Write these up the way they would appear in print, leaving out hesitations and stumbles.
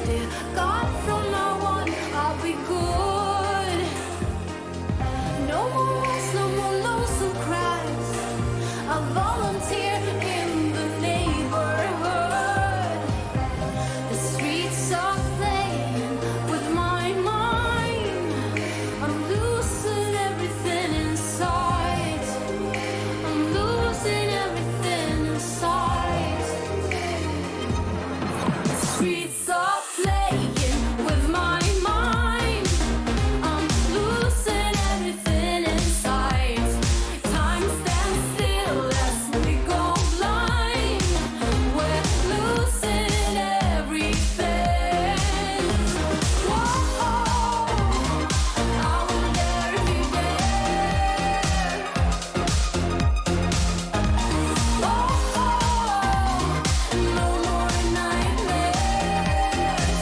Dear God, from now on, I'll be good. No more wars, no more lonesome cries. I'll volunteer in the neighborhood. The streets are playing with my mind. I'm losing everything inside. I'm losing everything inside. The streets are playing with my mind. I'm losing everything inside. Time stands still as we go blind. We're losing everything. Whoa, I wonder if you dare. Whoa, no more nightmares.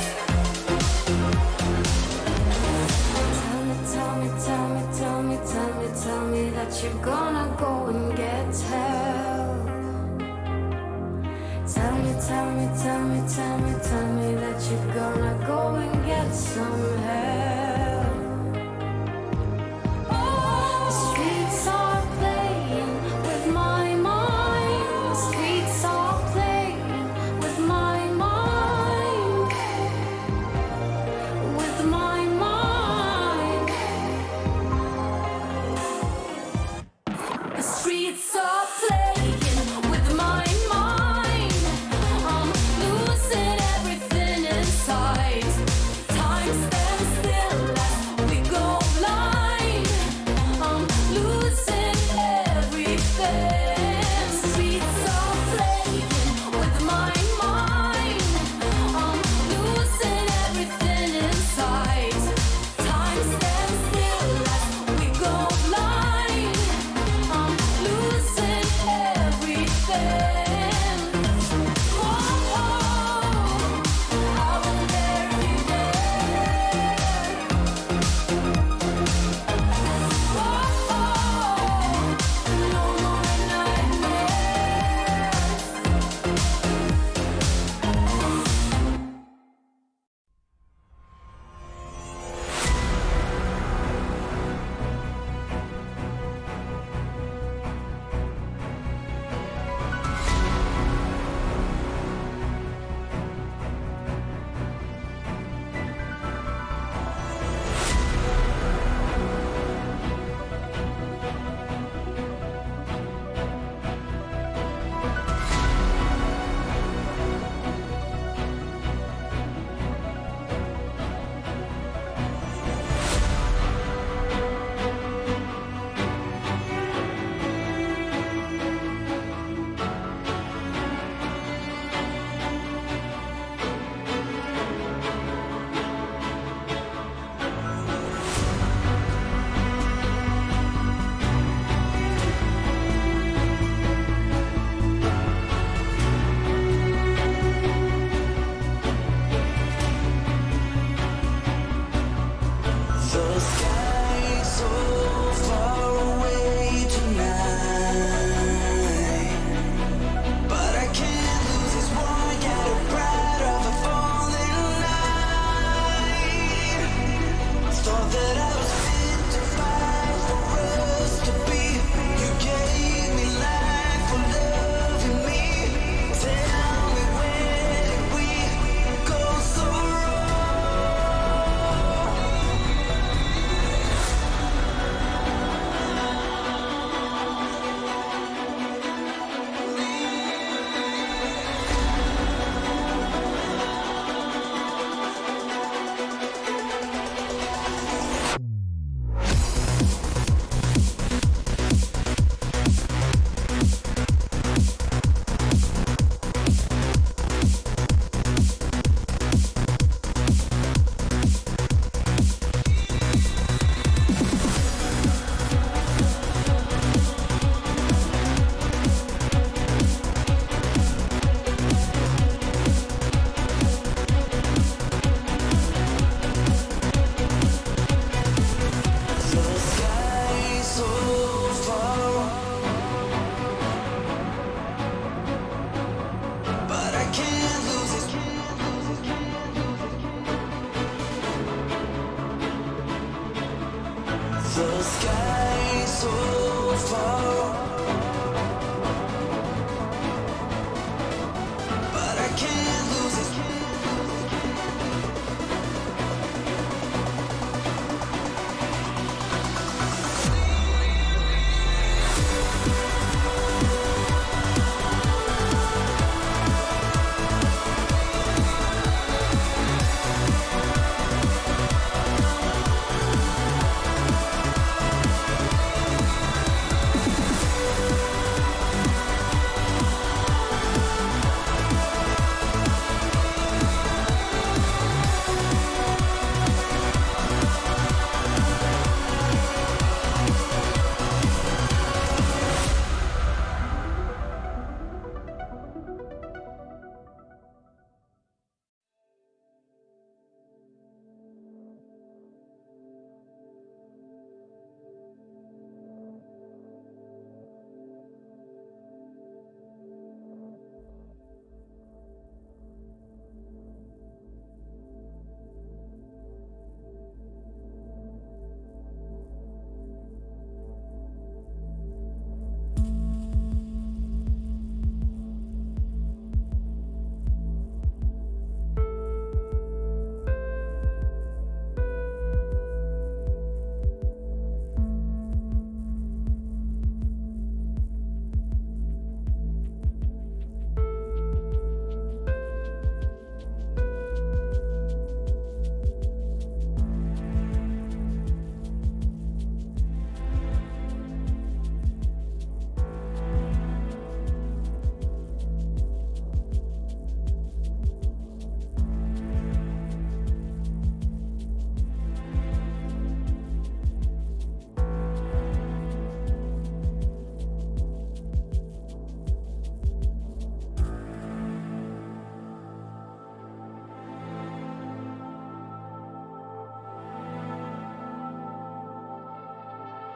Tell me that you're gonna go and get help. Tell me that you're gonna go and get some help. The streets are playing with my mind. The streets are playing with my mind. With my mind. The streets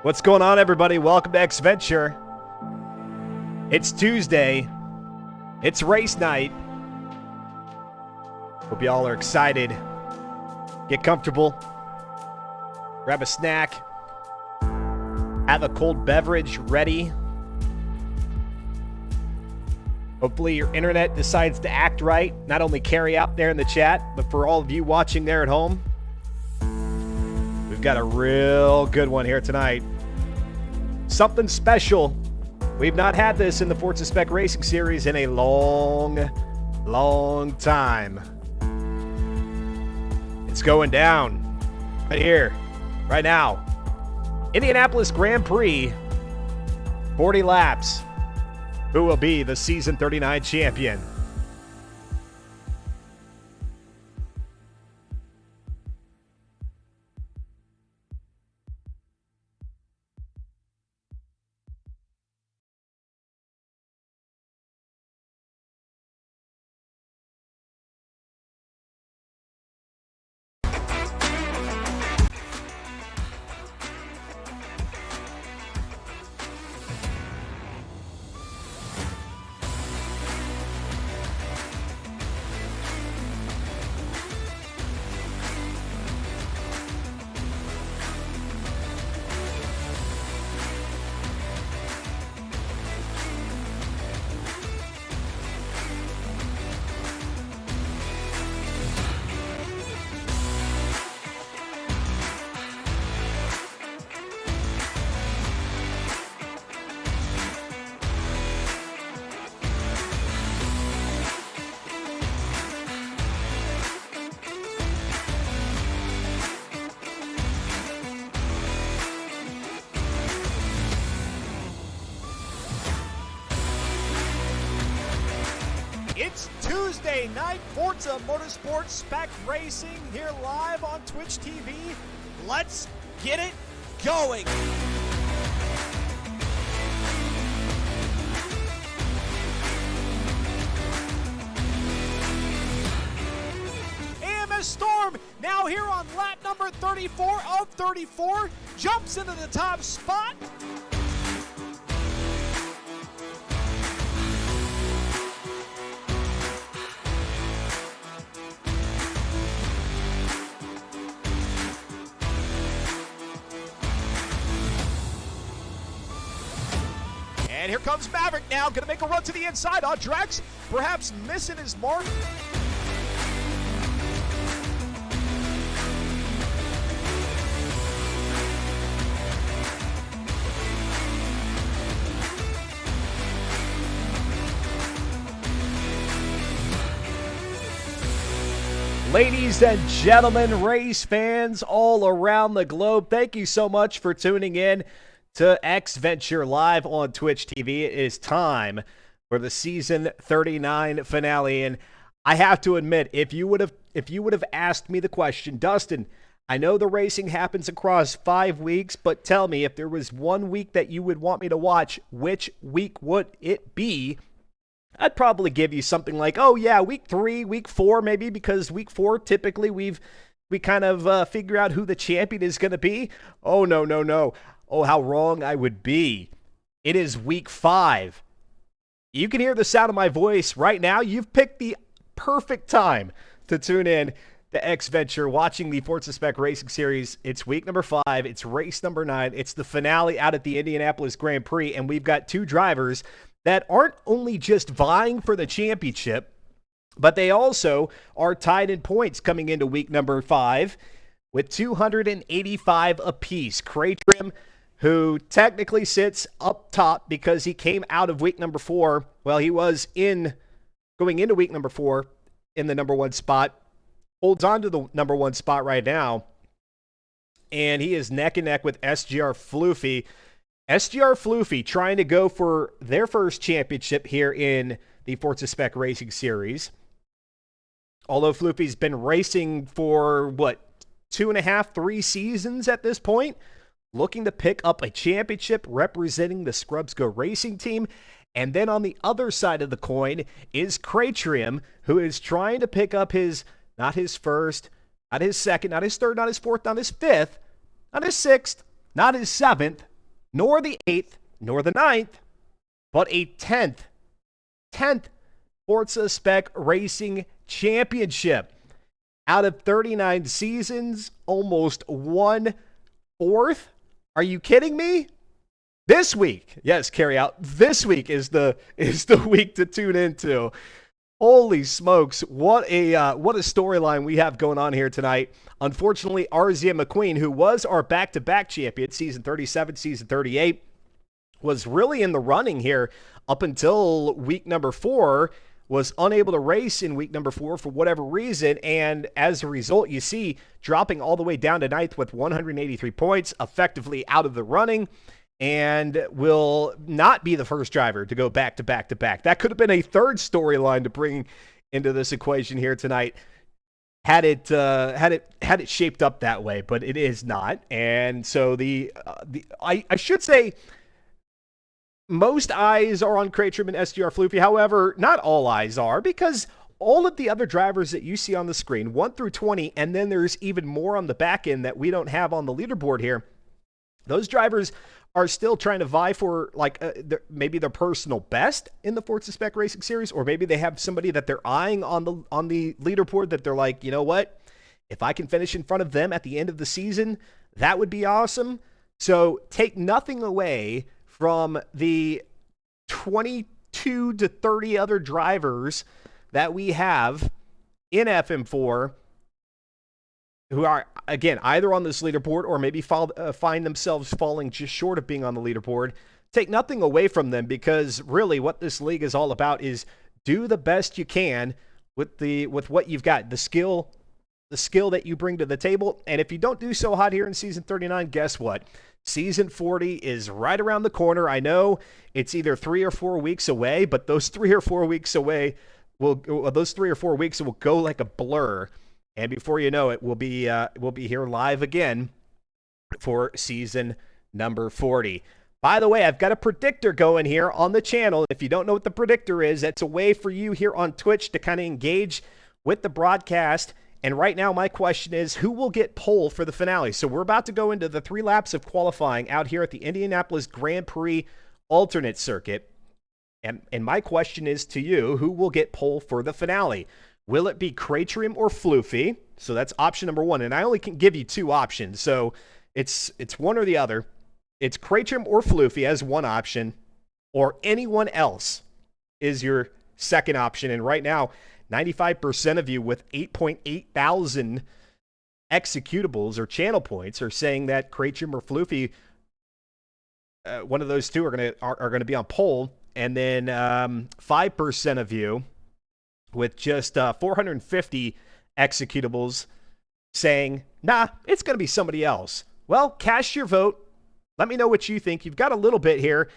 What's going on, everybody? Welcome to X Venture. It's Tuesday. It's race night. Hope y'all are excited. Get comfortable. Grab a snack. Have a cold beverage ready. Hopefully your internet decides to act right. Not only Carrie out there in the chat, but for all of you watching there at home, we've got a real good one here tonight. Something special. We've not had this in the Forza Spec Racing Series in a long time. It's going down right here, right now. Indianapolis Grand Prix, 40 laps. Who will be the Season 39 champion? It's Tuesday night, Forza Motorsport Spec Racing here live on Twitch TV. Let's get it going. AMS Storm now here on lap number 34 of 34, jumps into the top spot. And here comes Maverick now, going to make a run to the inside on Drex, perhaps missing his mark. Ladies and gentlemen, race fans all around the globe, thank you so much for tuning in to X Venture live on Twitch TV. It is time for the Season 39 finale, and I have to admit, if you would have asked me the question, Dustin, I know the racing happens across 5 weeks, but tell me, if there was one week that you would want me to watch, which week would it be? I'd probably give you something like, oh yeah, week 3, week 4, maybe, because week 4 typically we kind of figure out who the champion is going to be. Oh no. Oh, how wrong I would be. It is week 5. You can hear the sound of my voice right now. You've picked the perfect time to tune in to X Venture, watching the Forza Spec Racing Series. It's week number 5. It's race number 9. It's the finale out at the Indianapolis Grand Prix, and we've got two drivers that aren't only just vying for the championship, but they also are tied in points coming into week number 5 with 285 apiece. Cratrim, who technically sits up top because he came out of week number 4. Well, he was going into week number 4 in the number 1 spot, holds on to the number 1 spot right now, and he is neck and neck with SGR Floofy. SGR Floofy trying to go for their first championship here in the Forza Spec Racing Series. Although Floofy's been racing for, 2.5, 3 seasons at this point, looking to pick up a championship representing the Scrubs Go Racing team. And then on the other side of the coin is Cratrium, who is trying to pick up not his first, not his second, not his third, not his fourth, not his fifth, not his sixth, not his seventh, nor the 8th, nor the 9th, but a 10th Forza Spec Racing Championship. Out of 39 seasons, almost 1/4. Are you kidding me? This week, yes, carry out. This week is the week to tune into. Holy smokes! What a storyline we have going on here tonight. Unfortunately, Arzia McQueen, who was our back-to-back champion, season 37, season 38, was really in the running here up until week number 4. Was unable to race in week number 4 for whatever reason, and as a result, you see dropping all the way down to 9th with 183 points, effectively out of the running, and will not be the first driver to go back to back to back. That could have been a third storyline to bring into this equation here tonight, had it shaped up that way, but it is not. And so I should say, most eyes are on Cratrim and SGR Floofy. However, not all eyes are, because all of the other drivers that you see on the screen, 1 through 20, and then there's even more on the back end that we don't have on the leaderboard here. Those drivers are still trying to vie for maybe their personal best in the Forza Spec Racing Series, or maybe they have somebody that they're eyeing on the leaderboard that they're like, you know what? If I can finish in front of them at the end of the season, that would be awesome. So take nothing away from the 22 to 30 other drivers that we have in FM4 who are, again, either on this leaderboard or maybe find themselves falling just short of being on the leaderboard. Take nothing away from them, because really what this league is all about is do the best you can with what you've got, the skill that you bring to the table. And if you don't do so hot here in season 39, guess what? Season 40 is right around the corner. I know it's either 3 or 4 weeks away, but those 3 or 4 weeks away will go like a blur. And before you know it, we'll be here live again for season number 40. By the way, I've got a predictor going here on the channel. If you don't know what the predictor is, that's a way for you here on Twitch to kind of engage with the broadcast. And right now, my question is, who will get pole for the finale? So we're about to go into the 3 laps of qualifying out here at the Indianapolis Grand Prix alternate circuit. And my question is to you, who will get pole for the finale? Will it be Cratrim or Floofy? So that's option number 1. And I only can give you 2 options. So it's one or the other. It's Cratrim or Floofy as one option, or anyone else is your second option. And right now, 95% of you with 8.8 thousand executables or channel points are saying that Cratrim or Floofy, one of those two are gonna be on pole, and then 5% of you with just 450 executables saying, nah, it's gonna be somebody else. Well, cast your vote. Let me know what you think. You've got a little bit here.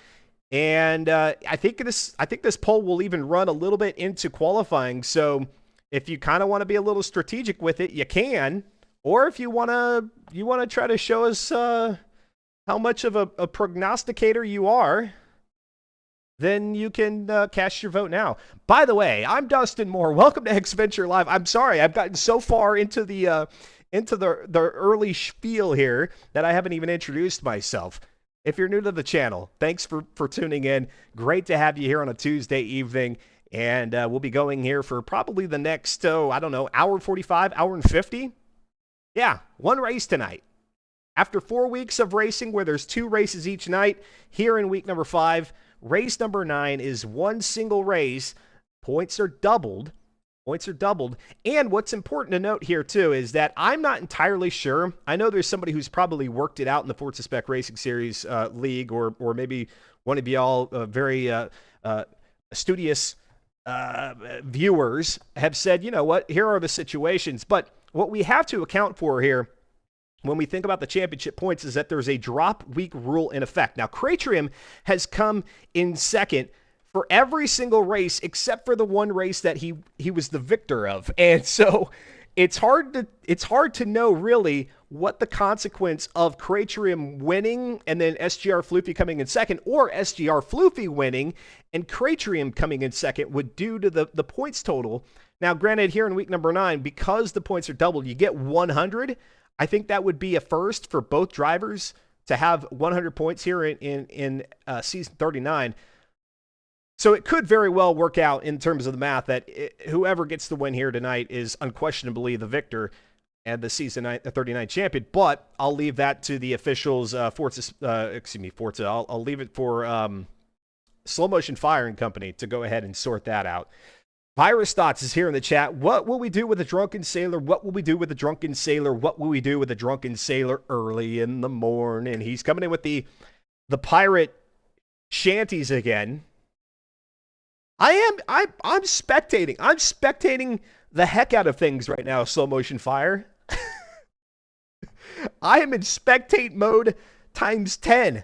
And I think this poll will even run a little bit into qualifying. So if you kind of want to be a little strategic with it, you can. Or if you want to try to show us how much of a prognosticator you are, then you can cast your vote now. By the way, I'm Dustin Moore. Welcome to X-Venture Live. I'm sorry, I've gotten so far into the early spiel here that I haven't even introduced myself. If you're new to the channel, thanks for tuning in. Great to have you here on a Tuesday evening. And we'll be going here for probably the next, hour 45, hour and 50. Yeah, 1 race tonight. After 4 weeks of racing where there's 2 races each night, here in week number 5, race number 9 is 1 single race. Points are doubled. And what's important to note here, too, is that I'm not entirely sure. I know there's somebody who's probably worked it out in the Forza Spec Racing Series league, or maybe one of y'all very studious viewers have said, you know what, here are the situations. But what we have to account for here when we think about the championship points is that there's a drop week rule in effect. Now, Cratrim has come in second for every single race except for the one race that he was the victor of. And so it's hard to know really what the consequence of Cratrim winning and then SGR Floofy coming in second, or SGR Floofy winning and Cratrim coming in second would do to the points total. Now, granted, here in week number 9, because the points are doubled, you get 100. I think that would be a first for both drivers to have 100 points here in season 39. So it could very well work out in terms of the math that whoever gets the win here tonight is unquestionably the victor and the season 39 champion. But I'll leave that to the officials. Forza. I'll leave it for Slow Motion Fire and Company to go ahead and sort that out. Virus Thoughts is here in the chat. What will we do with a drunken sailor? What will we do with a drunken sailor? What will we do with a drunken sailor early in the morning? He's coming in with the pirate shanties again. I'm spectating. I'm spectating the heck out of things right now, Slow Motion Fire. I am in spectate mode times 10.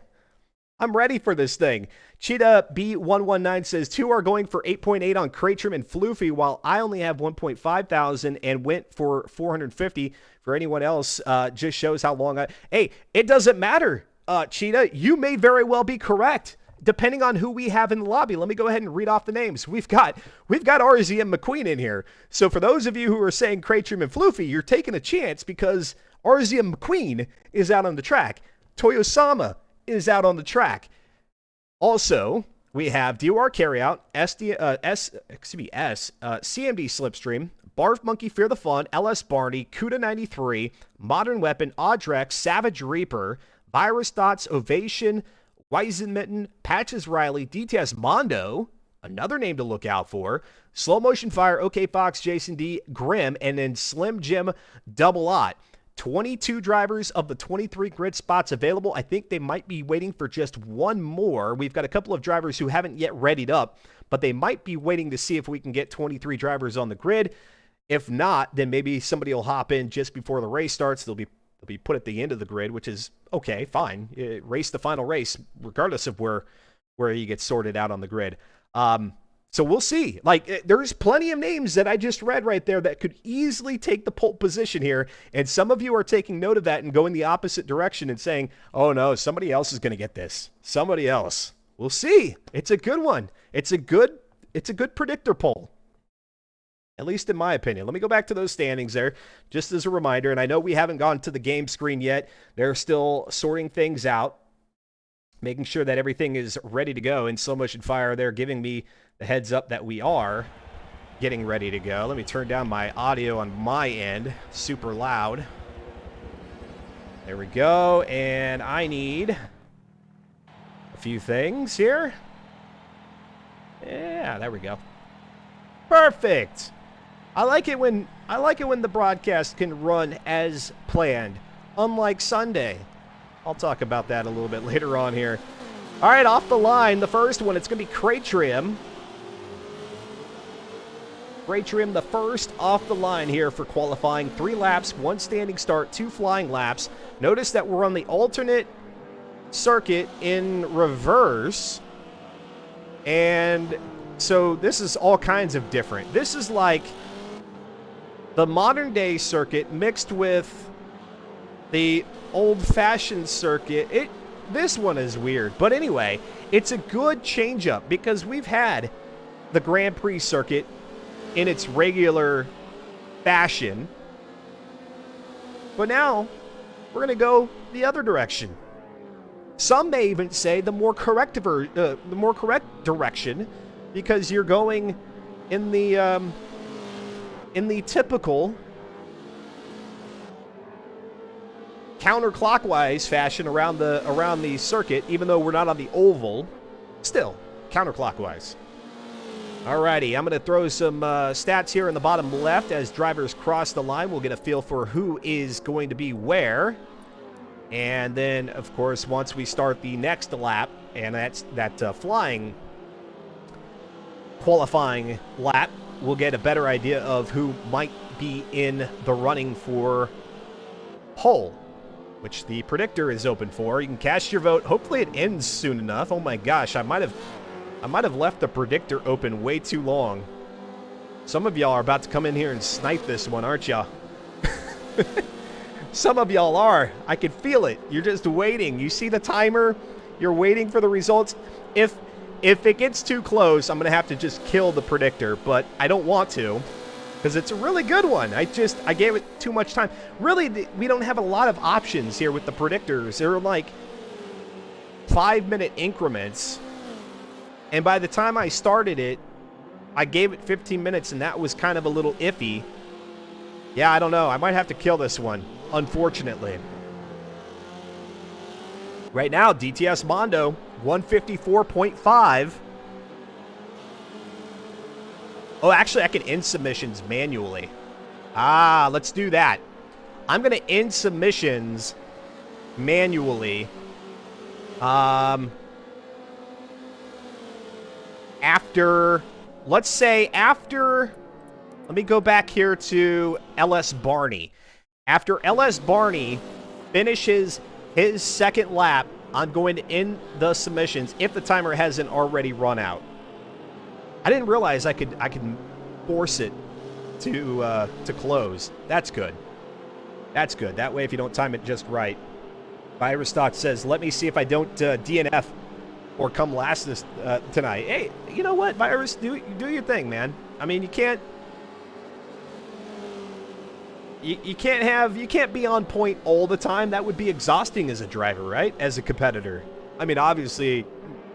I'm ready for this thing. Cheetah B119 says, 2 are going for 8.8 on Cratrim and Floofy, while I only have 1.5 thousand and went for 450 for anyone else. Just shows how long Hey, it doesn't matter, Cheetah. You may very well be correct, depending on who we have in the lobby. Let me go ahead and read off the names. We've got RZ and McQueen in here. So for those of you who are saying Cratrim and Floofy, you're taking a chance because RZ and McQueen is out on the track. Toyosama is out on the track. Also, we have DOR Carryout, CMD Slipstream, Barf Monkey Fear the Fun, LS Barney, Kuda93, Modern Weapon, Audrex, Savage Reaper, Virus Thoughts, Ovation, Weisenmitten, Patches Riley, DTS Mondo, another name to look out for, Slow Motion Fire, OK Fox, Jason D, Grim, and then Slim Jim Double Ot. 22 drivers of the 23 grid spots available. I think they might be waiting for just one more. We've got a couple of drivers who haven't yet readied up, but they might be waiting to see if we can get 23 drivers on the grid. If not, then maybe somebody will hop in just before the race starts. They'll be put at the end of the grid, which is okay, fine. Race the final race, regardless of where you get sorted out on the grid. So we'll see. There's plenty of names that I just read right there that could easily take the pole position here. And some of you are taking note of that and going the opposite direction and saying, oh no, somebody else is going to get this. Somebody else. We'll see. It's a good one. It's a good predictor poll. At least in my opinion. Let me go back to those standings there, just as a reminder. And I know we haven't gone to the game screen yet. They're still sorting things out, making sure that everything is ready to go. In Slow Motion Fire, they're giving me the heads up that we are getting ready to go. Let me turn down my audio on my end. Super loud. There we go. And I need a few things here. Yeah, there we go. Perfect. I like it when the broadcast can run as planned, unlike Sunday. I'll talk about that a little bit later on here. All right, off the line, the first one, it's going to be Cratrim. Cratrim, the first off the line here for qualifying. 3 laps, 1 standing start, 2 flying laps. Notice that we're on the alternate circuit in reverse. And so this is all kinds of different. This is like the modern day circuit mixed with the old-fashioned circuit. This one is weird. But anyway, it's a good change-up because we've had the Grand Prix circuit in its regular fashion. But now we're going to go the other direction. Some may even say the more correct direction, because you're going in the typical counterclockwise fashion around the circuit, even though we're not on the oval, still counterclockwise. Alrighty, I'm going to throw some stats here in the bottom left as drivers cross the line. We'll get a feel for who is going to be where. And then, of course, once we start the next lap, and that's that flying qualifying lap, we'll get a better idea of who might be in the running for pole, which the predictor is open for. You can cast your vote. Hopefully it ends soon enough. Oh my gosh, I might have left the predictor open way too long. Some of y'all are about to come in here and snipe this one, aren't y'all? Some of y'all are. I can feel it. You're just waiting. You see the timer? You're waiting for the results. If it gets too close, I'm going to have to just kill the predictor, but I don't want to because it's a really good one. I gave it too much time. Really, we don't have a lot of options here with the predictors. They're like 5-minute increments. And by the time I started it, I gave it 15 minutes, and that was kind of a little iffy. Yeah, I don't know. I might have to kill this one, unfortunately. Right now, DTS Mondo, 154.5. Oh, actually, I can end submissions manually. Ah, let's do that. I'm going to end submissions manually. After, let's say after, let me go back here to LS Barney. After LS Barney finishes his second lap, I'm going to end the submissions if the timer hasn't already run out. I didn't realize I could force it to close. That's good. That's good. That way, if you don't time it just right. Virusstock says, let me see if I don't DNF or come last this tonight. Hey, you know what, Virus? Do your thing, man. I mean, you can't be on point all the time. That would be exhausting as a driver, right? As a competitor. I mean, obviously,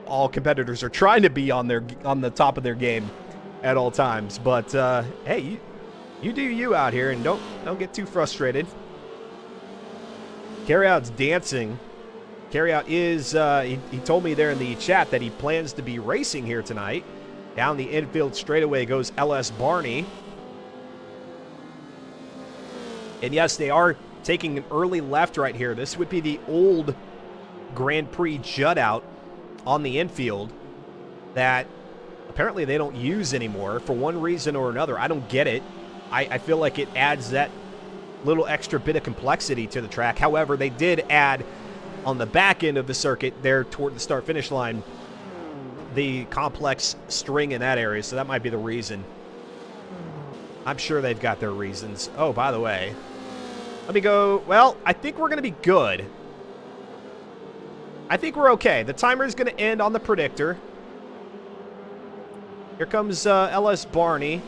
all competitors are trying to be on the top of their game at all times. But hey, you do you out here, and don't get too frustrated. Carryout's dancing. Carryout is he told me there in the chat that he plans to be racing here tonight. Down the infield straightaway goes LS Barney. And yes, they are taking an early left right here. This would be the old Grand Prix jut out on the infield that apparently they don't use anymore for one reason or another. I don't get it. I feel like it adds that little extra bit of complexity to the track. However, they did add on the back end of the circuit there toward the start-finish line the complex string in that area, so that might be the reason. I'm sure they've got their reasons. Oh, by the way, let me go. Well, I think we're going to be good. I think we're okay. The timer is going to end on the predictor. Here comes LS Barney.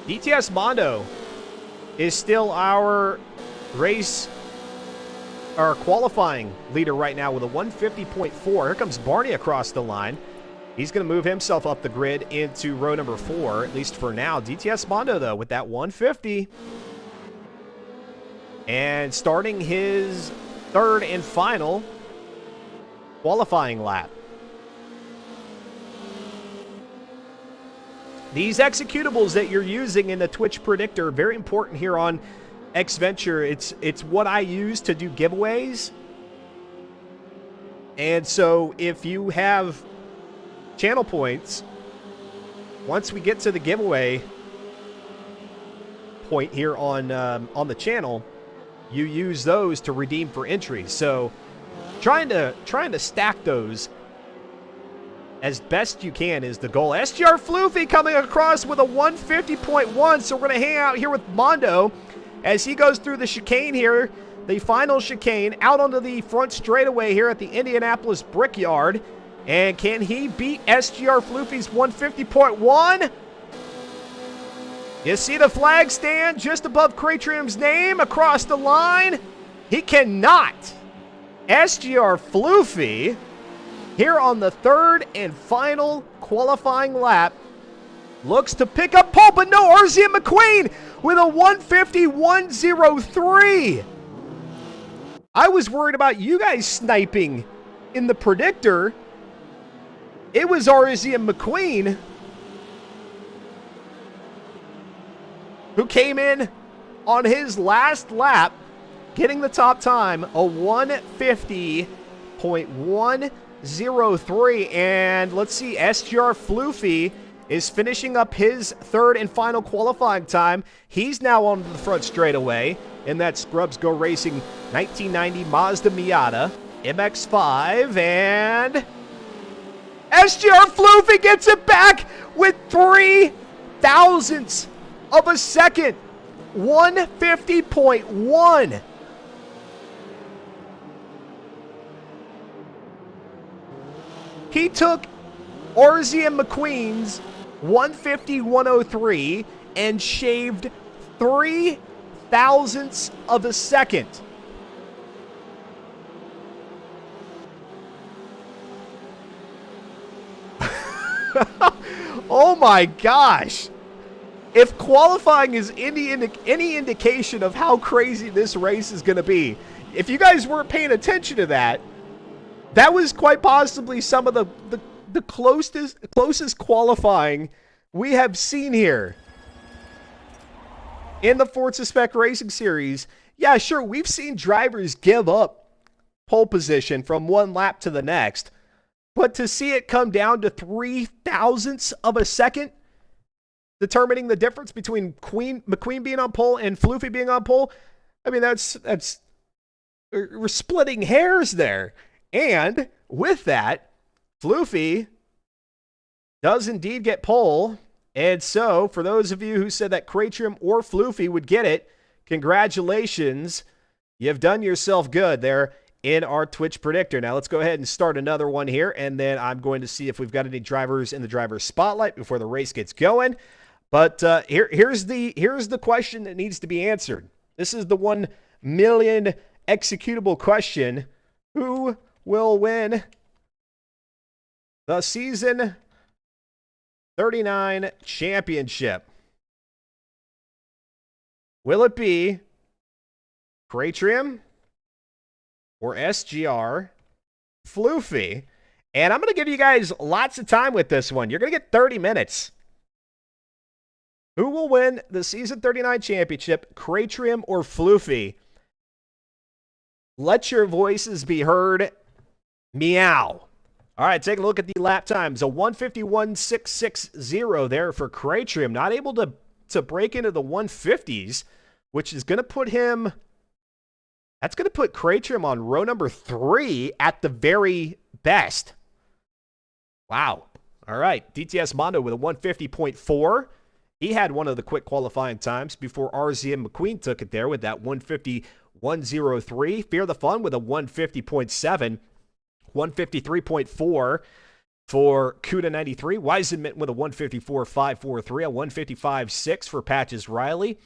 DTS Mondo is still our qualifying leader right now with a 150.4. Here comes Barney across the line. He's going to move himself up the grid into row number 4, at least for now. DTS Mondo, though, with that 150. And starting his third and final qualifying lap. These executables that you're using in the Twitch predictor are very important here on Xventure. It's what I use to do giveaways. And so if you have channel points, once we get to the giveaway point here on the channel, you use those to redeem for entries. So trying to stack those as best you can is the goal. SGR Floofy coming across with a 150.1, so we're going to hang out here with Mondo as he goes through the chicane here, the final chicane, out onto the front straightaway here at the Indianapolis Brickyard. And can he beat SGR Floofy's 150.1? You see the flag stand just above Cratrium's name across the line? He cannot. SGR Floofy here on the third and final qualifying lap looks to pick up pole, but no, Arzian McQueen with a 150.103. I was worried about you guys sniping in the predictor. It was Arzian McQueen who came in on his last lap, getting the top time, a 150.103. And let's see, SGR Floofy is finishing up his third and final qualifying time. He's now on the front straightaway in that Scrubs Go Racing 1990 Mazda Miata MX-5, and SGR Floofy gets it back with 3 thousandths of a second. 150.1. He took Arzian McQueen's 150.103 and shaved 3 thousandths of a second. my gosh. If qualifying is any indication of how crazy this race is going to be, if you guys weren't paying attention to that, that was quite possibly some of the closest qualifying we have seen here in the Forza Spec Racing Series. Yeah, sure, we've seen drivers give up pole position from one lap to the next, but to see it come down to 0.003 of a second, determining the difference between McQueen being on pole and Floofy being on pole, I mean, that's we're splitting hairs there. And with that, Floofy does indeed get pole. And so, for those of you who said that Cratrim or Floofy would get it, congratulations. You've done yourself good there in our Twitch predictor. Now, let's go ahead and start another one here, and then I'm going to see if we've got any drivers in the driver's spotlight before the race gets going. But here's the question that needs to be answered. This is the 1 million executable question. Who will win the Season 39 championship? Will it be Cratrim or SGR Floofy? And I'm going to give you guys lots of time with this one. You're going to get 30 minutes. Who will win the Season 39 championship, Cratrim or Floofy? Let your voices be heard. Meow. All right, take a look at the lap times. A 151.660 there for Cratrim. Not able to break into the 150s, which is going to put him... That's going to put Cratrim on row number 3 at the very best. Wow. All right, DTS Mondo with a 150.4. He had one of the quick qualifying times before RZM McQueen took it there with that 150.103. Fear the Fun with a 150.7. 153.4 for Cuda93. Weisenmint with a 154.543. A 155.6 for Patches Riley.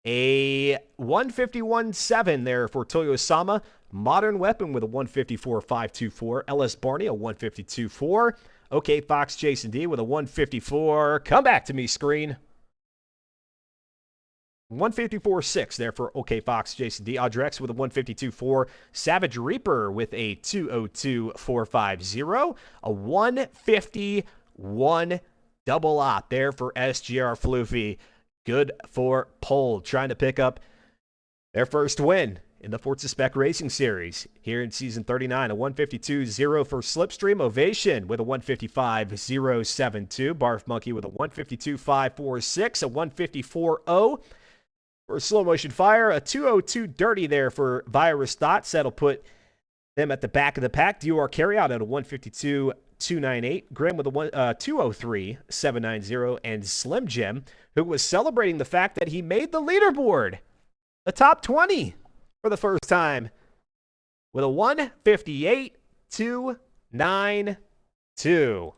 A 151.7 there for Toyo Sama. Modern Weapon with a 154.524. LS Barney, a 152.4. OK Fox Jason D with a 154. Come back to me, screen. 154.6 there for OK Fox Jason D. Audrex with a 152.4. Savage Reaper with a 202.450. A 151 double op there for SGR Floofy. Good for pole, trying to pick up their first win in the Forza Spec Racing Series here in Season 39. A 152.0 for Slipstream. Ovation with a 155.072. Barf Monkey with a 152.546. A 154.0 for Slow Motion Fire. A 202 Dirty there for Virus Thoughts. That'll put them at the back of the pack. DUR Carryout at a 152.298. Graham with a 203.790. And Slim Jim, who was celebrating the fact that he made the leaderboard, the top 20 for the first time, with a 158.292.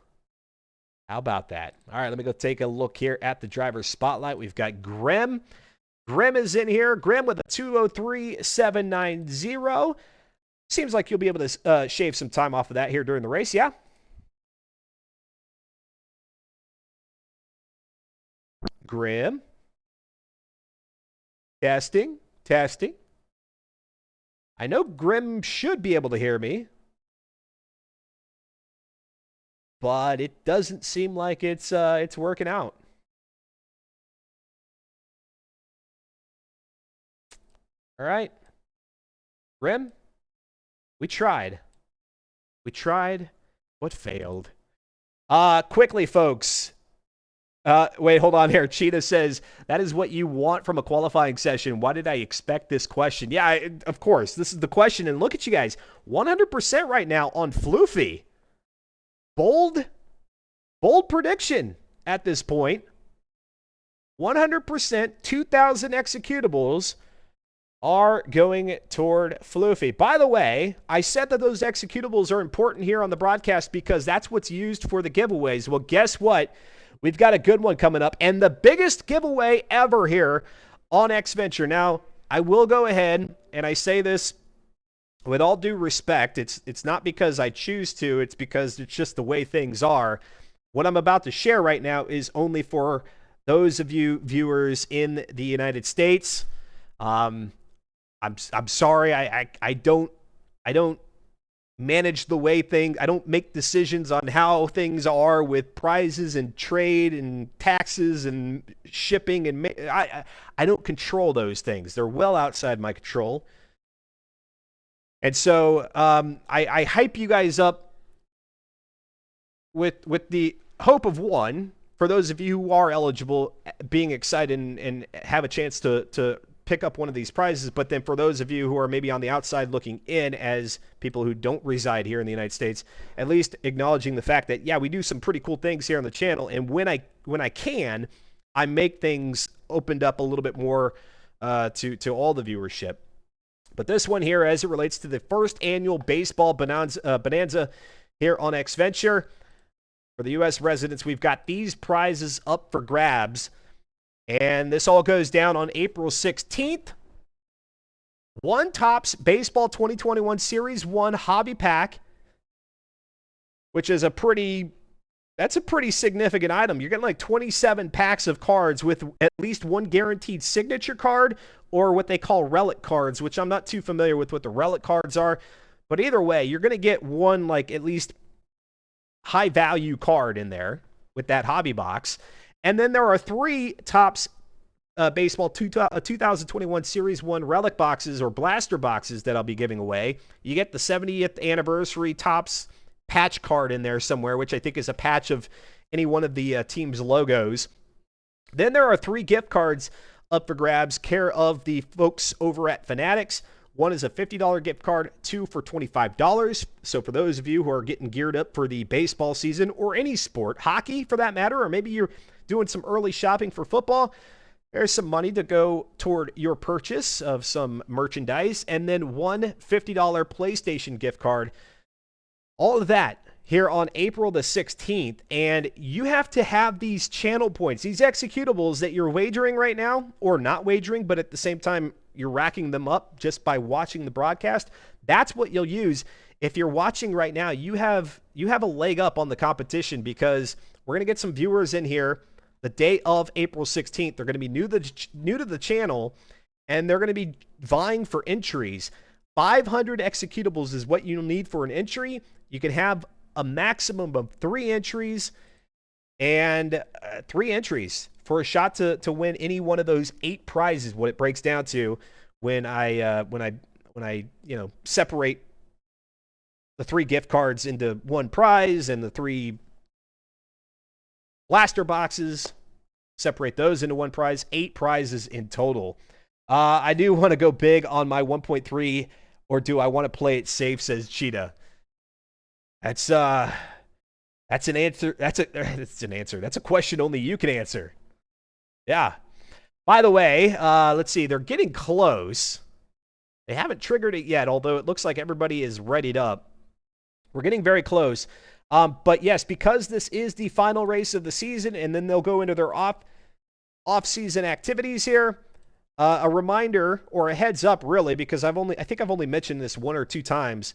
How about that? All right, let me go take a look here at the driver's spotlight. We've got Graham. Graham is in here. Graham with a 203.790. Seems like you'll be able to shave some time off of that here during the race, yeah? Graham. Testing. I know Grim should be able to hear me, but it doesn't seem like it's working out. All right, Grim, we tried, but failed. Quickly, folks. Wait, hold on here. Cheetah says, that is what you want from a qualifying session. Why did I expect this question? Yeah, of course. This is the question. And look at you guys. 100% right now on Floofy. Bold prediction at this point. 100%, 2,000 executables are going toward Floofy. By the way, I said that those executables are important here on the broadcast because that's what's used for the giveaways. Well, guess what? We've got a good one coming up, and the biggest giveaway ever here on X-Venture. Now, I will go ahead, and I say this with all due respect. It's not because I choose to. It's because it's just the way things are. What I'm about to share right now is only for those of you viewers in the United States. I'm sorry, I don't manage the way things. I don't make decisions on how things are with prizes and trade and taxes and shipping, and I don't control those things. They're well outside my control. And so I hype you guys up with the hope of, one, for those of you who are eligible, being excited and have a chance to pick up one of these prizes. But then for those of you who are maybe on the outside looking in as people who don't reside here in the United States, at least acknowledging the fact that, yeah, we do some pretty cool things here on the channel. And when I can, I make things opened up a little bit more to all the viewership. But this one here, as it relates to the first annual baseball bonanza here on XVenture, for the U.S. residents, we've got these prizes up for grabs. And this all goes down on April 16th. One Topps Baseball 2021 Series 1 Hobby Pack, which is a pretty significant item. You're getting like 27 packs of cards with at least one guaranteed signature card, or what they call relic cards, which I'm not too familiar with what the relic cards are. But either way, you're going to get one, like, at least high value card in there with that hobby box. And then there are 3 Topps Baseball 2021 Series 1 relic boxes, or blaster boxes, that I'll be giving away. You get the 70th anniversary Topps patch card in there somewhere, which I think is a patch of any one of the team's logos. Then there are 3 gift cards up for grabs, care of the folks over at Fanatics. One is a $50 gift card, 2 for $25. So for those of you who are getting geared up for the baseball season, or any sport, hockey for that matter, or maybe you're doing some early shopping for football, there's some money to go toward your purchase of some merchandise. And then one $50 PlayStation gift card. All of that here on April the 16th. And you have to have these channel points, these executables that you're wagering right now, or not wagering, but at the same time, you're racking them up just by watching the broadcast. That's what you'll use. If you're watching right now, you have a leg up on the competition, because we're going to get some viewers in here the day of April 16th. They're going to be new to the channel, and they're going to be vying for entries. 500 executables is what you'll need for an entry. You can have a maximum of 3 entries, and 3 entries for a shot to win any one of those 8 prizes. What it breaks down to when I separate the 3 gift cards into one prize, and the 3 blaster boxes, separate those into one prize. 8 prizes in total. I do want to go big on my 1.3, or do I want to play it safe, says Cheetah. That's an answer. That's an answer. That's a question only you can answer. Yeah. By the way, let's see. They're getting close. They haven't triggered it yet, although it looks like everybody is readied up. We're getting very close. But yes, because this is the final race of the season, and then they'll go into their off-season activities here. A reminder, or a heads up, really, because I think I've only mentioned this 1 or 2 times.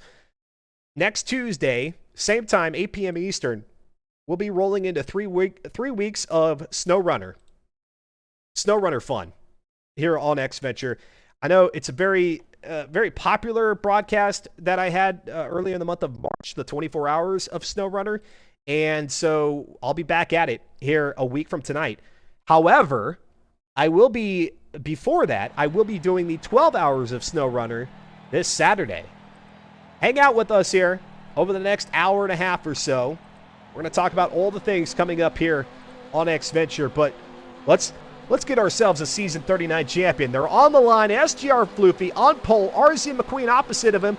Next Tuesday, same time, 8 p.m. Eastern, we'll be rolling into 3 weeks of SnowRunner fun here on XVenture. I know it's a very popular broadcast that I had earlier in the month of March, the 24 hours of SnowRunner, and so I'll be back at it here a week from tonight. However, before that, I will be doing the 12 hours of SnowRunner this Saturday. Hang out with us here over the next hour and a half or so. We're going to talk about all the things coming up here on XVenture, but let's get ourselves a Season 39 champion. They're on the line. SGR Floofy on pole. RZ McQueen opposite of him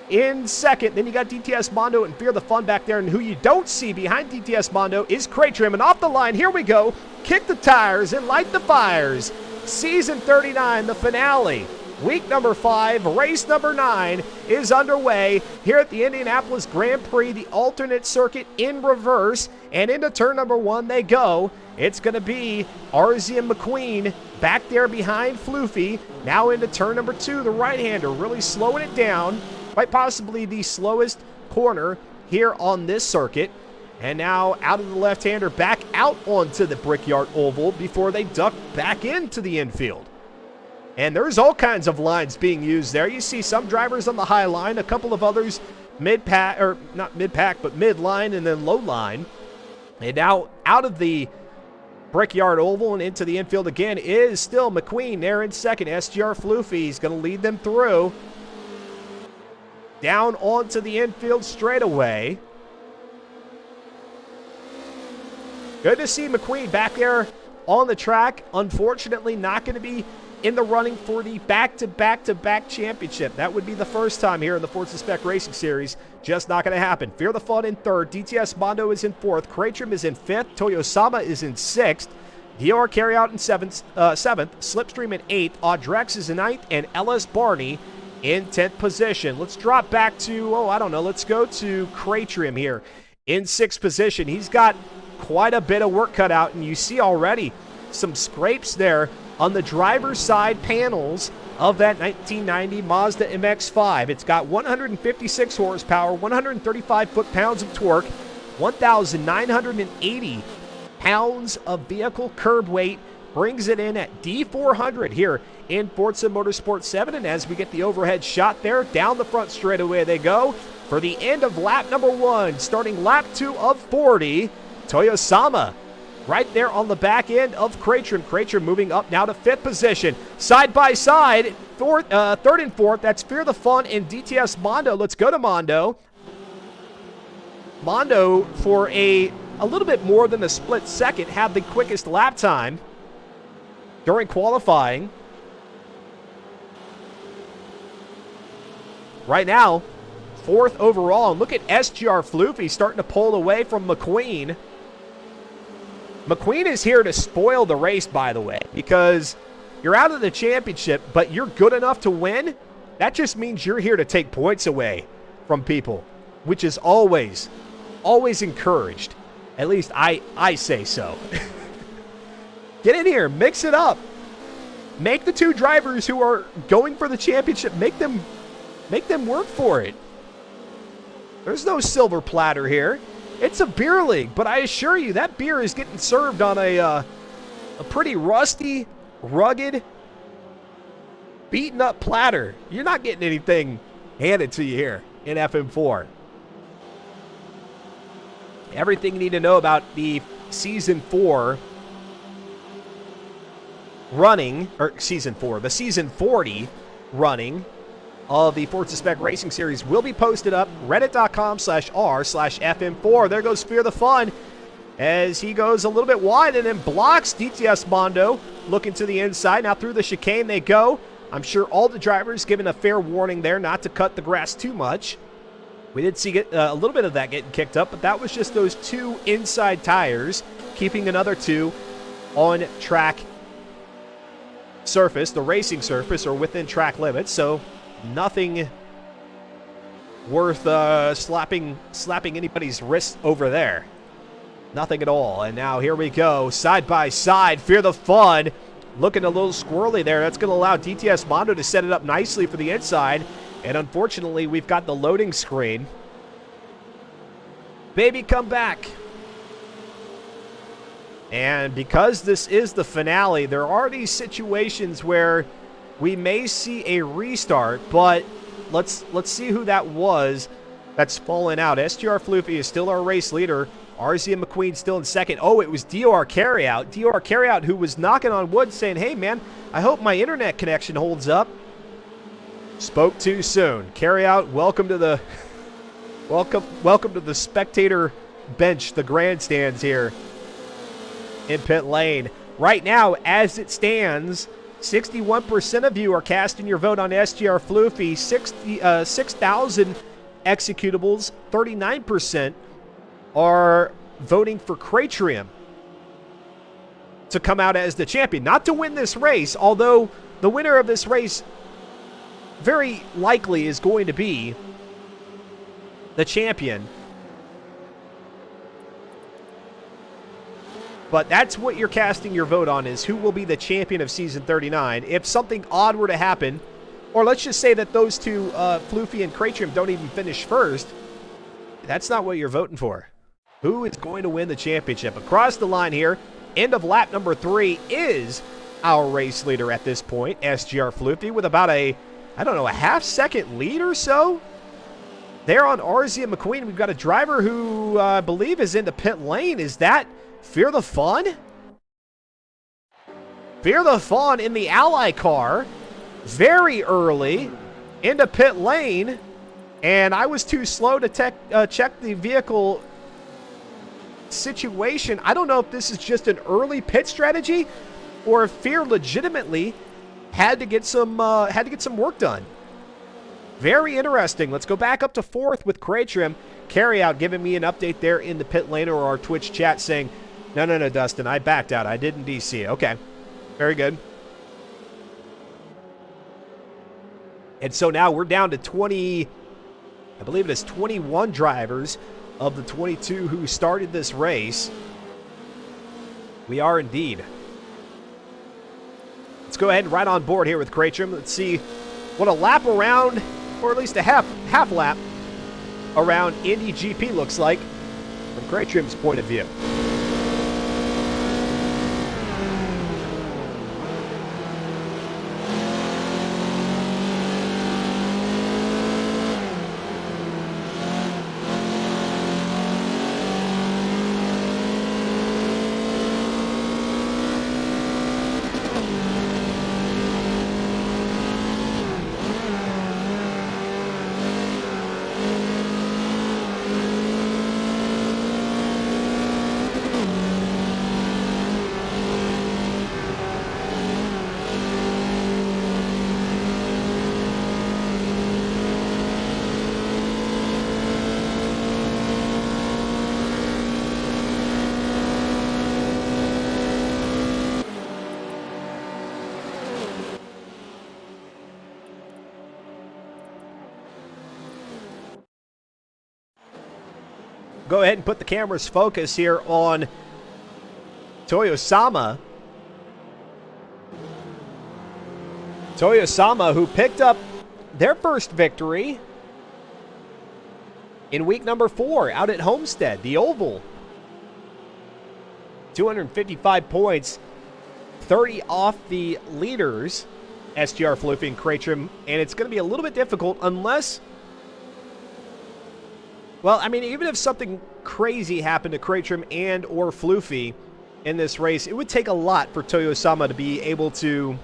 in second. Then you got DTS Mondo and Fear the Fun back there. And who you don't see behind DTS Mondo is Crate Trim. And off the line, here we go. Kick the tires and light the fires. Season 39, the finale. Week number 5, race number 9 is underway here at the Indianapolis Grand Prix, the alternate circuit in reverse, and into turn number 1 they go. It's going to be RZ and McQueen back there behind Floofy. Now into turn number 2, the right-hander really slowing it down, quite possibly the slowest corner here on this circuit. And now out of the left-hander, back out onto the Brickyard Oval before they duck back into the infield. And there's all kinds of lines being used there. You see some drivers on the high line, a couple of others mid-pack, or not mid-pack, but mid-line and then low line. And now out of the Brickyard Oval and into the infield again is still McQueen there in second. SGR Floofy's going to lead them through. Down onto the infield straightaway. Good to see McQueen back there on the track. Unfortunately, not going to be in the running for the back-to-back-to-back championship. That would be the first time here in the Forza Spec Racing Series. Just not going to happen. Fear the Fun in third. DTS Mondo is in fourth. Kratrim is in fifth. Toyosama is in sixth. DOR Carryout in seventh. Slipstream in eighth. Audrex is in ninth. And LS Barney in 10th position. Let's drop back to, let's go to Kratrim here in sixth position. He's got quite a bit of work cut out, and you see already some scrapes there on the driver's side panels of that 1990 Mazda MX-5. It's got 156 horsepower, 135 foot-pounds of torque, 1,980 pounds of vehicle curb weight, brings it in at D400 here in Forza Motorsport 7. And as we get the overhead shot there, down the front straightaway they go for the end of lap number 1, starting lap 2 of 40. Toyosama right there on the back end of Kratrim. Kratrim moving up now to 5th position. Side by side, third and fourth. That's Fear the Fun and DTS Mondo. Let's go to Mondo. Mondo, for a little bit more than a split second, had the quickest lap time during qualifying. Right now, 4th overall. And look at SGR Floofy starting to pull away from McQueen. McQueen is here to spoil the race, by the way, because you're out of the championship, but you're good enough to win. That just means you're here to take points away from people, which is always encouraged. At least I say so. Get in here, mix it up. Make the two drivers who are going for the championship, make them work for it. There's no silver platter here. It's a beer league, but I assure you that beer is getting served on a pretty rusty, rugged, beaten up platter. You're not getting anything handed to you here in FM4. Everything you need to know about the Season 4 running, or Season 4, the Season 40 running of the Forza Spec Racing Series will be posted up, reddit.com/r/FM4. There goes Fear the Fun as he goes a little bit wide and then blocks DTS Mondo looking to the inside. Now through the chicane they go. I'm sure all the drivers given a fair warning there not to cut the grass too much. We did see a little bit of that getting kicked up, but that was just those two inside tires keeping another two on track surface, the racing surface, or within track limits. So nothing worth slapping anybody's wrist over there. Nothing at all. And now here we go, side by side. Fear the Fun looking a little squirrely there. That's going to allow DTS Mondo to set it up nicely for the inside. And unfortunately, we've got the loading screen. Baby, come back. And because this is the finale, there are these situations where we may see a restart, but let's see who that was that's fallen out. SGR Floofy is still our race leader. RZ and McQueen still in second. Oh, it was DOR Carryout. DOR Carryout, who was knocking on wood saying, hey, man, I hope my internet connection holds up. Spoke too soon. Carryout, welcome to the welcome to the spectator bench, the grandstands here in pit lane. Right now, as it stands, 61% of you are casting your vote on SGR Floofy. 6,000 executables. 39% are voting for Kratrim to come out as the champion. Not to win this race, although the winner of this race very likely is going to be the champion. But that's what you're casting your vote on, is who will be the champion of Season 39. If something odd were to happen, or let's just say that those two, Floofy and Kratrim, don't even finish first, that's not what you're voting for. Who is going to win the championship? Across the line here, end of lap number 3 is our race leader at this point, SGR Floofy, with about a half-second lead or so. There on RZ McQueen, we've got a driver who I believe is in the pit lane. Is that Fear the Fun? Fear the Fun in the Ally car, very early, into pit lane, and I was too slow to check the vehicle situation. I don't know if this is just an early pit strategy or if Fear legitimately had to get some work done. Very interesting. Let's go back up to 4th with Craytrim. Carryout giving me an update there in the pit lane or our Twitch chat saying, no, Dustin, I backed out. I didn't DC. Okay, very good. And so now we're down to 20, I believe it is 21 drivers of the 22 who started this race. We are indeed. Let's go ahead and ride on board here with Craytrim. Let's see what a lap around, or at least a half lap around Indy GP looks like from Craytrim's point of view. Go ahead and put the camera's focus here on Toyosama. Toyosama, who picked up their first victory in week number 4 out at Homestead, the Oval. 255 points, 30 off the leaders, SGR Floofy and Craytrim, and it's going to be a little bit difficult unless... Well, I mean, even if something crazy happened to Craytrim and or Floofy in this race, it would take a lot for Toyosama to be able to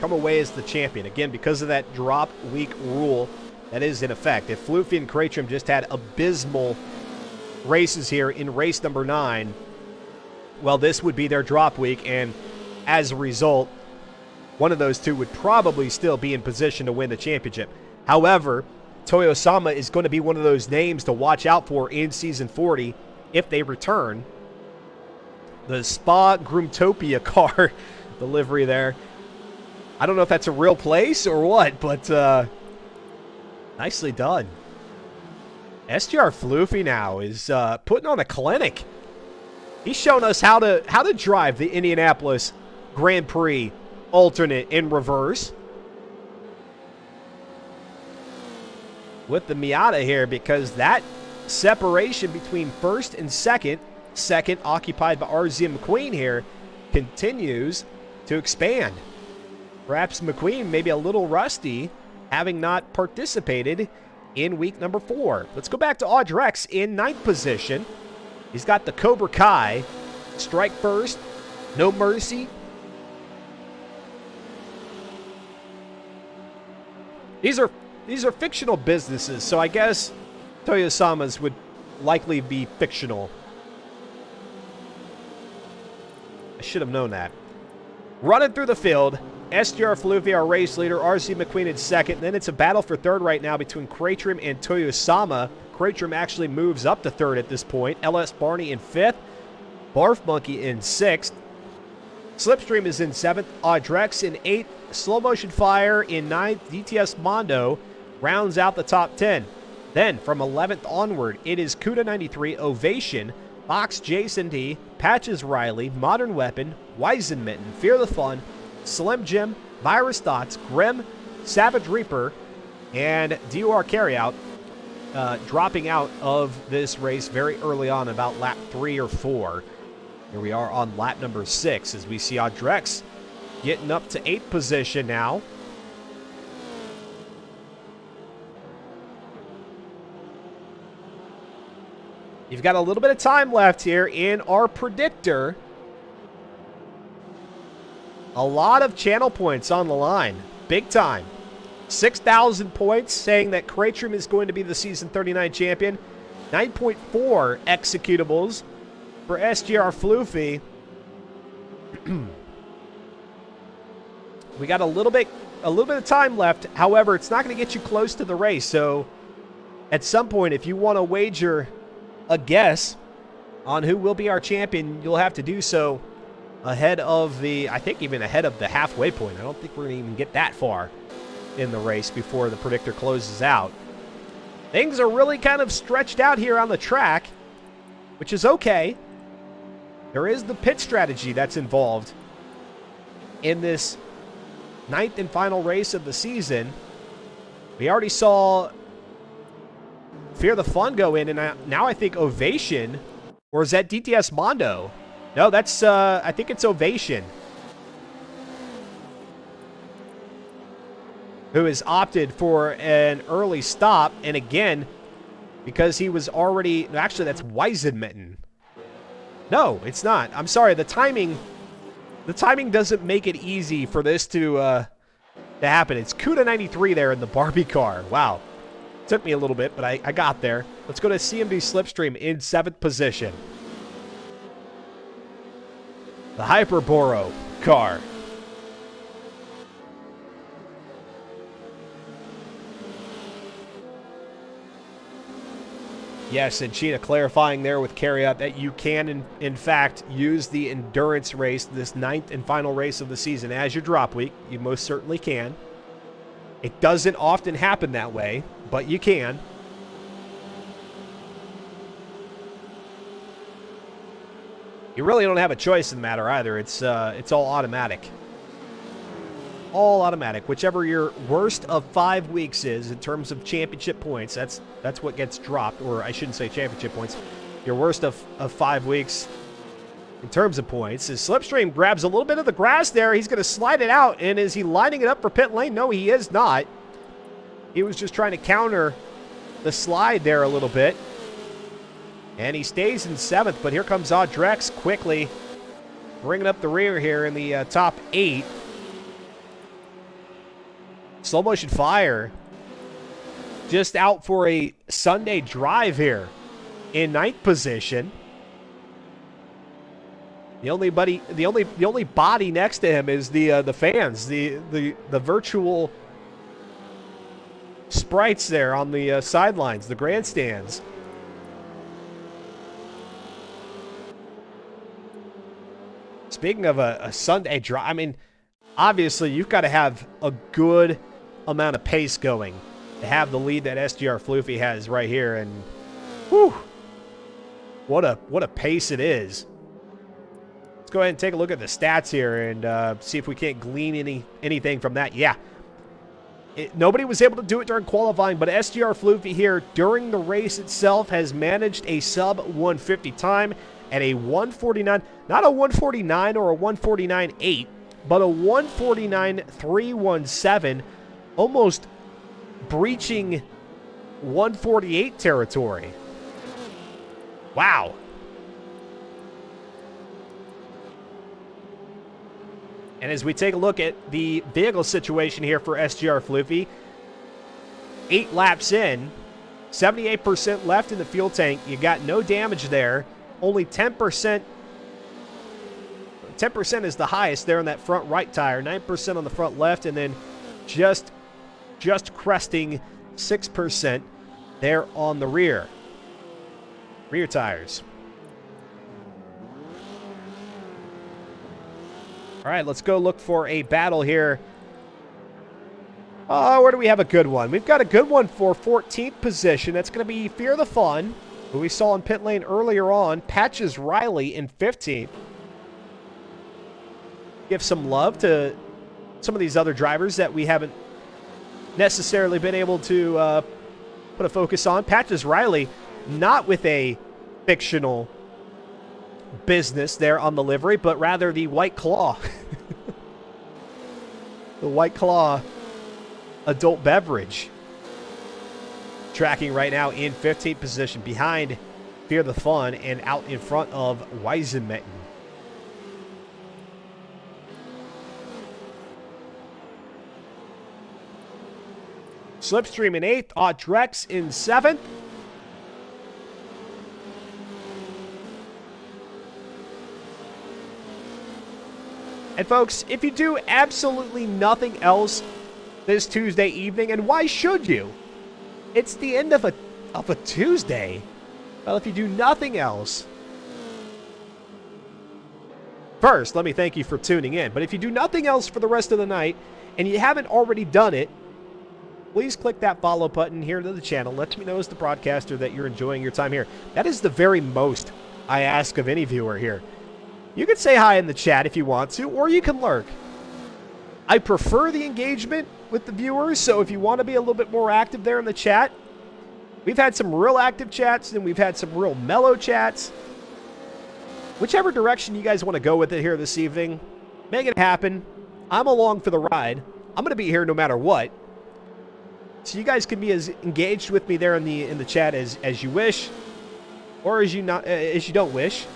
come away as the champion. Again, because of that drop week rule that is in effect. If Floofy and Craytrim just had abysmal races here in race number 9, well, this would be their drop week, and as a result, one of those two would probably still be in position to win the championship. However, Toyosama is going to be one of those names to watch out for in Season 40 if they return. The Spa Groomtopia car delivery there. I don't know if that's a real place or what, but nicely done. SGR Floofy now is putting on a clinic. He's shown us how to drive the Indianapolis Grand Prix alternate in reverse. With the Miata here, because that separation between first and second occupied by RZ McQueen here, continues to expand. Perhaps McQueen maybe a little rusty, having not participated in week number 4. Let's go back to Audrex in 9th position. He's got the Cobra Kai, strike first, no mercy. These are fictional businesses, so I guess Toyosama's would likely be fictional. I should have known that. Running through the field, SGR Floofy, our race leader, RZ McQueen in 2nd. Then it's a battle for 3rd right now between Craytrim and Toyosama. Craytrim actually moves up to 3rd at this point. LS Barney in 5th. Barf Monkey in 6th. Slipstream is in 7th. Audrex in 8th. Slow Motion Fire in 9th. DTS Mondo rounds out the top 10. Then from 11th onward, it is Cuda93, Ovation, Fox Jason D, Patches Riley, Modern Weapon, Weisenmitten, Fear the Fun, Slim Jim, Virus Thoughts, Grim, Savage Reaper, and DUR Carryout. dropping out of this race very early on, about lap 3 or 4. Here we are on lap number 6 as we see Audrex getting up to 8th position now. You've got a little bit of time left here in our predictor. A lot of channel points on the line. Big time. 6,000 points saying that Cratrum is going to be the Season 39 champion. 9.4 executables for SGR Floofy. We got a little bit of time left. However, it's not going to get you close to the race. So at some point, if you want to wager a guess on who will be our champion, you'll have to do so ahead of the, I think even ahead of the halfway point. I don't think we're going to even get that far in the race before the predictor closes out. Things are really kind of stretched out here on the track, which is okay. There is the pit strategy that's involved in this 9th and final race of the season. We already saw Fear the Fun go in, and now I think Ovation, or is that DTS Mondo? No, that's, I think it's Ovation, who has opted for an early stop. And again, because he was already, actually that's Weisenmitten. No, it's not. I'm sorry, the timing doesn't make it easy for this to happen. It's Cuda93 there in the Barbie car. Wow. Took me a little bit, but I got there. Let's go to CMD Slipstream in 7th position. The Hyperboro car. Yes, and Cheetah clarifying there with Carryout that you can, in fact, use the endurance race, this 9th and final race of the season, as your drop week. You most certainly can. It doesn't often happen that way, but you can. You really don't have a choice in the matter either. It's all automatic. All automatic. Whichever your worst of 5 weeks is in terms of championship points, that's what gets dropped. Or I shouldn't say championship points. Your worst of 5 weeks in terms of points. As Slipstream grabs a little bit of the grass there, he's going to slide it out. And is he lining it up for pit lane? No, he is not. He was just trying to counter the slide there a little bit. And he stays in 7th, but here comes Audrex quickly bringing up the rear here in the top 8. Slow Motion Fire just out for a Sunday drive here in 9th position. The only body next to him is the fans, the virtual sprites there on the sidelines, the grandstands. Speaking of a Sunday drive, I mean, obviously you've got to have a good amount of pace going to have the lead that SGR Floofy has right here, and whew, what a pace it is. Let's go ahead and take a look at the stats here and see if we can't glean anything from that. Yeah, nobody was able to do it during qualifying, but SGR Floofy here during the race itself has managed a sub 150 time at a 149, not a 149 or a 149.8, but a 149.317, almost breaching 148 territory. Wow. And as we take a look at the vehicle situation here for SGR Floofy, 8 laps in, 78% left in the fuel tank. You got no damage there. Only 10%. 10% is the highest there on that front right tire. 9% on the front left, and then just cresting 6% there on the rear tires. All right, let's go look for a battle here. Where do we have a good one? We've got a good one for 14th position. That's going to be Fear the Fun, who we saw in pit lane earlier on. Patches Riley in 15th. Give some love to some of these other drivers that we haven't necessarily been able to put a focus on. Patches Riley, not with a fictional business there on the livery, but rather the White Claw. The White Claw adult beverage. Tracking right now in 15th position behind Fear the Fun and out in front of Weizenmetten. Slipstream in 8th, Audrex in 7th. And folks, if you do absolutely nothing else this Tuesday evening, and why should you? It's the end of a Tuesday. Well, if you do nothing else, first, let me thank you for tuning in. But if you do nothing else for the rest of the night, and you haven't already done it, please click that follow button here to the channel. Let me know as the broadcaster that you're enjoying your time here. That is the very most I ask of any viewer here. You can say hi in the chat if you want to, or you can lurk. I prefer the engagement with the viewers, so if you want to be a little bit more active there in the chat, we've had some real active chats, and we've had some real mellow chats. Whichever direction you guys want to go with it here this evening, make it happen. I'm along for the ride. I'm going to be here no matter what. So you guys can be as engaged with me there in the chat as you wish, or as you don't wish.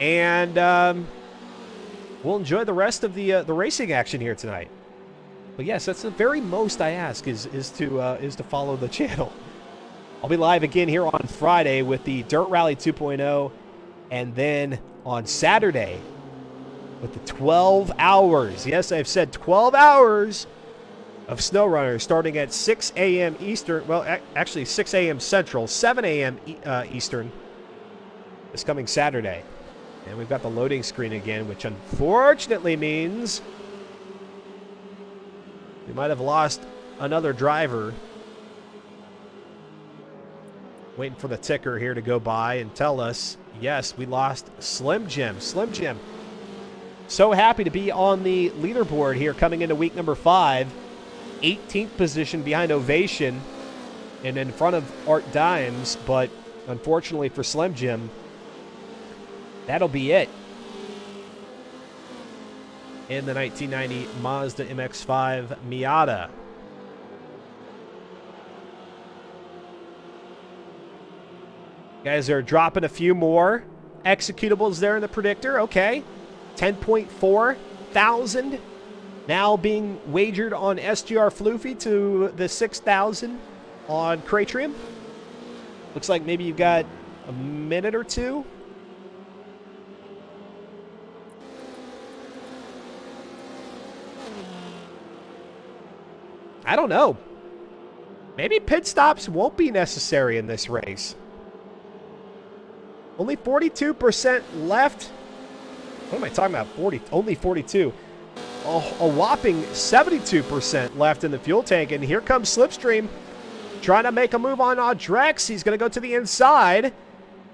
And we'll enjoy the rest of the racing action here tonight. But yes, that's the very most I ask is to follow the channel. I'll be live again here on Friday with the Dirt Rally 2.0, and then on Saturday with the 12 hours. Yes, I've said 12 hours of SnowRunner starting at 6 a.m. Eastern. Well, actually 6 a.m. Central, 7 a.m. Eastern this coming Saturday. And we've got the loading screen again, which unfortunately means we might have lost another driver. Waiting for the ticker here to go by and tell us, yes, we lost Slim Jim. Slim Jim, so happy to be on the leaderboard here coming into week number 5. 18th position behind Ovation and in front of Art Dimes, but unfortunately for Slim Jim, that'll be it in the 1990 Mazda MX-5 Miata. Guys are dropping a few more executables there in the predictor. Okay, 10.4 thousand now being wagered on SGR Floofy to the 6,000 on Cratrium. Looks like maybe you've got a minute or two. I don't know. Maybe pit stops won't be necessary in this race. Only 42% left. What am I talking about? Only 42. A whopping 72% left in the fuel tank. And here comes Slipstream trying to make a move on Audrex. He's going to go to the inside.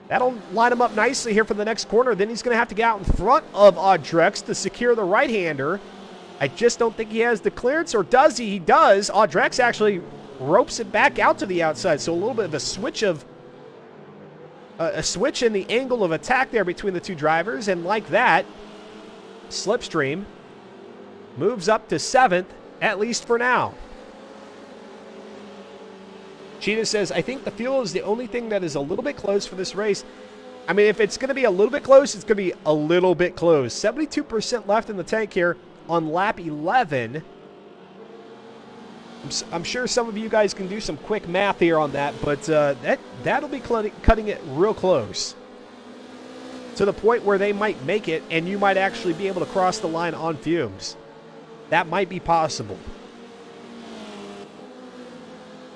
That'll line him up nicely here for the next corner. Then he's going to have to get out in front of Audrex to secure the right-hander. I just don't think he has the clearance, or does he? He does. Audrex actually ropes it back out to the outside, so a little bit of a switch in the angle of attack there between the two drivers, and like that, Slipstream moves up to 7th, at least for now. Cheetah says, I think the fuel is the only thing that is a little bit close for this race. I mean, if it's going to be a little bit close, it's going to be a little bit close. 72% left in the tank here on lap 11. I'm sure some of you guys can do some quick math here on that, but that'll be cutting it real close to the point where they might make it and you might actually be able to cross the line on fumes. That might be possible.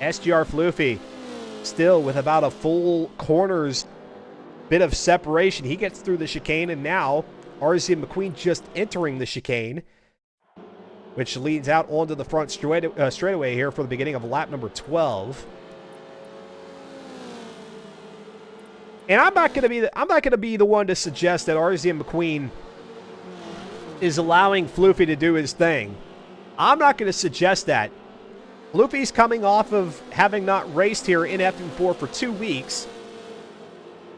SGR Floofy still with about a full corner's bit of separation. He gets through the chicane, and now RZ McQueen just entering the chicane, which leads out onto the front straightaway here for the beginning of lap number 12. And I'm not going to be the one to suggest that RZ McQueen is allowing Floofy to do his thing. I'm not going to suggest that. Luffy's coming off of having not raced here in F4 for 2 weeks,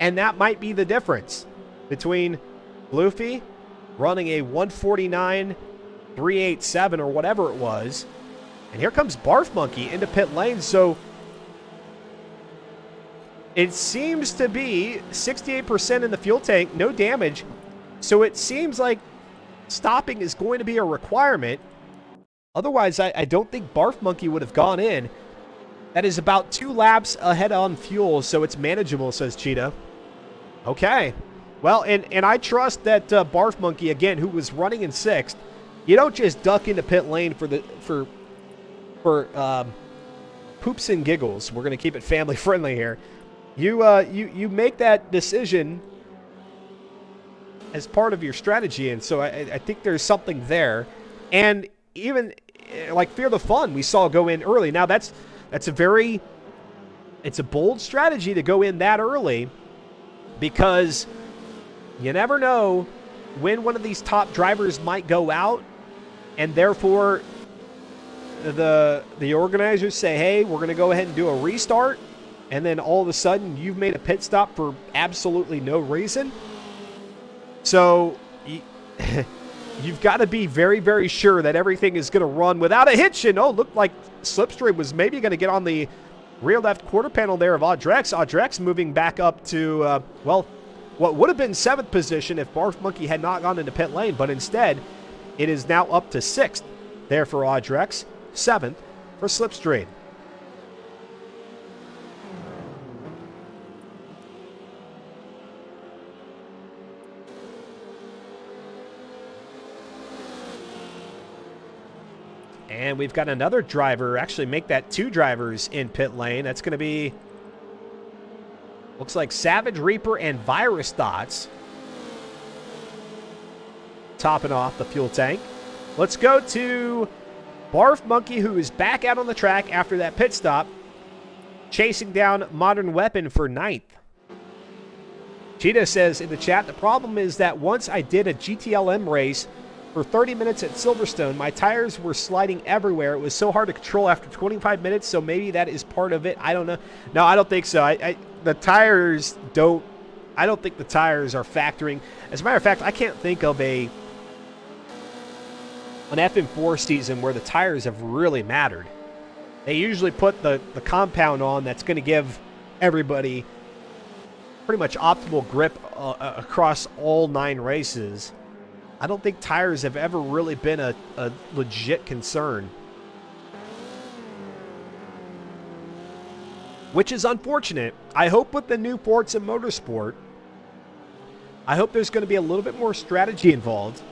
and that might be the difference between Luffy running a 149.387 or whatever it was, and here comes Barf Monkey into pit lane. So it seems to be 68% in the fuel tank, no damage. So it seems like stopping is going to be a requirement. Otherwise, I don't think Barf Monkey would have gone in. That is about 2 laps ahead on fuel, so it's manageable, says Cheetah. Okay. Well, and I trust that Barf Monkey, again, who was running in 6th, you don't just duck into pit lane for poops and giggles. We're going to keep it family friendly here. You make that decision as part of your strategy, and so I think there's something there. And even like Fear the Fun, we saw go in early. Now it's a bold strategy to go in that early, because you never know when one of these top drivers might go out, and therefore the organizers say, hey, we're going to go ahead and do a restart, and then all of a sudden you've made a pit stop for absolutely no reason. So you've got to be very, very sure that everything is going to run without a hitch. And looked like Slipstream was maybe going to get on the rear left quarter panel there of Audrex. Audrex moving back up to, what would have been 7th position if Barf Monkey had not gone into pit lane, but instead it is now up to 6th there for Audrex, 7th for Slipstream. And we've got another driver, actually make that 2 drivers in pit lane. That's going to be, looks like Savage Reaper and Virus Thoughts topping off the fuel tank. Let's go to Barf Monkey, who is back out on the track after that pit stop, chasing down Modern Weapon for 9th. Cheetah says in the chat, the problem is that once I did a GTLM race for 30 minutes at Silverstone, my tires were sliding everywhere. It was so hard to control after 25 minutes, so maybe that is part of it. I don't know. No, I don't think so. I don't think the tires are factoring. As a matter of fact, I can't think of an FM4 season where the tires have really mattered. They usually put the compound on that's going to give everybody pretty much optimal grip across all 9 races. I don't think tires have ever really been a legit concern, which is unfortunate. I hope with the new Forza Motorsport, I hope there's going to be a little bit more strategy involved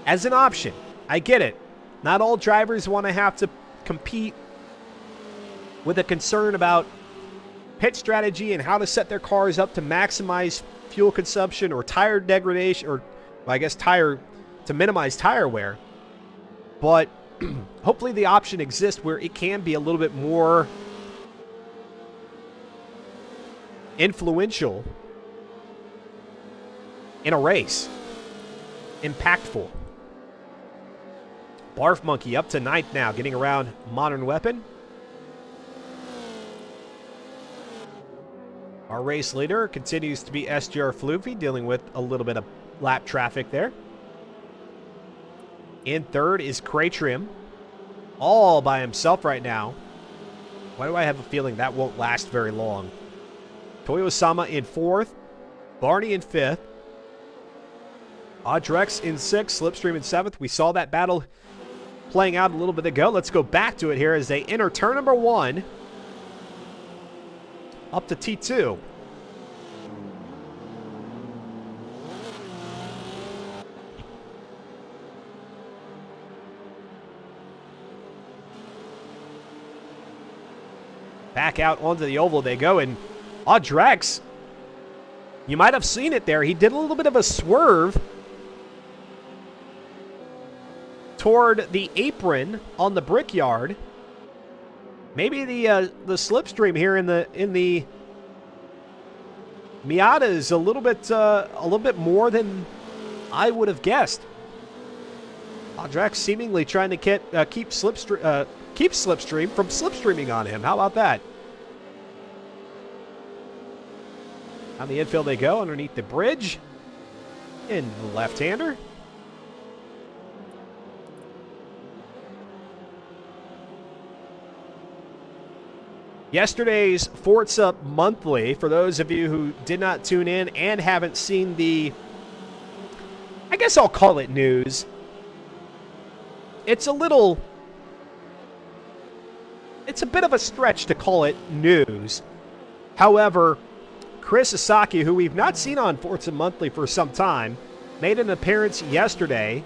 as an option. I get it. Not all drivers want to have to compete with a concern about pit strategy and how to set their cars up to maximize fuel consumption or tire degradation, or I guess to minimize tire wear. But hopefully the option exists where it can be a little bit more influential in a race. Impactful. Barf Monkey up to 9th now, getting around Modern Weapon. Our race leader continues to be SGR Floofy, dealing with a little bit of lap traffic there. In 3rd is Craytrim, all by himself right now. Why do I have a feeling that won't last very long? Toyo-sama in 4th, Barney in 5th, Audrex in 6th, Slipstream in 7th. We saw that battle playing out a little bit ago. Let's go back to it here as they enter turn number 1. Up to T2. Back out onto the oval they go, and Audrex, you might have seen it there. He did a little bit of a swerve toward the apron on the Brickyard. Maybe the slipstream here in the Miata is a little bit more than I would have guessed. Drax seemingly trying to keep Slipstream from slipstreaming on him. How about that? On the infield they go, underneath the bridge. In the left-hander. Yesterday's Forza Monthly, for those of you who did not tune in and haven't seen the, I guess I'll call it news. It's a bit of a stretch to call it news. However, Chris Sasaki, who we've not seen on Forza Monthly for some time, made an appearance yesterday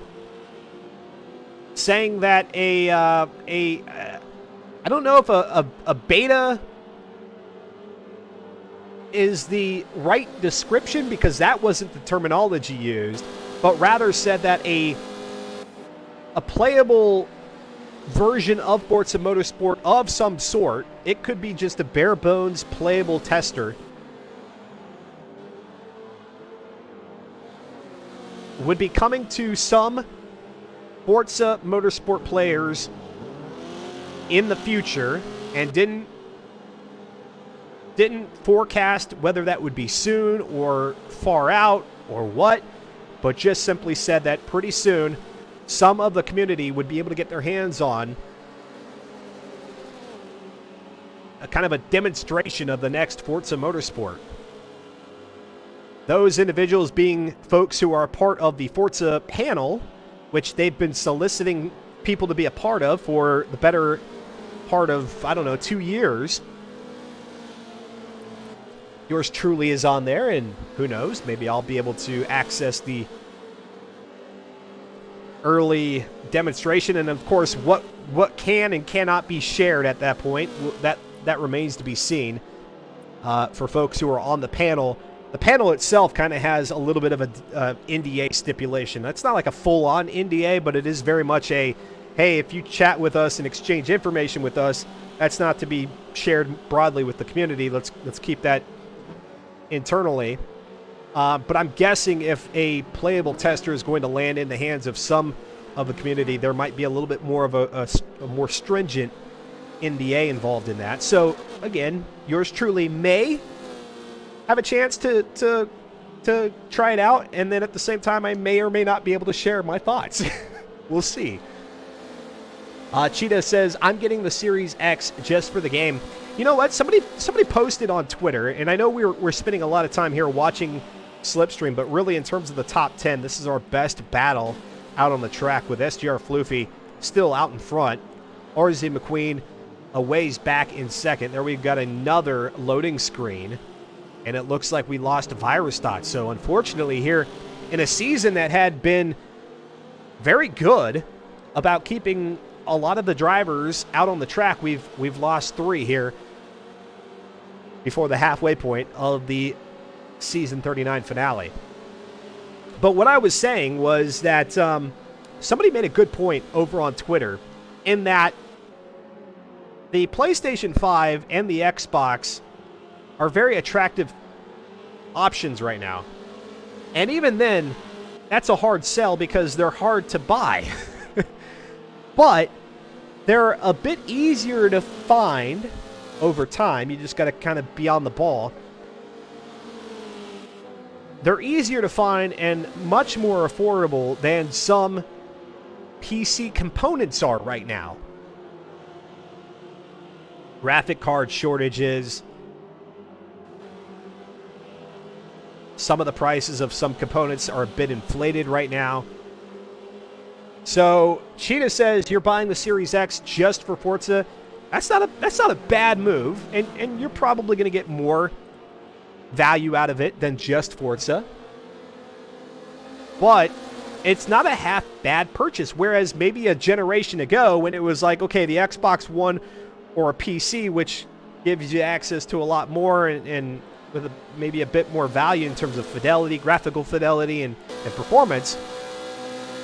saying that I don't know if a beta is the right description because that wasn't the terminology used, but rather said that a playable version of Forza Motorsport of some sort, it could be just a bare bones playable tester, would be coming to some Forza Motorsport players in the future, and didn't forecast whether that would be soon or far out or what, but just simply said that pretty soon some of the community would be able to get their hands on a kind of a demonstration of the next Forza Motorsport. Those individuals being folks who are part of the Forza panel, which they've been soliciting people to be a part of for the better part of, 2 years. Yours truly is on there, and who knows, maybe I'll be able to access the early demonstration, and of course what can and cannot be shared at that point, that remains to be seen for folks who are on the panel. The panel itself kind of has a little bit of a NDA stipulation. That's not like a full-on NDA, but it is very much a, hey, if you chat with us and exchange information with us, that's not to be shared broadly with the community. Let's keep that internally. But I'm guessing if a playable tester is going to land in the hands of some of the community, there might be a little bit more of a more stringent NDA involved in that. So, again, yours truly may have a chance to try it out, and then at the same time I may or may not be able to share my thoughts. We'll see. Cheetah says, I'm getting the Series X just for the game. You know what? Somebody posted on Twitter, and I know we're spending a lot of time here watching Slipstream, but really in terms of the top 10, this is our best battle out on the track with SGR Floofy still out in front. RZ McQueen a ways back in second. There we've got another loading screen. And it looks like we lost Virus Dot. So unfortunately here, in a season that had been very good about keeping a lot of the drivers out on the track, we've lost 3 here before the halfway point of the Season 39 finale. But what I was saying was that somebody made a good point over on Twitter in that the PlayStation 5 and the Xbox are very attractive options right now. And even then, that's a hard sell because they're hard to buy. But they're a bit easier to find over time. You just got to kind of be on the ball. They're easier to find and much more affordable than some PC components are right now. Graphic card shortages. Some of the prices of some components are a bit inflated right now. So Cheetah says you're buying the Series X just for Forza. That's not a bad move, and you're probably going to get more value out of it than just Forza. But it's not a half bad purchase. Whereas maybe a generation ago, when it was like, okay, the Xbox One or a PC, which gives you access to a lot more and with maybe a bit more value in terms of fidelity, graphical fidelity, and performance,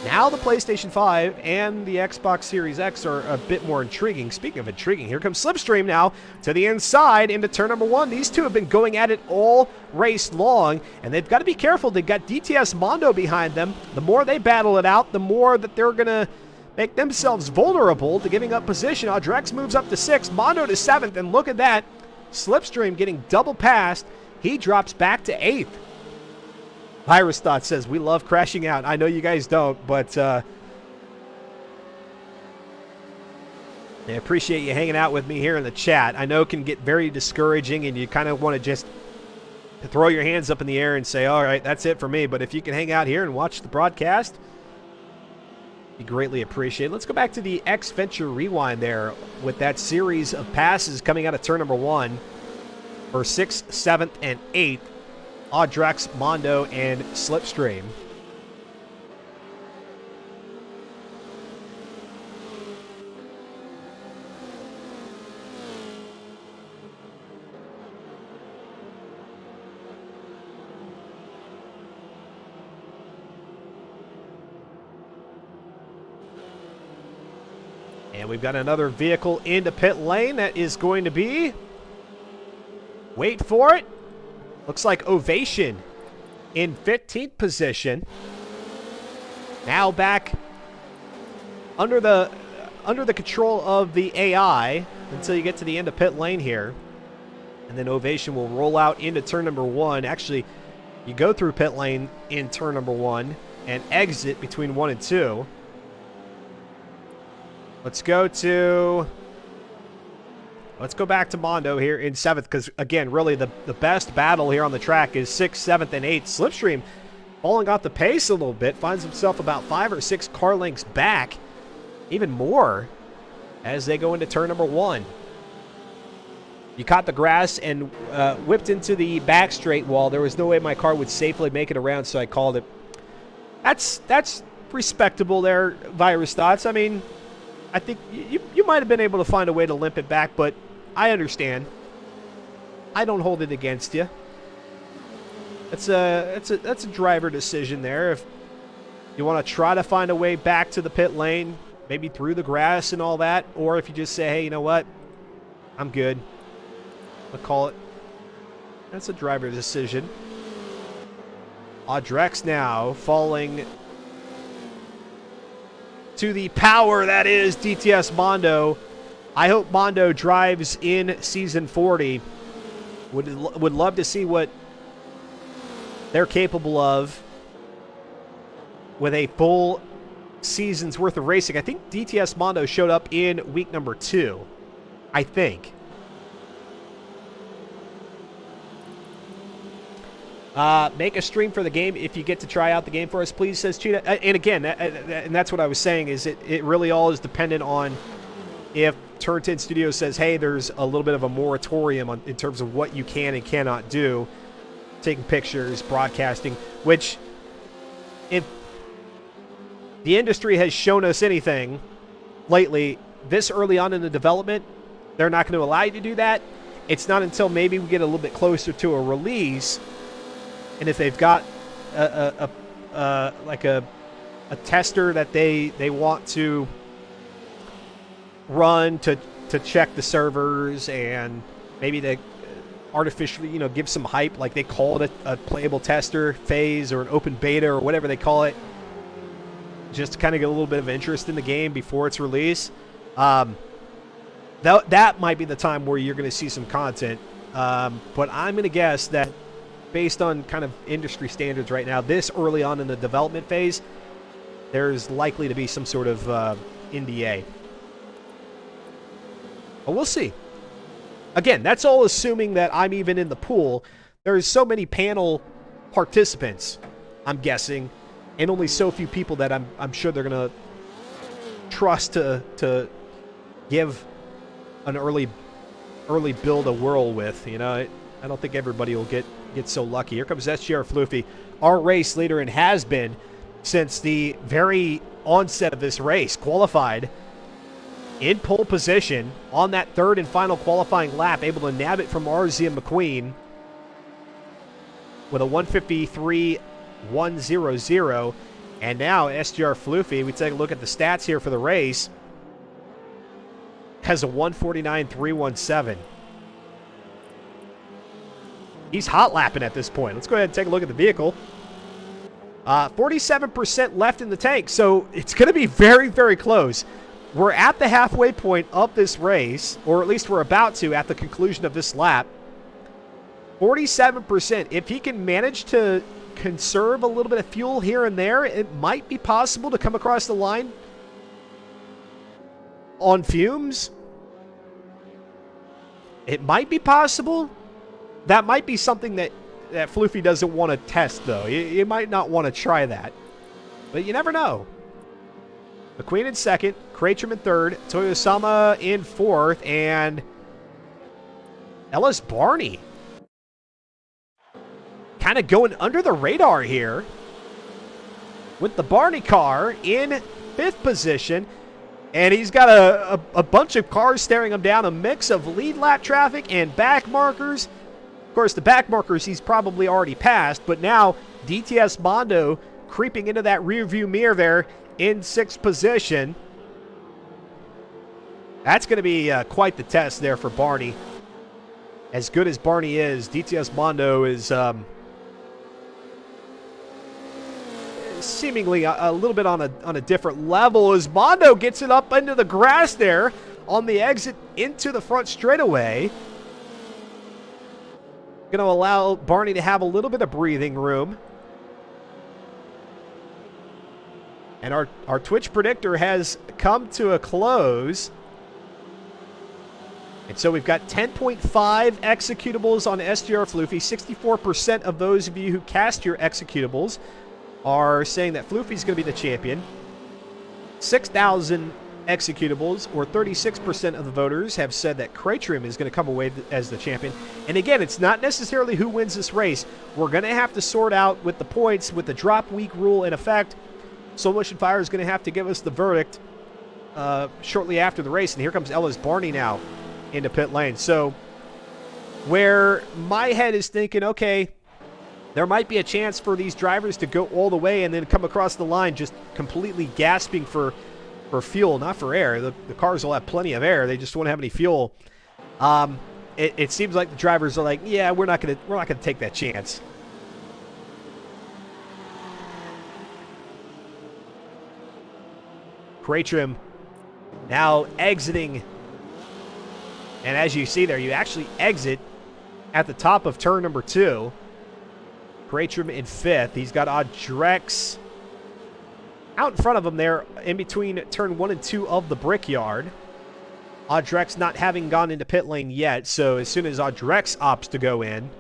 Now the PlayStation 5 and the Xbox Series X are a bit more intriguing. Speaking of intriguing, here comes Slipstream now to the inside into turn number 1. These two have been going at it all race long, and they've got to be careful. They've got DTS Mondo behind them. The more they battle it out, the more that they're going to make themselves vulnerable to giving up position. Drex moves up to 6th, Mondo to 7th, and look at that. Slipstream getting double passed. He drops back to 8th. Virus Thought says, we love crashing out. I know you guys don't, but I appreciate you hanging out with me here in the chat. I know it can get very discouraging, and you kind of want to just throw your hands up in the air and say, all right, that's it for me. But if you can hang out here and watch the broadcast, be greatly appreciated. Let's go back to the X Venture Rewind there with that series of passes coming out of turn number 1 for 6th, 7th, and 8th. Drex, Mondo, and Slipstream. And we've got another vehicle into pit lane that is going to be, wait for it, looks like Ovation in 15th position. Now back under the control of the AI until you get to the end of pit lane here. And then Ovation will roll out into turn number 1. Actually, you go through pit lane in turn number 1 and exit between 1 and 2. Let's go back to Mondo here in 7th, because, again, really the best battle here on the track is 6th, 7th, and 8th. Slipstream falling off the pace a little bit, finds himself about 5 or 6 car lengths back, even more, as they go into turn number 1. You caught the grass and whipped into the back straight wall. There was no way my car would safely make it around, so I called it. That's respectable there, Virus Thoughts. I mean, I think you might have been able to find a way to limp it back, but I understand. I don't hold it against you. That's a driver decision there. If you want to try to find a way back to the pit lane, maybe through the grass and all that, or if you just say, hey, you know what, I'm good, I'll call it. That's a driver decision. Drex now falling to the power that is DTS Mondo. I hope Mondo drives in Season 40. Would love to see what they're capable of with a full season's worth of racing. I think DTS Mondo showed up in week number 2. I think. Make a stream for the game if you get to try out the game for us, please, says Cheetah. And again, and that's what I was saying, is it really all is dependent on if Turn 10 Studios says, hey, there's a little bit of a moratorium in terms of what you can and cannot do, taking pictures, broadcasting, which, if the industry has shown us anything lately, this early on in the development, they're not going to allow you to do that. It's not until maybe we get a little bit closer to a release, and if they've got a tester that they want to run to check the servers, and maybe they artificially, give some hype, like they call it a playable tester phase or an open beta or whatever they call it, just to kind of get a little bit of interest in the game before its release. That might be the time where you're going to see some content. But I'm going to guess that based on kind of industry standards right now, this early on in the development phase, there's likely to be some sort of NDA. But we'll see. Again, that's all assuming that I'm even in the pool. There's so many panel participants, I'm guessing, and only so few people that I'm sure they're going to trust to give an early build a whirl with. I don't think everybody will get so lucky. Here comes SGR Floofy, our race leader, and has been since the very onset of this race. Qualified in pole position on that third and final qualifying lap, able to nab it from RZ McQueen with a 153.100. And now SGR Floofy, we take a look at the stats here for the race, has a 149.317. He's hot lapping at this point. Let's go ahead and take a look at the vehicle. 47% left in the tank, so it's going to be very, very close. We're at the halfway point of this race, or at least we're about to at the conclusion of this lap. 47%. If he can manage to conserve a little bit of fuel here and there, it might be possible to come across the line on fumes. It might be possible. That might be something that Floofy doesn't want to test, though. You might not want to try that. But you never know. McQueen in second, Kratrum in third, Toyosama in fourth, and Ellis Barney kind of going under the radar here with the Barney car in fifth position. And he's got a bunch of cars staring him down, a mix of lead lap traffic and back markers. Of course, the back markers he's probably already passed, but now DTS Mondo creeping into that rearview mirror there in sixth position. That's going to be quite the test there for Barney. As good as Barney is, DTS Mondo is seemingly a little bit on a different level as Mondo gets it up into the grass there on the exit into the front straightaway. Going to allow Barney to have a little bit of breathing room. And our Twitch predictor has come to a close. And so we've got 10.5 executables on SGR Floofy. 64% of those of you who cast your executables are saying that Floofy's going to be the champion. 6,000 executables, or 36% of the voters, have said that Kratrum is going to come away as the champion. And again, it's not necessarily who wins this race. We're going to have to sort out with the points, with the drop week rule in effect. Soul Motion Fire is going to have to give us the verdict shortly after the race. And here comes Ellis Barney now into pit lane. So where my head is thinking, okay, there might be a chance for these drivers to go all the way and then come across the line just completely gasping for fuel, not for air. The cars will have plenty of air. They just won't have any fuel. It seems like the drivers are like, yeah, we're not gonna take that chance. Kratrum now exiting. And as you see there, you actually exit at the top of turn number 2. Kratrum in fifth. He's got Audrex out in front of him there in between turn 1 and 2 of the Brickyard. Audrex not having gone into pit lane yet, so as soon as Audrex opts to go in,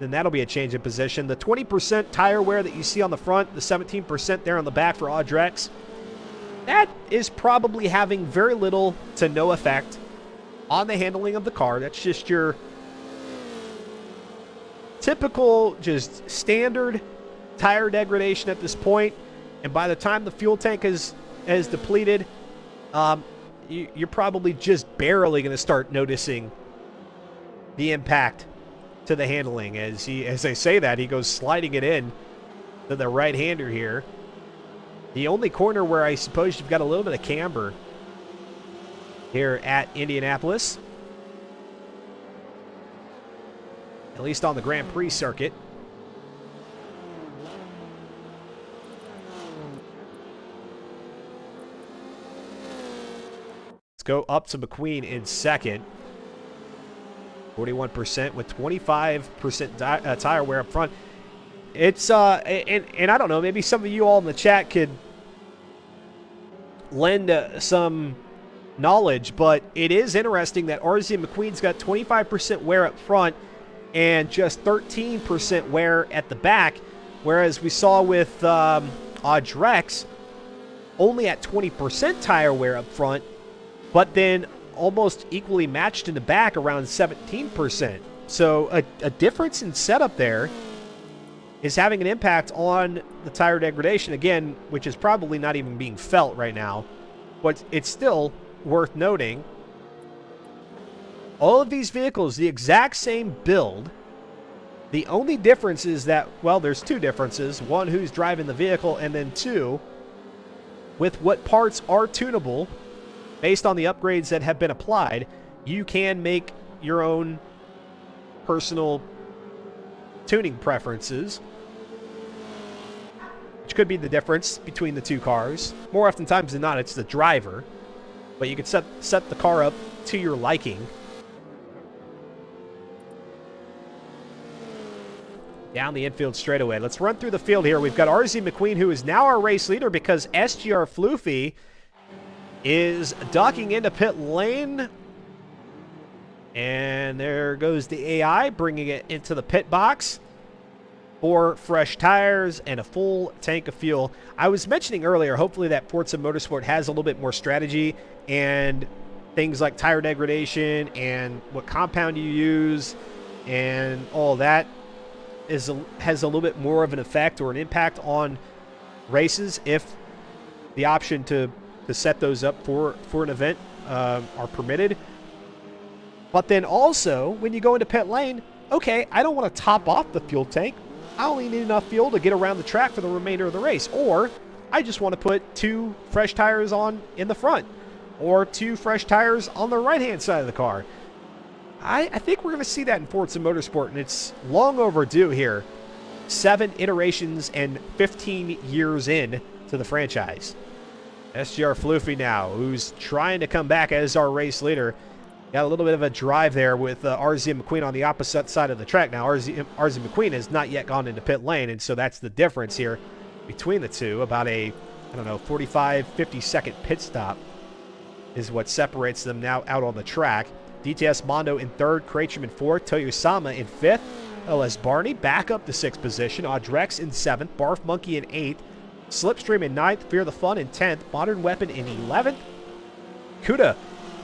then that'll be a change in position. The 20% tire wear that you see on the front, the 17% there on the back for Audrex, that is probably having very little to no effect on the handling of the car. That's just your typical, just standard tire degradation at this point. And by the time the fuel tank is depleted, you're probably just barely going to start noticing the impact to the handling. As I say that, he goes sliding it in to the right-hander here. The only corner where I suppose you've got a little bit of camber here at Indianapolis, at least on the Grand Prix circuit. Let's go up to McQueen in second. 41% with 25% tire wear up front. It's and I don't know, maybe some of you all in the chat could lend some knowledge, but it is interesting that RZ McQueen's got 25% wear up front and just 13% wear at the back, whereas we saw with Audrex only at 20% tire wear up front, but then almost equally matched in the back around 17%. So a difference in setup there is having an impact on the tire degradation, again, which is probably not even being felt right now, but it's still worth noting. All of these vehicles, the exact same build, The only difference is that, well, there's two differences. One, who's driving the vehicle, and then two, with what parts are tunable, based on the upgrades that have been applied, you can make your own personal tuning preferences, which could be the difference between the two cars. More often times than not, it's the driver, but you can set the car up to your liking. Down the infield straightaway. Let's run through the field here. We've got RZ McQueen, who is now our race leader because SGR Floofy is docking into pit lane. And there goes the AI, bringing it into the pit box for fresh tires and a full tank of fuel. I was mentioning earlier, hopefully that Forza Motorsport has a little bit more strategy and things like tire degradation and what compound you use and all that has a little bit more of an effect or an impact on races if the option to set those up for an event are permitted. But then also, when you go into pit lane, okay, I don't want to top off the fuel tank. I only need enough fuel to get around the track for the remainder of the race. Or I just want to put 2 fresh tires on in the front or 2 fresh tires on the right-hand side of the car. I think we're going to see that in Forza Motorsport, and it's long overdue here. 7 iterations and 15 years in to the franchise. SGR Floofy now, who's trying to come back as our race leader. Got a little bit of a drive there with RZ McQueen on the opposite side of the track. Now, RZ McQueen has not yet gone into pit lane, and so that's the difference here between the two. About a, I don't know, 45, 50-second pit stop is what separates them now out on the track. DTS Mondo in 3rd, Kracham in 4th, Toyosama in 5th, LS Barney back up to 6th position, Audrex in 7th, Barf Monkey in 8th, Slipstream in 9th, Fear the Fun in 10th, Modern Weapon in 11th, Kuda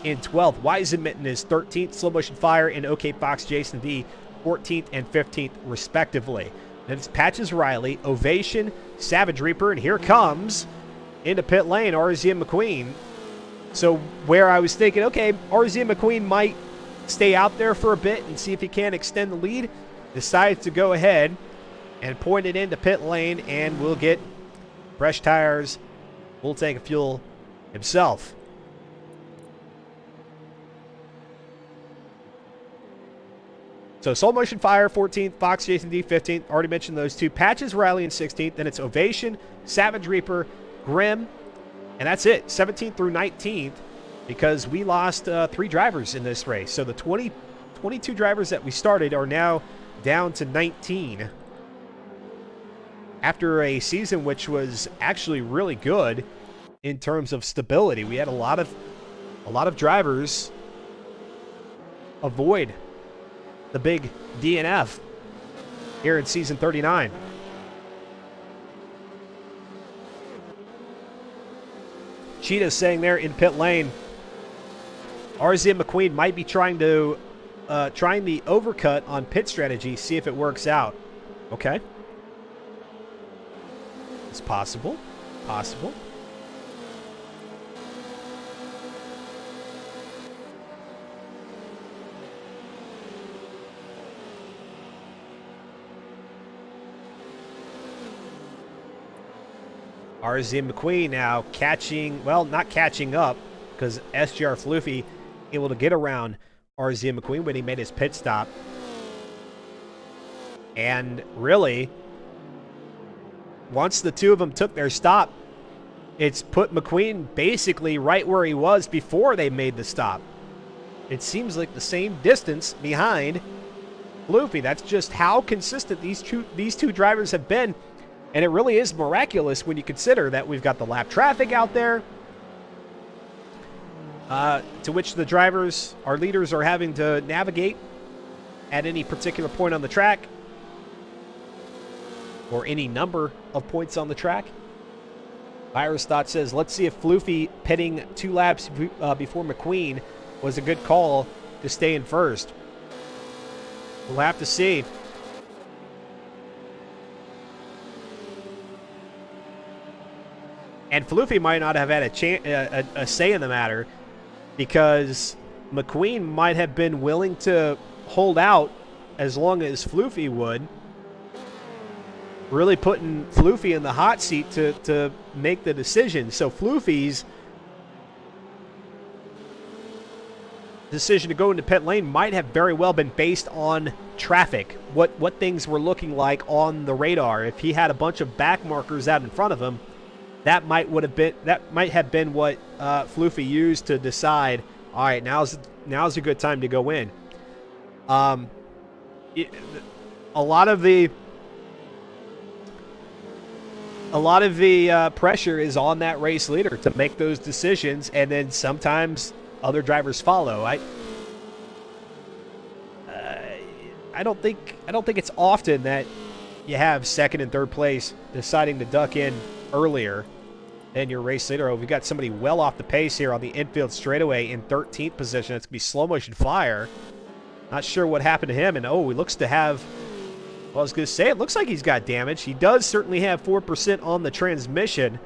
in 12th, Weizenmitten is 13th, Slow Motion Fire and OK Fox Jason V 14th and 15th respectively. Then it's Patches Riley, Ovation, Savage Reaper, and here comes into pit lane RZ McQueen. So where I was thinking, okay, RZ McQueen might stay out there for a bit and see if he can extend the lead, decides to go ahead and point it into pit lane, and we'll get fresh tires, full tank of fuel himself. So Soul Motion Fire 14th, Fox Jason D 15th, already mentioned those two. Patches Riley in 16th, then it's Ovation, Savage Reaper, Grim, and that's it, 17th through 19th, because we lost 3 drivers in this race. So the 22 drivers that we started are now down to 19. After a season which was actually really good in terms of stability, we had a lot of drivers avoid the big DNF here in season 39. Cheetah saying there in pit lane, RZ McQueen might be trying the overcut on pit strategy, see if it works out. Okay. It's possible. Possible. RZ McQueen now catching, well, not catching up, because SGR Floofy able to get around RZ McQueen when he made his pit stop. And really, once the two of them took their stop, it's put McQueen basically right where he was before they made the stop. It seems like the same distance behind Floofy. That's just how consistent these two drivers have been. And it really is miraculous when you consider that we've got the lap traffic out there, to which the drivers, our leaders, are having to navigate at any particular point on the track, or any number of points on the track. Virus Thought says, let's see if Floofy pitting 2 laps before McQueen was a good call to stay in first. We'll have to see. And Floofy might not have had a say in the matter, because McQueen might have been willing to hold out as long as Floofy would. Really putting Floofy in the hot seat to make the decision. So Floofy's decision to go into pit lane might have very well been based on traffic, what things were looking like on the radar. If he had a bunch of back markers out in front of him, that might have been what Floofy used to decide. All right, now's a good time to go in. A lot of the pressure is on that race leader to make those decisions, and then sometimes other drivers follow. I don't think it's often that you have second and third place deciding to duck in earlier than your race leader. Oh, we've got somebody well off the pace here on the infield straightaway in 13th position. It's gonna be slow motion fire. Not sure what happened to him, and he looks to have. Well, I was going to say, it looks like he's got damage. He does certainly have 4% on the transmission,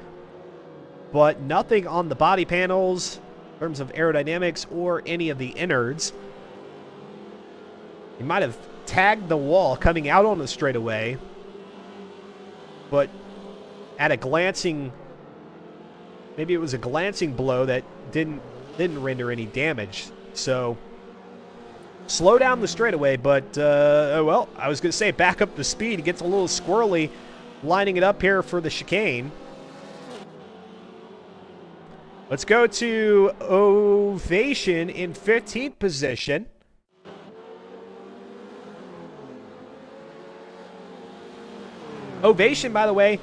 but nothing on the body panels in terms of aerodynamics or any of the innards. He might have tagged the wall coming out on the straightaway, but at a glancing, maybe it was a glancing blow that didn't render any damage. So slow down the straightaway, but, well, I was going to say back up the speed. It gets a little squirrely lining it up here for the chicane. Let's go to Ovation in 15th position. Ovation, by the way,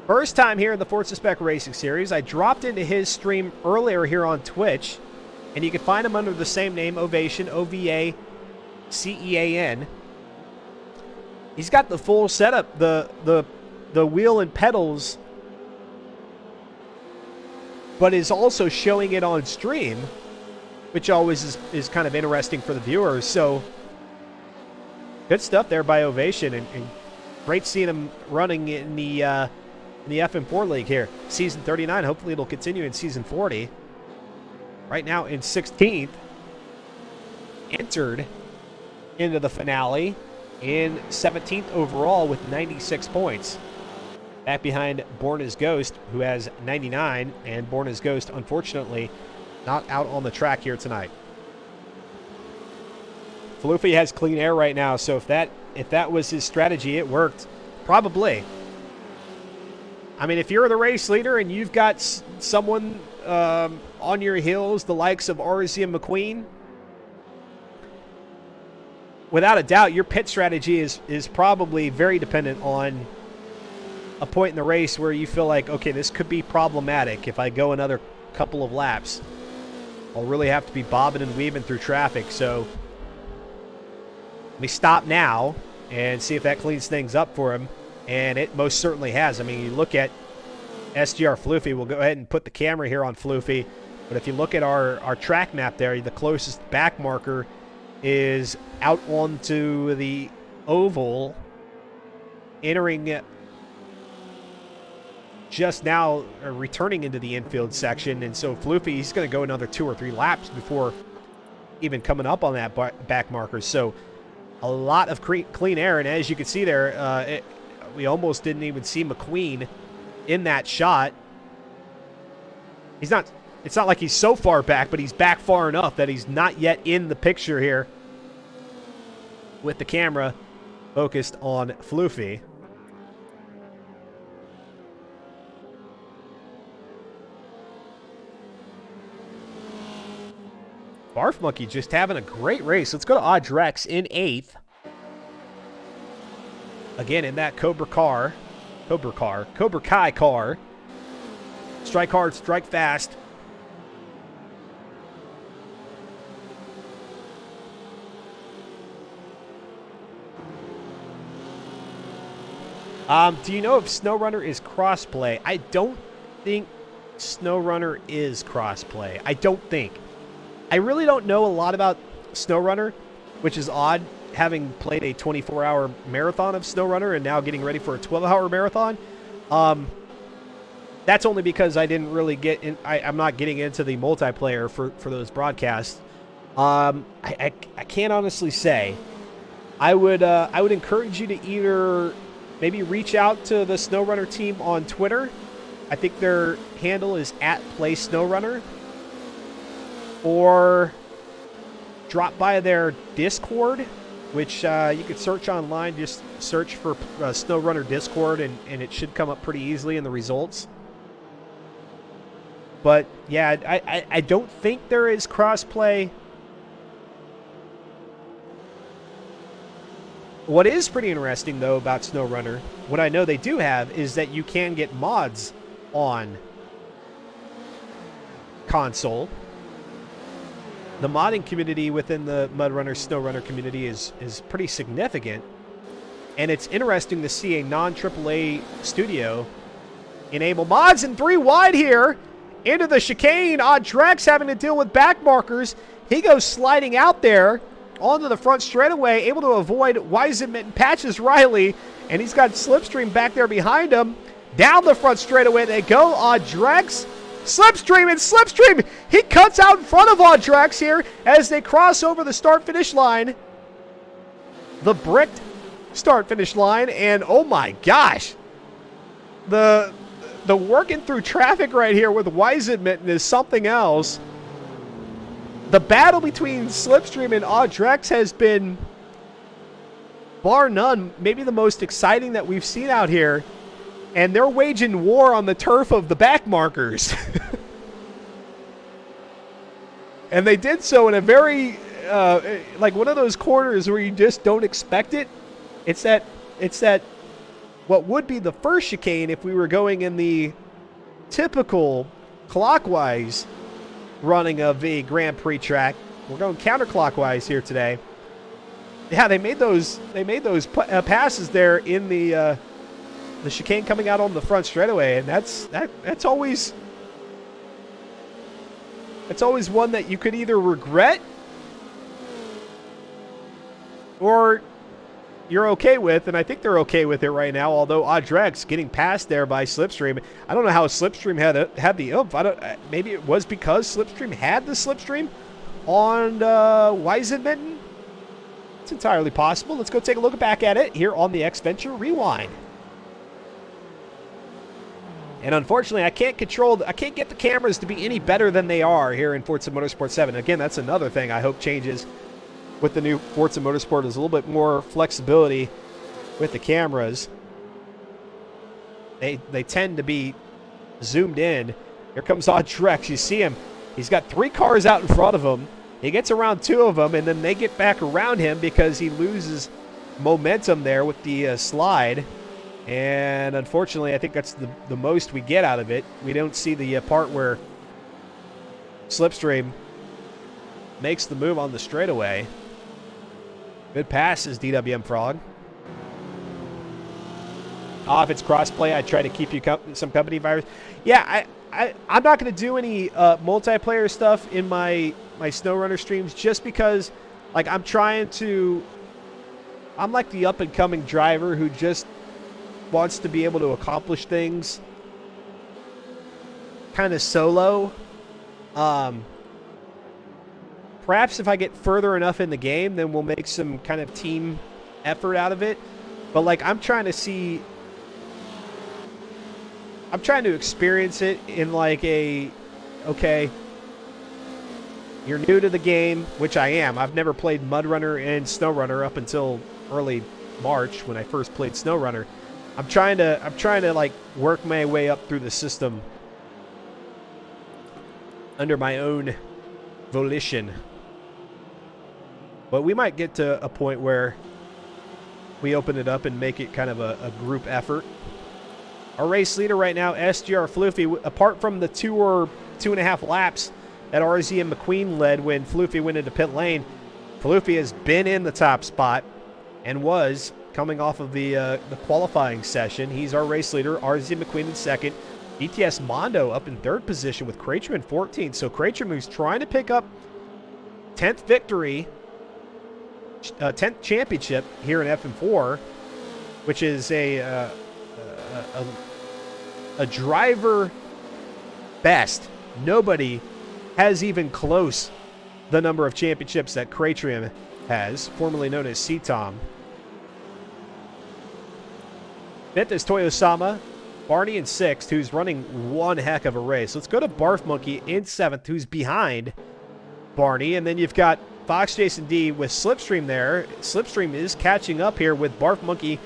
first time here in the Forza Spec Racing Series. I dropped into his stream earlier here on Twitch, and you can find him under the same name, Ovation, O-V-A-C-E-A-N. He's got the full setup, the wheel and pedals, but is also showing it on stream, which always is kind of interesting for the viewers. So good stuff there by Ovation, and great seeing him running in the FM4 League here. Season 39, hopefully it'll continue in Season 40. Right now in 16th, entered into the finale in 17th overall with 96 points. Back behind Born as Ghost, who has 99, and Born as Ghost, unfortunately, not out on the track here tonight. Floofy has clean air right now, so if that was his strategy, it worked. Probably. I mean, if you're the race leader and you've got someone on your heels, the likes of RZ and McQueen, without a doubt, your pit strategy is probably very dependent on a point in the race where you feel like, okay, this could be problematic. If I go another couple of laps, I'll really have to be bobbing and weaving through traffic. So let me stop now and see if that cleans things up for him. And it most certainly has. I mean, you look at SGR Floofy. We'll go ahead and put the camera here on Floofy. But if you look at our track map there, the closest back marker is out onto the oval, entering just now, returning into the infield section. And so Floofy, he's going to go another 2 or 3 laps before even coming up on that back marker. So a lot of clean air. And as you can see there, we almost didn't even see McQueen in that shot. It's not like he's so far back, but he's back far enough that he's not yet in the picture here with the camera focused on Floofy. Barf Monkey just having a great race. Let's go to Odd Rex in 8th. Again, in that Cobra Kai car. Strike hard, strike fast. Do you know if SnowRunner is crossplay? I don't think SnowRunner is crossplay. I don't think. I really don't know a lot about SnowRunner, which is odd, having played a 24-hour marathon of SnowRunner and now getting ready for a 12-hour marathon. That's only because I didn't really get in. I'm not getting into the multiplayer for those broadcasts. I can't honestly say. I would encourage you to either maybe reach out to the SnowRunner team on Twitter. I think their handle is @PlaySnowRunner, or drop by their Discord, which you could search online. Just search for SnowRunner Discord, and it should come up pretty easily in the results. But yeah, I don't think there is crossplay. What is pretty interesting, though, about SnowRunner, what I know they do have, is that you can get mods on console. The modding community within the MudRunner SnowRunner community is pretty significant. And it's interesting to see a non-AAA studio enable mods in 3 wide here. Into the chicane. Drex having to deal with back markers. He goes sliding out there onto the front straightaway, able to avoid Weisenman and Patches Riley, and he's got Slipstream back there behind him. Down the front straightaway they go. Drex, Slipstream, and Slipstream, he cuts out in front of Drex here as they cross over the start-finish line. The bricked start-finish line, and oh my gosh, the working through traffic right here with Weisenman is something else. The battle between Slipstream and Drex has been, bar none, maybe the most exciting that we've seen out here. And they're waging war on the turf of the back markers. And they did so in a very, like one of those corners where you just don't expect it. It's that what would be the first chicane if we were going in the typical clockwise running of the Grand Prix track. We're going counterclockwise here today. Yeah, they made those passes there in the chicane coming out on the front straightaway, and that's always one that you could either regret or you're okay with, and I think they're okay with it right now, although Drex getting passed there by Slipstream. I don't know how Slipstream had the oomph. Maybe it was because Slipstream had the Slipstream on Weisenman. It's entirely possible. Let's go take a look back at it here on the X-Venture Rewind. And unfortunately, I can't get the cameras to be any better than they are here in Forza Motorsport 7. Again, that's another thing I hope changes with the new Forza Motorsport, is a little bit more flexibility with the cameras. They tend to be zoomed in. Here comes Drex. You see him. He's got 3 cars out in front of him. He gets around 2 of them, and then they get back around him because he loses momentum there with the slide. And unfortunately, I think that's the most we get out of it. We don't see the part where Slipstream makes the move on the straightaway. Good passes, DWM Frog. If it's crossplay, I try to keep you some company virus. Yeah, I'm not going to do any multiplayer stuff in my SnowRunner streams just because, like, I'm like the up-and-coming driver who just wants to be able to accomplish things kind of solo. Perhaps if I get further enough in the game, then we'll make some kind of team effort out of it. But, like, I'm trying to experience it in, like, okay, you're new to the game, which I am. I've never played MudRunner and SnowRunner up until early March when I first played SnowRunner. I'm trying to like work my way up through the system under my own volition. But we might get to a point where we open it up and make it kind of a group effort. Our race leader right now, SGR Floofy, apart from the 2 or 2.5 laps that RZ and McQueen led when Floofy went into pit lane, Floofy has been in the top spot and was coming off of the qualifying session. He's our race leader. RZ McQueen in second. BTS Mondo up in 3rd position with Kratrum in 14th. So Kratrum, who's trying to pick up 10th victory, 10th championship here in FM4, which is a driver best. Nobody has even close the number of championships that Kratrum has, formerly known as C-Tom. 5th is Toyosama. Barney in 6th, who's running one heck of a race. Let's go to Barf Monkey in 7th, who's behind Barney. And then you've got Fox Jason D with Slipstream there. Slipstream is catching up here with Barf Monkey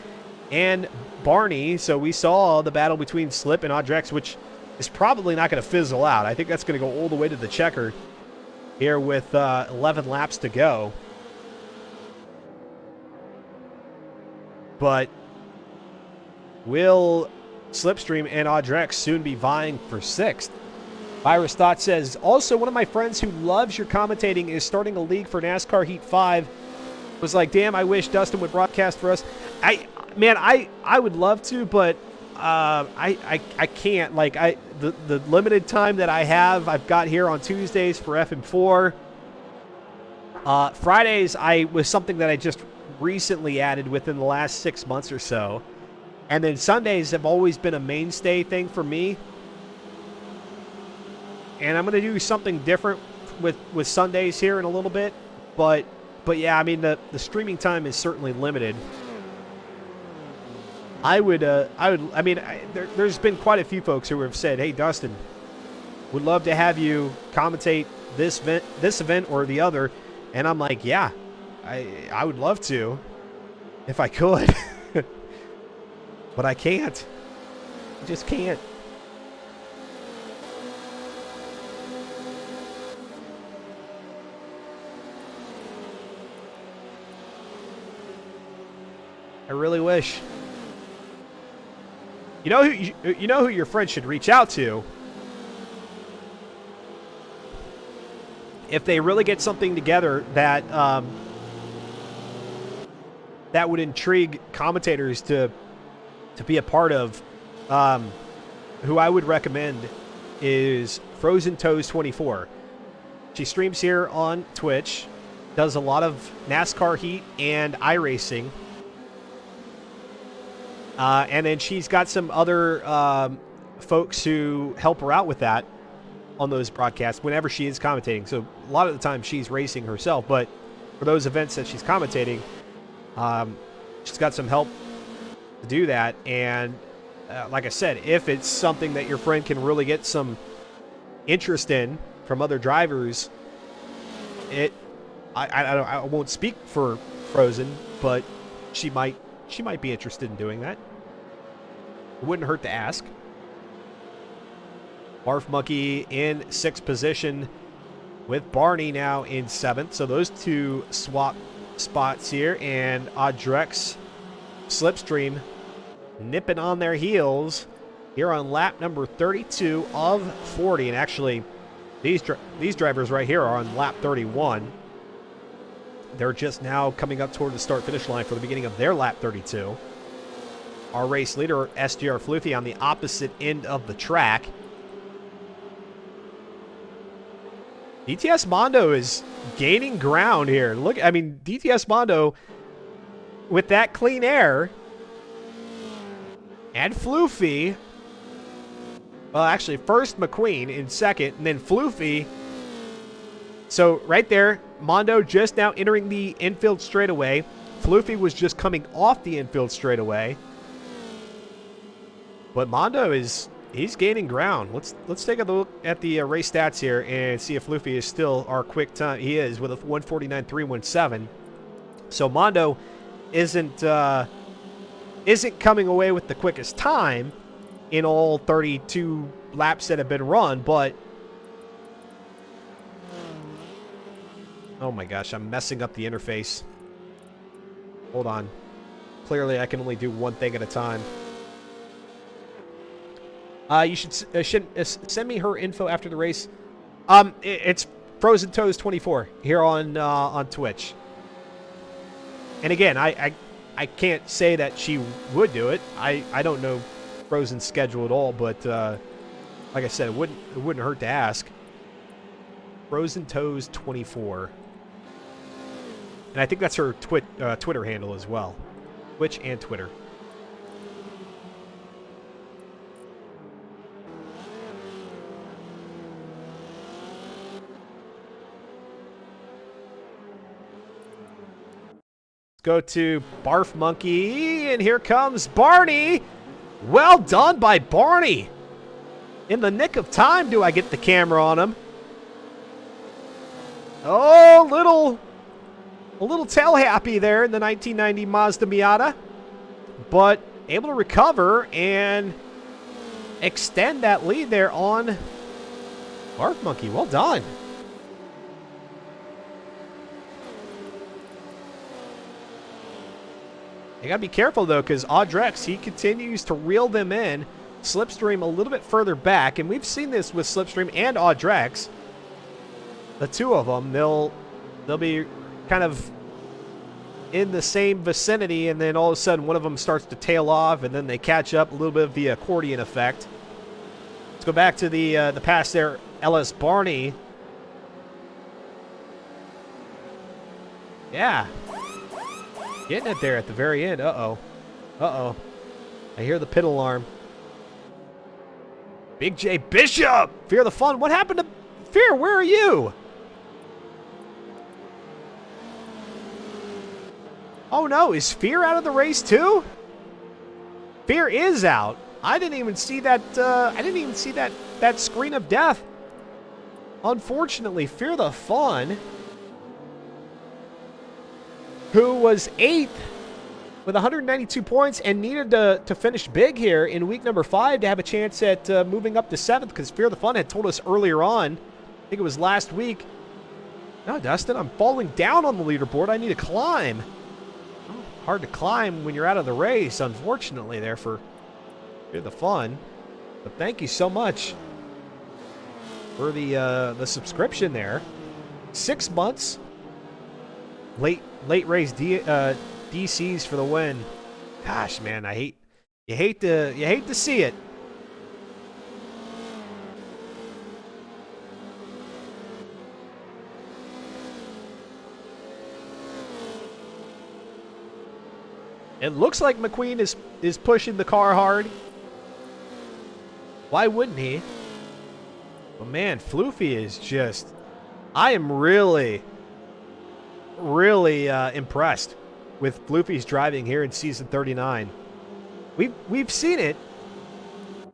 and Barney. So we saw the battle between Slip and Audrex, which is probably not going to fizzle out. I think that's going to go all the way to the checker here with 11 laps to go. But will Slipstream and Audrex soon be vying for 6th? Virus Thought says, also one of my friends who loves your commentating is starting a league for NASCAR Heat 5. Was like, damn, I wish Dustin would broadcast for us. I would love to, but I can't. Like, the limited time that I have, I've got here on Tuesdays for FM4. Fridays was something that I just recently added within the last 6 months or so. And then Sundays have always been a mainstay thing for me. And I'm going to do something different with Sundays here in a little bit. But yeah, I mean, the streaming time is certainly limited. There's been quite a few folks who have said, hey, Dustin, would love to have you commentate this event or the other. And I'm like, yeah, I would love to if I could. But I can't. I just can't. I really wish. You know who your friend should reach out to if they really get something together that that would intrigue commentators to be a part of. Who I would recommend is Frozen Toes 24. She streams here on Twitch, does a lot of NASCAR Heat and iRacing. And then she's got some other folks who help her out with that on those broadcasts whenever she is commentating. So a lot of the time she's racing herself, but for those events that she's commentating, she's got some help to do that. And like I said, if it's something that your friend can really get some interest in from other drivers, I won't speak for Frozen, but she might be interested in doing that. It wouldn't hurt to ask. Barf Monkey in 6th position with Barney now in 7th. So those two swap spots here, and Audrex, Slipstream nipping on their heels here on lap number 32 of 40. And actually, these drivers right here are on lap 31. They're just now coming up toward the start-finish line for the beginning of their lap 32. Our race leader, SGR Floofy, on the opposite end of the track. DTS Mondo is gaining ground here. Look, I mean, DTS Mondo with that clean air and Floofy. Well, actually, first McQueen in 2nd, and then Floofy. So right there, Mondo just now entering the infield straightaway. Floofy was just coming off the infield straightaway. But Mondo he's gaining ground. Let's take a look at the race stats here and see if Floofy is still our quick time. He is with a 1:49.317. So Mondo isn't coming away with the quickest time in all 32 laps that have been run, but oh my gosh, I'm messing up the interface. Hold on. Clearly, I can only do one thing at a time. You should send me her info after the race. It's Frozen Toes 24 here on Twitch. And again, I can't say that she would do it. I don't know Frozen's schedule at all, but like I said, it wouldn't hurt to ask. Frozen Toes 24. And I think that's her Twitter handle as well. Twitch and Twitter. go to Barf Monkey, and here comes Barney. Well done by Barney. In the nick of time do I get the camera on him. Oh, a little tail happy there in the 1990 Mazda Miata. But able to recover and extend that lead there on Barf Monkey. Well done. You gotta be careful though, because Audrex, he continues to reel them in. Slipstream a little bit further back, and we've seen this with Slipstream and Audrex. The two of them, they'll be kind of in the same vicinity, and then all of a sudden one of them starts to tail off, and then they catch up. A little bit of the accordion effect. Let's go back to the pass there. Ellis Barney. Yeah. Getting it there at the very end. Uh-oh. Uh-oh. I hear the pit alarm. Big J Bishop! Fear the Fun. What happened to Fear? Where are you? Oh no, is Fear out of the race too? Fear is out. I didn't even see that. I didn't even see that screen of death. Unfortunately, Fear the Fun, who was 8th with 192 points and needed to finish big here in week number 5 to have a chance at moving up to 7th, because Fear the Fun had told us earlier on, I think it was last week, no, Dustin, I'm falling down on the leaderboard. I need to climb. Oh, hard to climb when you're out of the race, unfortunately, there for Fear the Fun. But thank you so much for the subscription there. 6 months. Late race DCs for the win. Gosh, man, you hate to see it. It looks like McQueen is pushing the car hard. Why wouldn't he? But man, Floofy is just, I am really impressed with Floofy's driving here in season 39. We've seen it.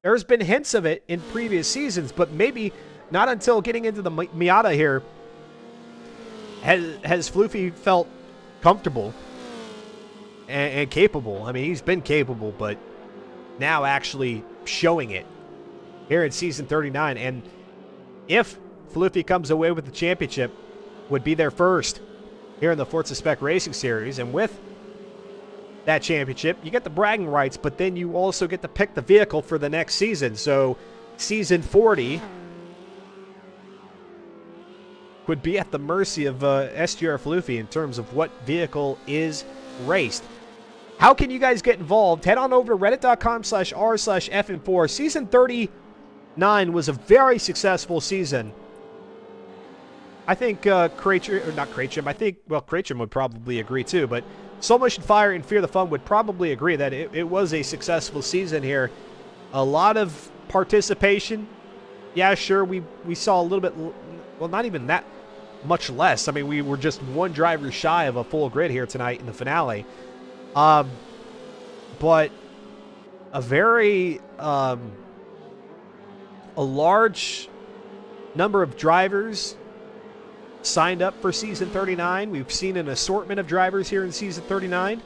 There's been hints of it in previous seasons, but maybe not until getting into the Miata here has Floofy felt comfortable and capable. I mean, he's been capable, but now actually showing it here in season 39. And if Floofy comes away with the championship, would be their first here in the Forza Spec Racing Series, and with that championship, you get the bragging rights, but then you also get to pick the vehicle for the next season. So season 40 would be at the mercy of SGR Floofy in terms of what vehicle is raced. How can you guys get involved? Head on over to reddit.com/r/FN4. Season 39 was a very successful season. I think Kraytrim, I think, well, Kraytrim would probably agree too, but Soul Motion Fire and Fear the Fun would probably agree that it was a successful season here. A lot of participation. Yeah, sure, we saw a little bit, well, not even that much less. I mean, we were just one driver shy of a full grid here tonight in the finale. But a very, a large number of drivers signed up for season 39. We've seen an assortment of drivers here in season 39.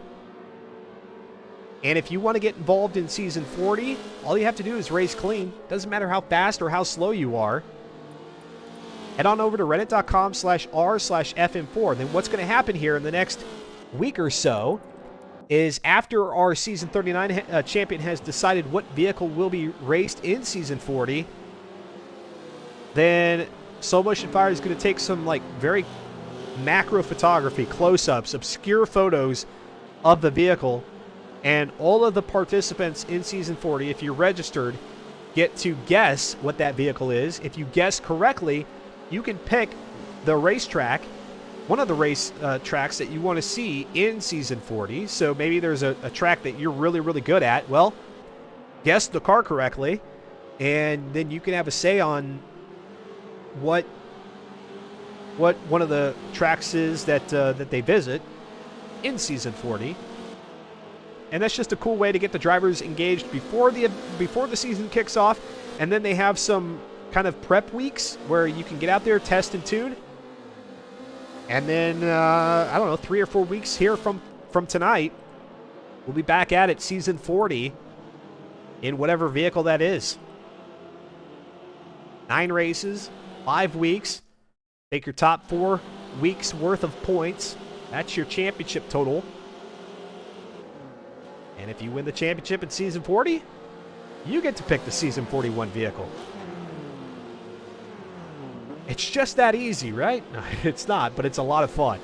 And if you want to get involved in season 40, all you have to do is race clean. Doesn't matter how fast or how slow you are. Head on over to reddit.com/r/FN4. Then what's going to happen here in the next week or so is, after our season 39 champion has decided what vehicle will be raced in season 40, then Soul Motion Fire is going to take some like very macro photography, close-ups, obscure photos of the vehicle, and all of the participants in season 40, if you're registered, get to guess what that vehicle is. If you guess correctly, you can pick the racetrack, one of the race tracks that you want to see in season 40. So maybe there's a track that you're really, really good at. Well, guess the car correctly, and then you can have a say on what one of the tracks is that that they visit. in Season 40. And that's just a cool way to get the drivers engaged before the season kicks off. And then they have some kind of prep weeks where you can get out there, test and tune. And then, I don't know, 3 or 4 weeks here from tonight, we'll be back at it, Season 40, in whatever vehicle that is. 9 races, 5 weeks. Take your top 4 weeks worth of points. That's your championship total. And if you win the championship in Season 40, you get to pick the Season 41 vehicle. It's just that easy, right? No, it's not, but it's a lot of fun.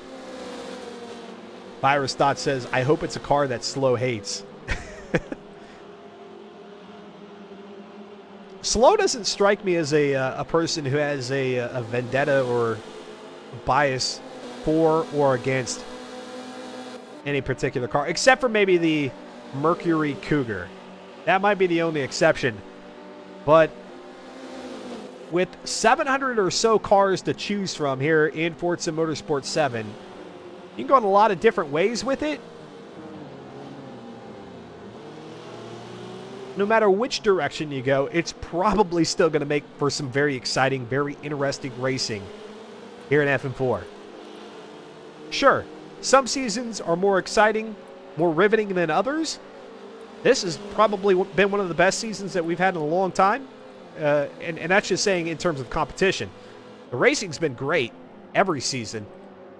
Virus Dot says, I hope it's a car that Slow hates. Slow doesn't strike me as a person who has a vendetta or bias for or against any particular car, except for maybe the Mercury Cougar. That might be the only exception. But with 700 or so cars to choose from here in Forza Motorsport 7, you can go in a lot of different ways with it. No matter which direction you go, it's probably still going to make for some very exciting, very interesting racing here in FM4. Sure, some seasons are more exciting, more riveting than others. This has probably been one of the best seasons that we've had in a long time. And that's just saying in terms of competition. The racing's been great every season,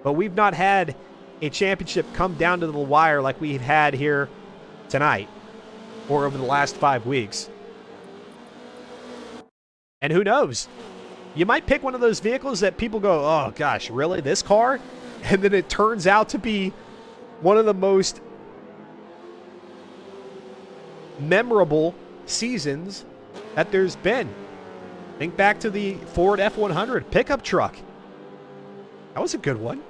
but we've not had a championship come down to the wire like we've had here tonight or over the last 5 weeks. And who knows? You might pick one of those vehicles that people go, oh gosh, really? This car? And then it turns out to be one of the most memorable seasons that there's been. Think back to the Ford F-100 pickup truck. That was a good one.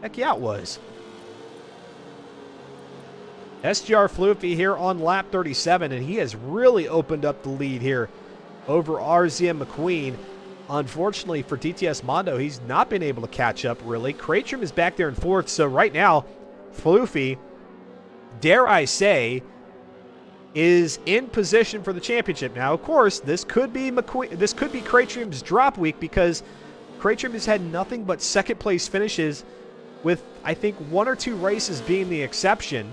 Heck yeah, it was. SGR Floofy here on lap 37, and he has really opened up the lead here over RZM McQueen. Unfortunately for DTS Mondo, he's not been able to catch up, really. Cratrim is back there in fourth, so right now, Floofy, dare I say, is in position for the championship. Now, of course, this could be Cratrim's drop week because Cratrim has had nothing but second-place finishes with, I think, 1 or 2 races being the exception.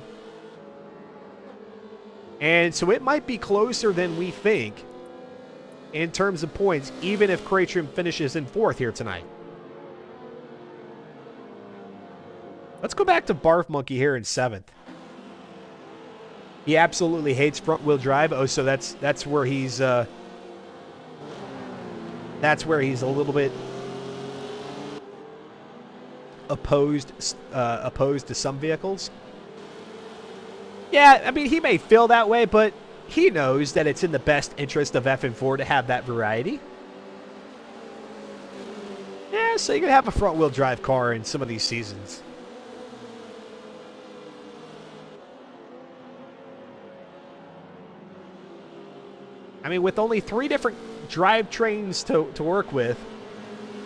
And so it might be closer than we think in terms of points, even if Cratrim finishes in fourth here tonight. Let's go back to Barf Monkey here in seventh. He absolutely hates front-wheel drive. Oh, so that's where he's a little bit opposed to some vehicles. Yeah, I mean, he may feel that way, but he knows that it's in the best interest of FN4 to have that variety. Yeah, so you can have a front-wheel drive car in some of these seasons. I mean, with only 3 different drivetrains to work with,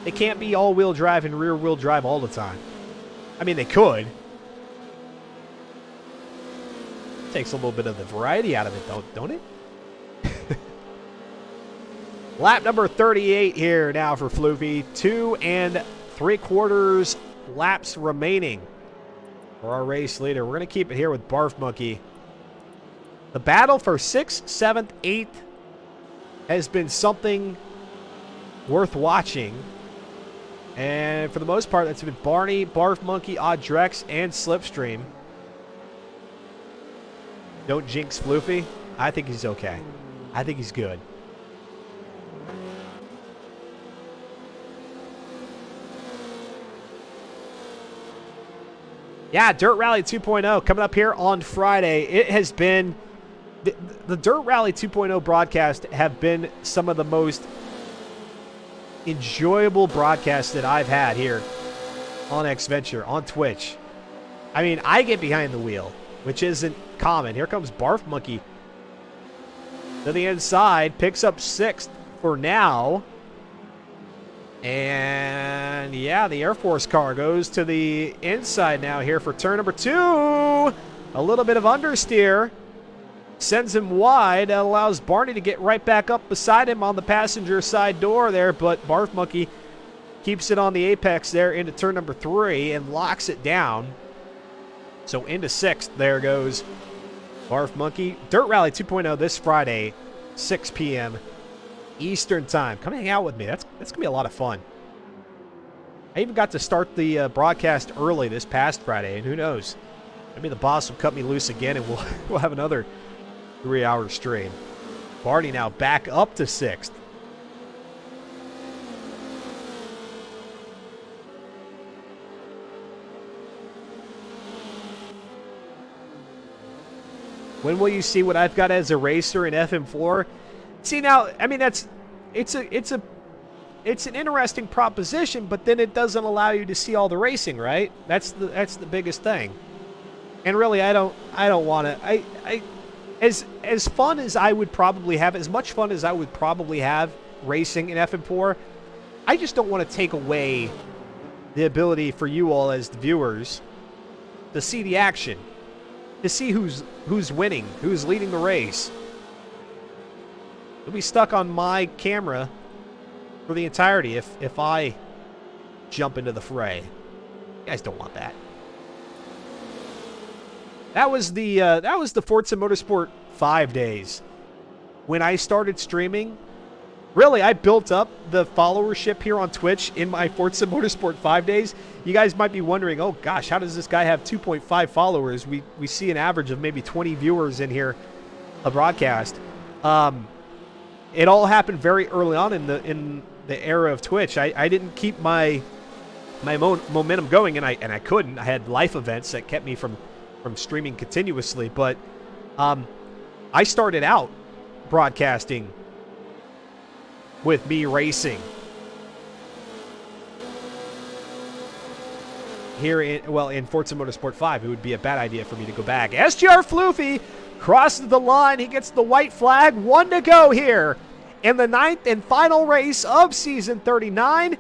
they can't be all-wheel drive and rear-wheel drive all the time. I mean, they could. Takes a little bit of the variety out of it, don't it? Lap number 38 here now for Floofy. 2 3/4 laps remaining for our race leader. We're going to keep it here with Barf Monkey. The battle for 6th, 7th, 8th has been something worth watching. And for the most part, that's been Barney, Barf Monkey, Odd Drex, and Slipstream. Don't jinx Floofy. I think he's okay. I think he's good. Yeah, Dirt Rally 2.0 coming up here on Friday. It has been... The Dirt Rally 2.0 broadcast have been some of the most enjoyable broadcasts that I've had here on Xventure, on Twitch. I mean, I get behind the wheel, which isn't common. Here comes Barf Monkey to the inside, picks up 6th for now. And yeah, the Air Force car goes to the inside now here for turn number 2. A little bit of understeer. Sends him wide. That allows Barney to get right back up beside him on the passenger side door there, but Barf Monkey keeps it on the apex there into turn number 3 and locks it down. So into 6th there goes Barf Monkey. Dirt Rally 2.0 this Friday, 6 p.m. Eastern time. Come hang out with me. That's going to be a lot of fun. I even got to start the broadcast early this past Friday, and who knows? Maybe the boss will cut me loose again, and we'll have another 3-hour stream. Barney now back up to 6th. When will you see what I've got as a racer in FM4? See now, I mean it's an interesting proposition, but then it doesn't allow you to see all the racing, right? That's the biggest thing. And really, I don't want to. As fun as I would probably have, as much fun as I would probably have racing in FM4, I just don't want to take away the ability for you all as the viewers to see the action, to see who's winning, who's leading the race. You'll be stuck on my camera for the entirety if I jump into the fray. You guys don't want that. That was the Forza Motorsport 5 days. When I started streaming, really, I built up the followership here on Twitch in my Forza Motorsport 5 days. You guys might be wondering, oh gosh, how does this guy have 2.5 followers? We see an average of maybe 20 viewers in here a broadcast. It all happened very early on in the era of Twitch. I didn't keep my momentum going, and I couldn't. I had life events that kept me from streaming continuously, but I started out broadcasting with me racing here in Forza Motorsport 5. It would be a bad idea for me to go back. SGR Floofy crosses the line. He gets the white flag. 1 to go here in the 9th and final race of season 39.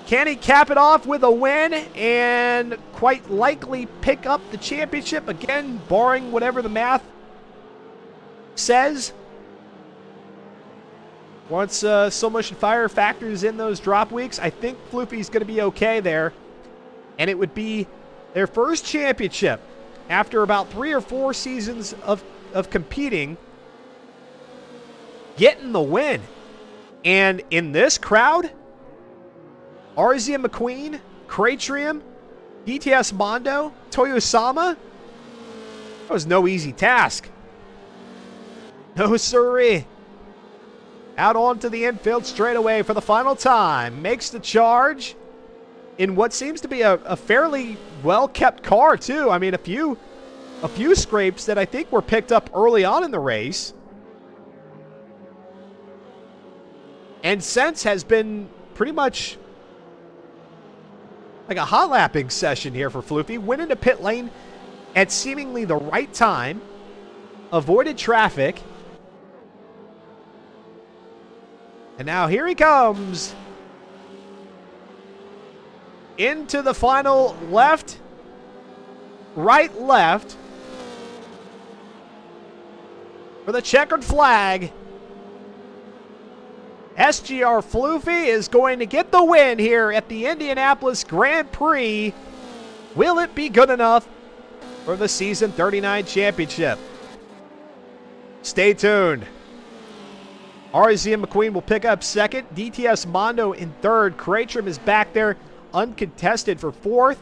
Can he cap it off with a win and quite likely pick up the championship? Again, barring whatever the math says. Once Slow Motion Fire factors in those drop weeks, I think Floofy's going to be okay there. And it would be their first championship after about 3 or 4 seasons of competing, getting the win. And in this crowd, Arzia McQueen, Cratrium, DTS Mondo, Toyosama. That was no easy task. No siree. Out onto the infield straightaway for the final time. Makes the charge in what seems to be a fairly well-kept car, too. I mean, a few scrapes that I think were picked up early on in the race. And since has been pretty much like a hot lapping session here for Floofy. Went into pit lane at seemingly the right time. Avoided traffic. And now here he comes. Into the final left. Right, left. For the checkered flag. SGR Floofy is going to get the win here at the Indianapolis Grand Prix. Will it be good enough for the Season 39 Championship? Stay tuned. Arzia McQueen will pick up second. DTS Mondo in third. Cratrim is back there uncontested for fourth.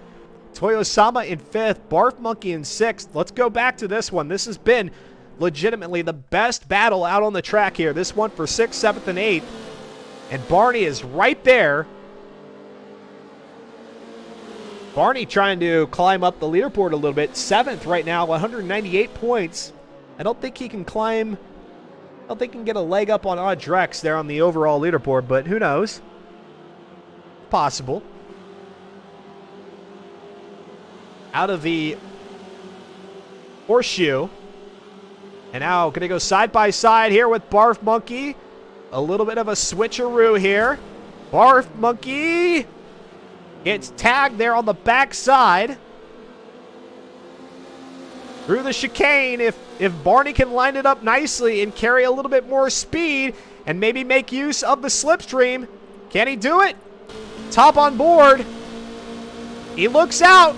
Toyosama in fifth. Barf Monkey in sixth. Let's go back to this one. This has been legitimately the best battle out on the track here. This one for 6th, 7th, and 8th. And Barney is right there. Barney trying to climb up the leaderboard a little bit. 7th right now, 198 points. I don't think he can climb. I don't think he can get a leg up on Odd Drex there on the overall leaderboard, but who knows? Possible. Out of the horseshoe. And now going to go side by side here with Barf Monkey. A little bit of a switcheroo here. Barf Monkey gets tagged there on the backside. Through the chicane, if Barney can line it up nicely and carry a little bit more speed and maybe make use of the slipstream, can he do it? Top on board. He looks out.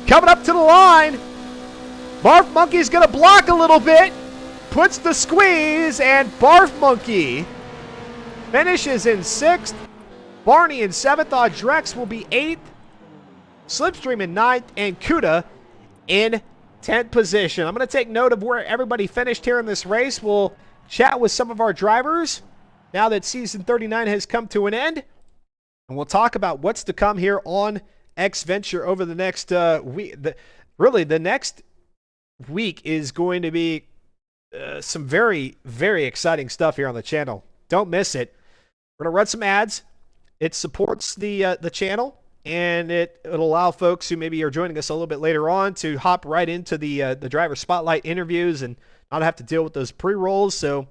Coming up to the line. Barf Monkey's going to block a little bit. Puts the squeeze, and Barf Monkey finishes in 6th. Barney in 7th. Drex will be 8th. Slipstream in 9th. And Kuda in 10th position. I'm going to take note of where everybody finished here in this race. We'll chat with some of our drivers now that season 39 has come to an end. And we'll talk about what's to come here on X-Venture over the next week. The next week is going to be some very, very exciting stuff here on the channel. Don't miss it. We're going to run some ads. It supports the channel, and it'll allow folks who maybe are joining us a little bit later on to hop right into the driver spotlight interviews and not have to deal with those pre-rolls. So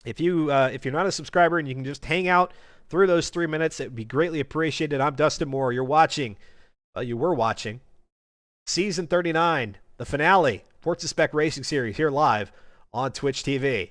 if you're not a subscriber and you can just hang out through those 3 minutes, it would be greatly appreciated. I'm Dustin Moore. You were watching season 39, the finale, Forza Spec Racing Series, here live on Twitch TV.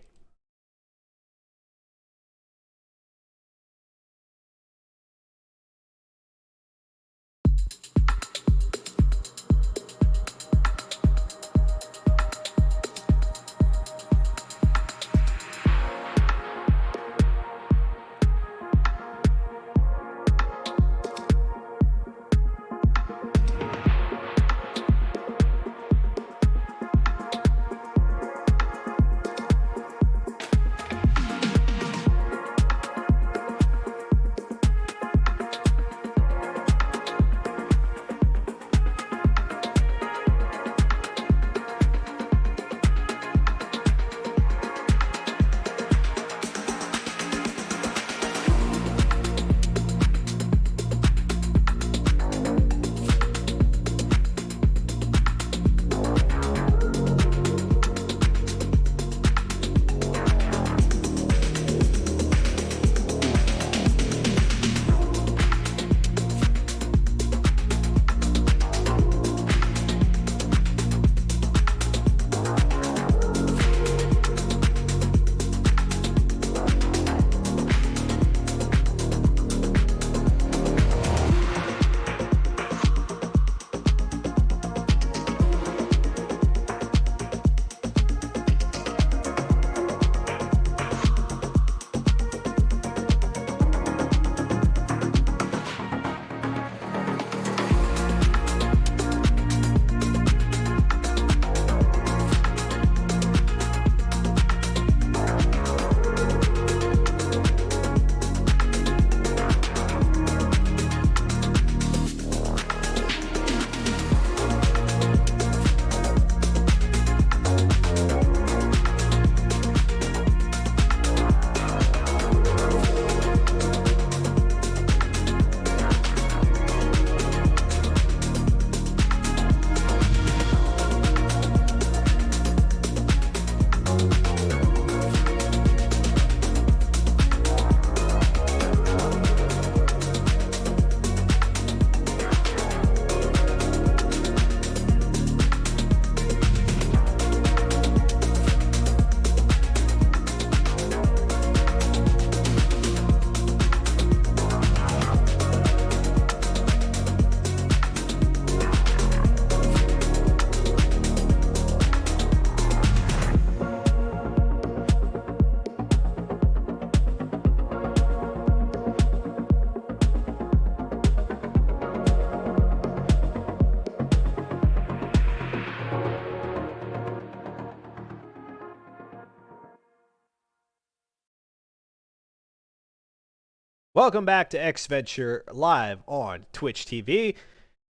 Welcome back to X-Venture live on Twitch TV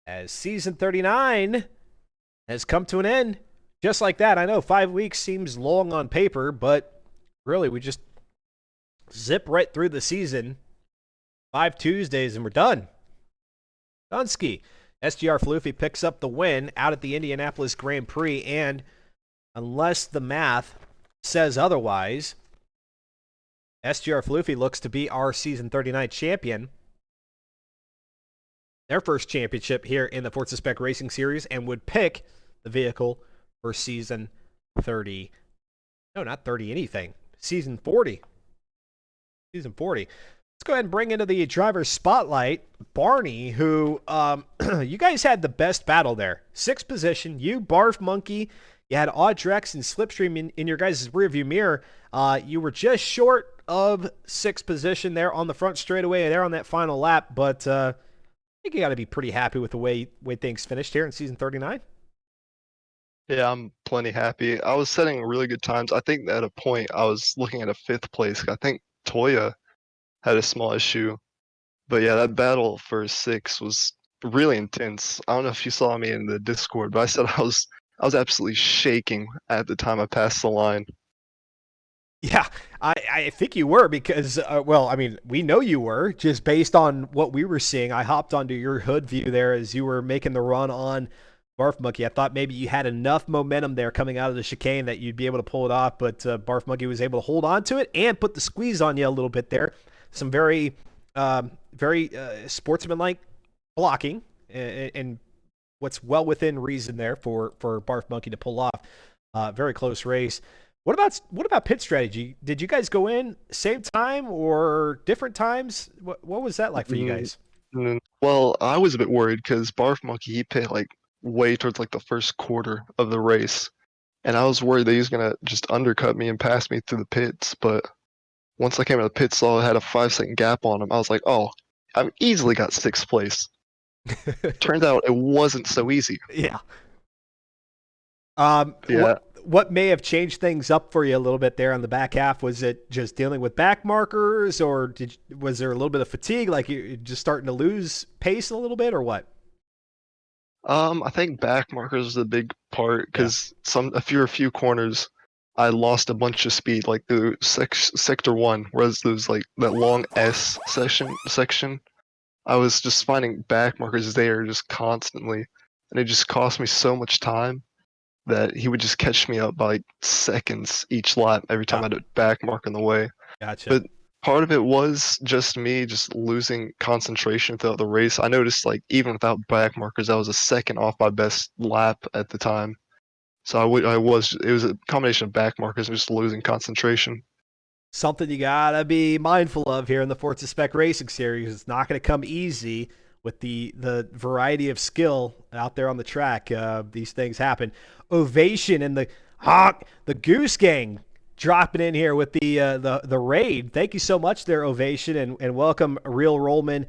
as season 39 has come to an end. Just like that. I know 5 weeks seems long on paper, but really we just zip right through the season. 5 Tuesdays and we're done. Dunsky. SGR Floofy picks up the win out at the Indianapolis Grand Prix, and unless the math says otherwise, SGR Floofy looks to be our season 39 champion. Their first championship here in the Forza Spec Racing Series, and would pick the vehicle for season 30. No, not 30 anything. Season 40. Season 40. Let's go ahead and bring into the driver's spotlight Barney, who you guys had the best battle there. Sixth position, you, Barf Monkey. You had Audrex and Slipstream in your guys' rearview mirror. You were just short of sixth position there on the front straightaway there on that final lap, but I think you got to be pretty happy with the way things finished here in season 39. Yeah, I'm plenty happy. I was setting really good times. I think at a point I was looking at a fifth place. I think Toya had a small issue. But yeah, that battle for six was really intense. I don't know if you saw me in the Discord, but I said I was absolutely shaking at the time I passed the line. Yeah, I think you were because, well, I mean, we know you were just based on what we were seeing. I hopped onto your hood view there as you were making the run on Barf Monkey. I thought maybe you had enough momentum there coming out of the chicane that you'd be able to pull it off, but Barf Monkey was able to hold on to it and put the squeeze on you a little bit there. Some very sportsmanlike blocking and what's well within reason there for Barf Monkey to pull off. Very close race. What about pit strategy? Did you guys go in same time or different times? What was that like for you guys? Well, I was a bit worried because Barf Monkey he pit like way towards like the first quarter of the race, and I was worried that he was gonna just undercut me and pass me through the pits. But once I came to the pit stall, I had a 5-second gap on him. I was like, oh, I've easily got sixth place. Turns out it wasn't so easy. Yeah. Yeah. What may have changed things up for you a little bit there on the back half? Was it just dealing with back markers, or was there a little bit of fatigue, like you just starting to lose pace a little bit, or what? I think back markers is a big part because a few corners, I lost a bunch of speed, like the sector one, whereas there's like that long S section. I was just finding back markers there just constantly, and it just cost me so much time that he would just catch me up by like seconds each lap every time I did back mark in the way. Gotcha. But part of it was just me just losing concentration throughout the race. I noticed like even without back markers, I was a second off my best lap at the time. So it was a combination of back markers and just losing concentration. Something you gotta be mindful of here in the Forza Spec Racing Series. It's not going to come easy with the variety of skill out there on the track. These things happen. Ovation and the Goose Gang dropping in here with the raid. Thank you so much there, Ovation, and welcome Real Rollman,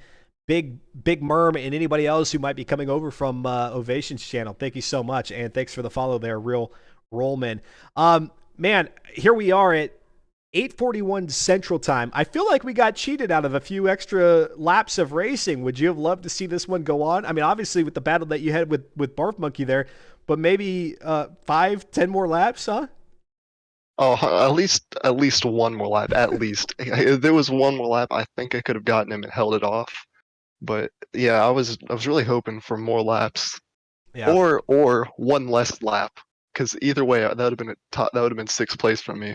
Big Merm, and anybody else who might be coming over from Ovation's channel. Thank you so much, and thanks for the follow there, Real Rollman. Man, here we are at 8:41 Central Time. I feel like we got cheated out of a few extra laps of racing. Would you have loved to see this one go on? I mean, obviously with the battle that you had with Barf Monkey there, but maybe 5-10 more laps, huh? Oh, at least one more lap, at least. If there was one more lap, I think I could have gotten him and held it off. But yeah, I was really hoping for more laps, Yeah. or one less lap, because either way that would have been sixth place for me.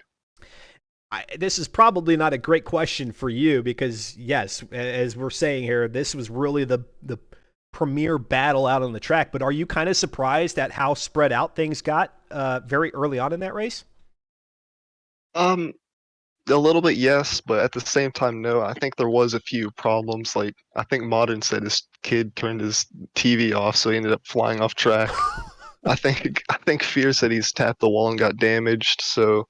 This is probably not a great question for you because, yes, as we're saying here, this was really the premier battle out on the track. But are you kind of surprised at how spread out things got very early on in that race? A little bit, yes, but at the same time, no. I think there was a few problems. Like I think Modern said his kid turned his TV off, so he ended up flying off track. I think Fear said he's tapped the wall and got damaged. So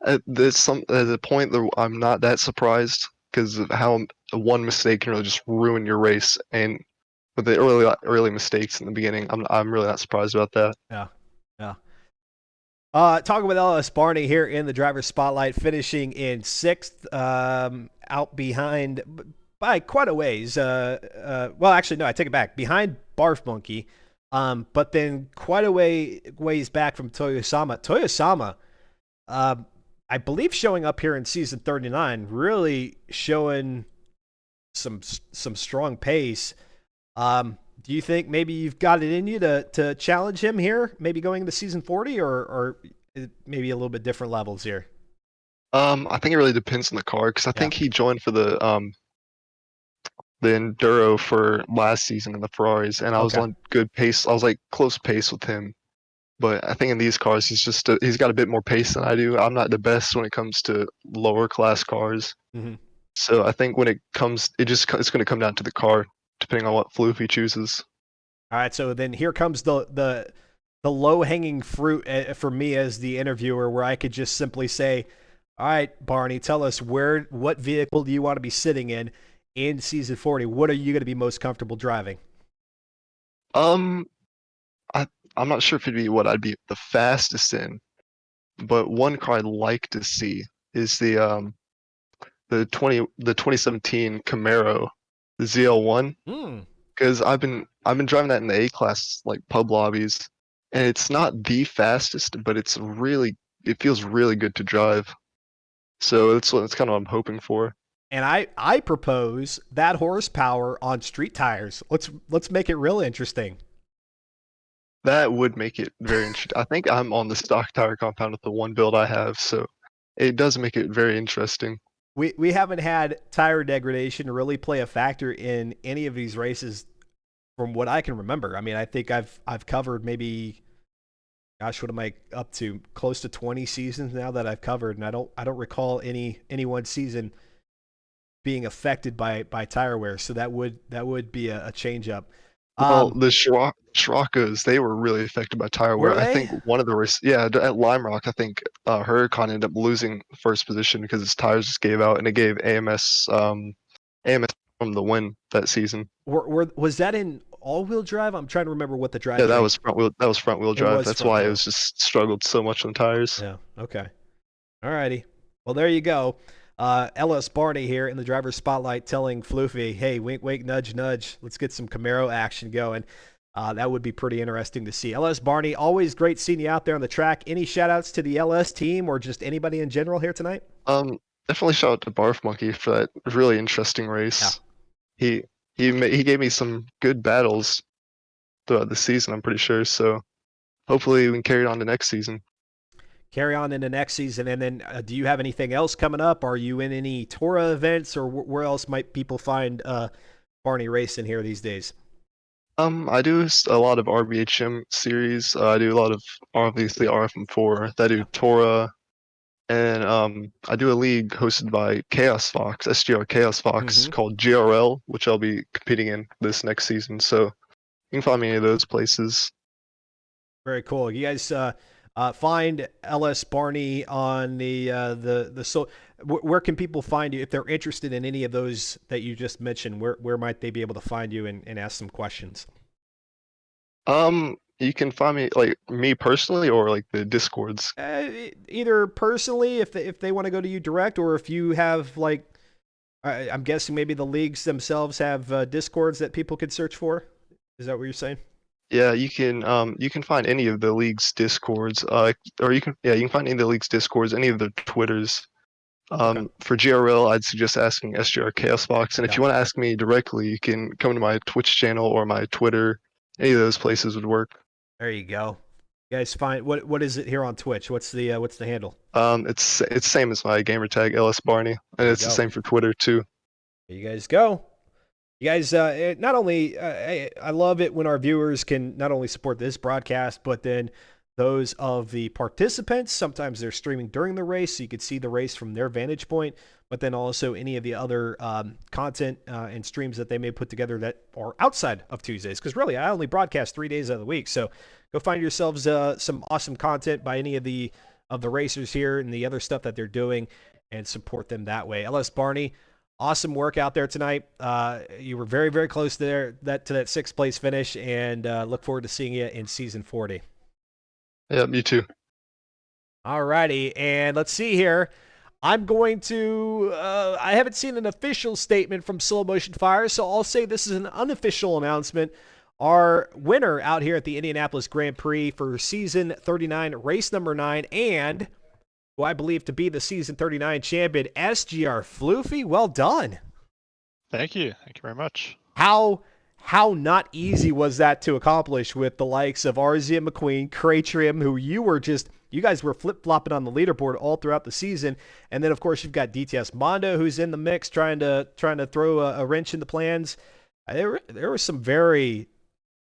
at a point that I'm not that surprised because of how one mistake can really just ruin your race. And with the early mistakes in the beginning, I'm really not surprised about that. Yeah, yeah. Talking with LS Barney here in the driver's spotlight, finishing in sixth, out behind by quite a ways. Well, actually, no, I take it back. Behind Barf Monkey, but then quite a ways back from Toyosama. Toyosama, I believe, showing up here in season 39, really showing some strong pace. Do you think maybe you've got it in you to challenge him here, maybe going into season 40, or maybe a little bit different levels here? I think it really depends on the car because I Yeah. think he joined for the Enduro for last season in the Ferraris, and I was Okay. on good pace. I was like close pace with him. But I think in these cars, he's got a bit more pace than I do. I'm not the best when it comes to lower class cars. Hmm. So I think when it comes, it's going to come down to the car, depending on what floof he chooses. All right. So then here comes the low hanging fruit for me as the interviewer, where I could just simply say, "All right, Barney, tell us what vehicle do you want to be sitting in season 40? What are you going to be most comfortable driving?" Um, I I'm not sure if it'd be what I'd be the fastest in, but one car I'd like to see is the 2017 Camaro, the ZL1, Hmm. because I've been driving that in the A class like pub lobbies, and it's not the fastest, but it feels really good to drive. So that's kind of what I'm hoping for. And I propose that horsepower on street tires. Let's make it real interesting. That would make it very interesting. I think I'm on the stock tire compound with the one build I have, so it does make it very interesting. We haven't had tire degradation really play a factor in any of these races from what I can remember. I mean, I think I've covered maybe, gosh, what am I up to? Close to 20 seasons now that I've covered, and I don't recall any one season being affected by tire wear. So that would be a change up. Well, Um, the Scirocco's, they were really affected by tire were wear. I they? think one of the at Lime Rock, I think Huracan ended up losing first position because his tires just gave out, and it gave AMS from the win that season. Was that in all-wheel drive? I'm trying to remember what the Yeah, drivetrain. that was front wheel It drive. was That's front why it wheel. was just struggled so much on tires. Yeah. Okay. All righty. Well, there you go. Ellis Barney here in the driver's spotlight telling Floofy, hey, wink, wink, nudge, nudge. Let's get some Camaro action going. That would be pretty interesting to see. LS Barney, always great seeing you out there on the track. Any shout outs to the LS team or just anybody in general here tonight? Definitely shout out to Barf Monkey for that really interesting Yeah. race. He he gave me some good battles throughout the season, I'm pretty sure. So hopefully we can carry it on to next season. Carry on into next season. And then do you have anything else coming up? Are you in any Torah events or where else might people find Barney racing here these days? I do a lot of RBHM series. I do a lot of obviously RFM4. I do Yeah. Torah, and I do a league hosted by Chaos Fox, SGR Chaos Fox, Mm-hmm. called GRL, which I'll be competing in this next season. So you can find me in any of those places. Very cool. You guys find LS Barney on the so. Where can people find you if they're interested in any of those that you just mentioned? Where might they be able to find you and ask some questions? You can find me like me personally or like the Discords. Either personally, if they want to go to you direct, or if you have like, I'm guessing maybe the leagues themselves have discords that people could search for. Is that what you're saying? Yeah, you can find any of the league's Discords, or you can find any of the league's Discords, any of the Twitters. Okay. For GRL, I'd suggest asking SGR Chaos Box, and if Yeah. you want to ask me directly, you can come to my Twitch channel or my Twitter. Any of those places would work. There you go. You guys find what is it here on Twitch? What's the handle? It's same as my gamer tag LS Barney, and There you it's the go. same for Twitter too. There you guys go. You guys, not only I love it when our viewers can not only support this broadcast, but then those of the participants. Sometimes they're streaming during the race, so you could see the race from their vantage point. But then also any of the other content and streams that they may put together that are outside of Tuesdays. Because really, I only broadcast 3 days of the week, so go find yourselves some awesome content by any of the racers here and the other stuff that they're doing, and support them that way. LS Barney. Awesome work out there tonight. You were very, very close there to that sixth place finish, and look forward to seeing you in season 40. Yeah, me too. All righty, and let's see here. I'm going to. I haven't seen an official statement from Slow Motion Fire, so I'll say this is an unofficial announcement. Our winner out here at the Indianapolis Grand Prix for season 39, race number 9, and who I believe to be the season 39 champion, SGR Floofy. Well done. Thank you. Thank you very much. How not easy was that to accomplish with the likes of Arzia McQueen, Cratrium, who you were just you guys were flip flopping on the leaderboard all throughout the season. And then of course you've got DTS Mondo who's in the mix, trying to throw a wrench in the plans. There was some very,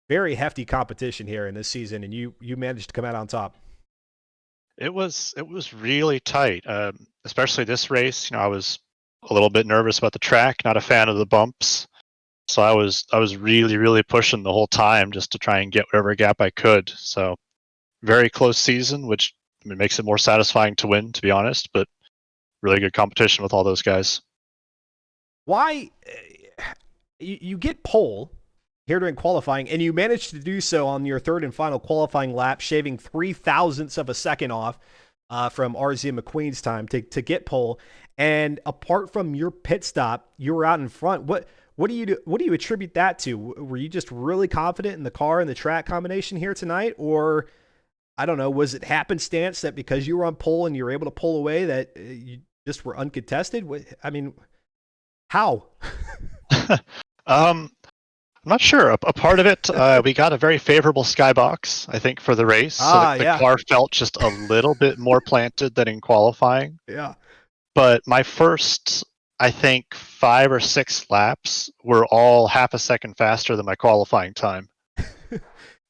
very hefty competition here in this season, and you managed to come out on top. It was really tight, especially this race. I was a little bit nervous about the track, not a fan of the bumps, so I was really pushing the whole time just to try and get whatever gap I could. So very close season, which makes it more satisfying to win, to be honest. But really good competition with all those guys. Why you get pole here during qualifying, and you managed to do so on your third and final qualifying lap, shaving 0.03 of a second off from RZ and McQueen's time to get pole. And apart from your pit stop, you were out in front. What do you attribute that to? Were you just really confident in the car and the track combination here tonight, or I don't know, was it happenstance that because you were on pole and you were able to pull away that you just were uncontested? I mean, how? I'm not sure. A part of it, we got a very favorable skybox, I think, for the race. So the car felt just a little bit more planted than in qualifying. Yeah. But my first, I think, 5 or 6 laps were all half a second faster than my qualifying time.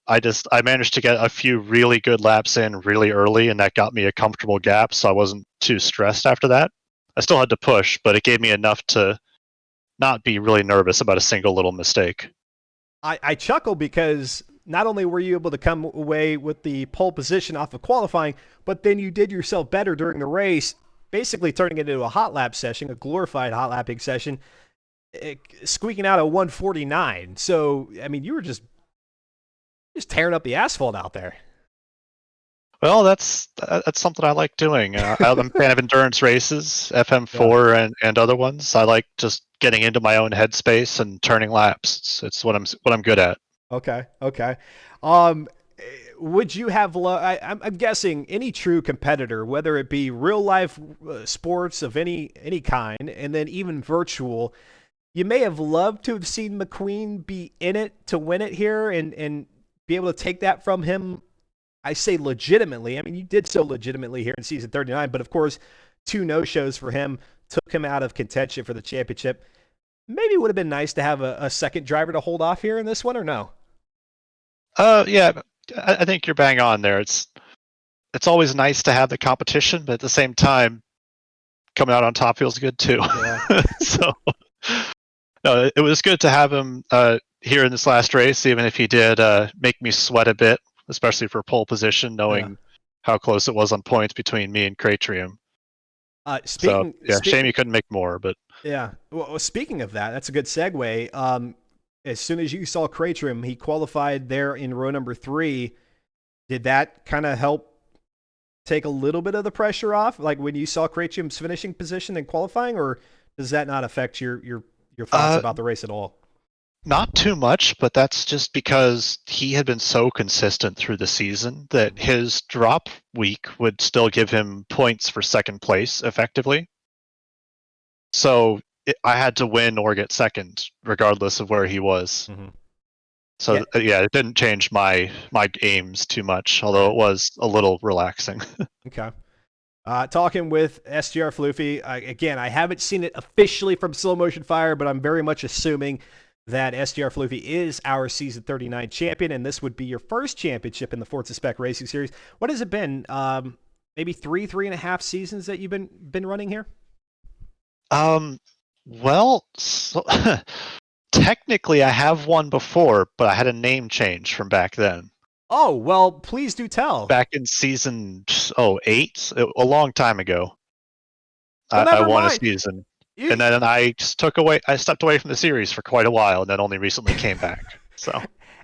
I managed to get a few really good laps in really early, and that got me a comfortable gap, so I wasn't too stressed after that. I still had to push, but it gave me enough to not be really nervous about a single little mistake. I chuckle because not only were you able to come away with the pole position off of qualifying, but then you did yourself better during the race, basically turning it into a hot lap session, a glorified hot lapping session, squeaking out a 149. So, I mean, you were just tearing up the asphalt out there. Well, that's something I like doing. I'm a fan of endurance races, FM4 and other ones. I like just getting into my own headspace and turning laps. It's what I'm good at. Okay. Would you have? I'm guessing any true competitor, whether it be real life sports of any kind, and then even virtual, you may have loved to have seen McQueen be in it to win it here and be able to take that from him. I say legitimately. I mean, you did so legitimately here in season 39, but of course, 2 no-shows for him took him out of contention for the championship. Maybe it would have been nice to have a second driver to hold off here in this one, or no? Yeah, I think you're bang on there. It's always nice to have the competition, but at the same time, coming out on top feels good too. Yeah. So, no, it was good to have him here in this last race, even if he did make me sweat a bit, especially for pole position, knowing how close it was on points between me and Cratrium. Shame you couldn't make more, but yeah. Well, speaking of that, that's a good segue. As soon as you saw Cratrium, he qualified there in row number 3. Did that kind of help take a little bit of the pressure off, like when you saw Cratrium's finishing position in qualifying, or does that not affect your thoughts about the race at all? Not too much, but that's just because he had been so consistent through the season that his drop week would still give him points for second place effectively. So I had to win or get second, regardless of where he was. Mm-hmm. So it didn't change my aims too much, although it was a little relaxing. Okay. Talking with SGR Floofy, again, I haven't seen it officially from Slow Motion Fire, but I'm very much assuming that SGR Floofy is our Season 39 champion, and this would be your first championship in the Forza Spec Racing Series. What has it been? Maybe 3.5 seasons that you've been running here? Well, technically I have won before, but I had a name change from back then. Oh, well, please do tell. Back in season 8, a long time ago. Well, I won a season. And then I stepped away from the series for quite a while, and then only recently came back. So,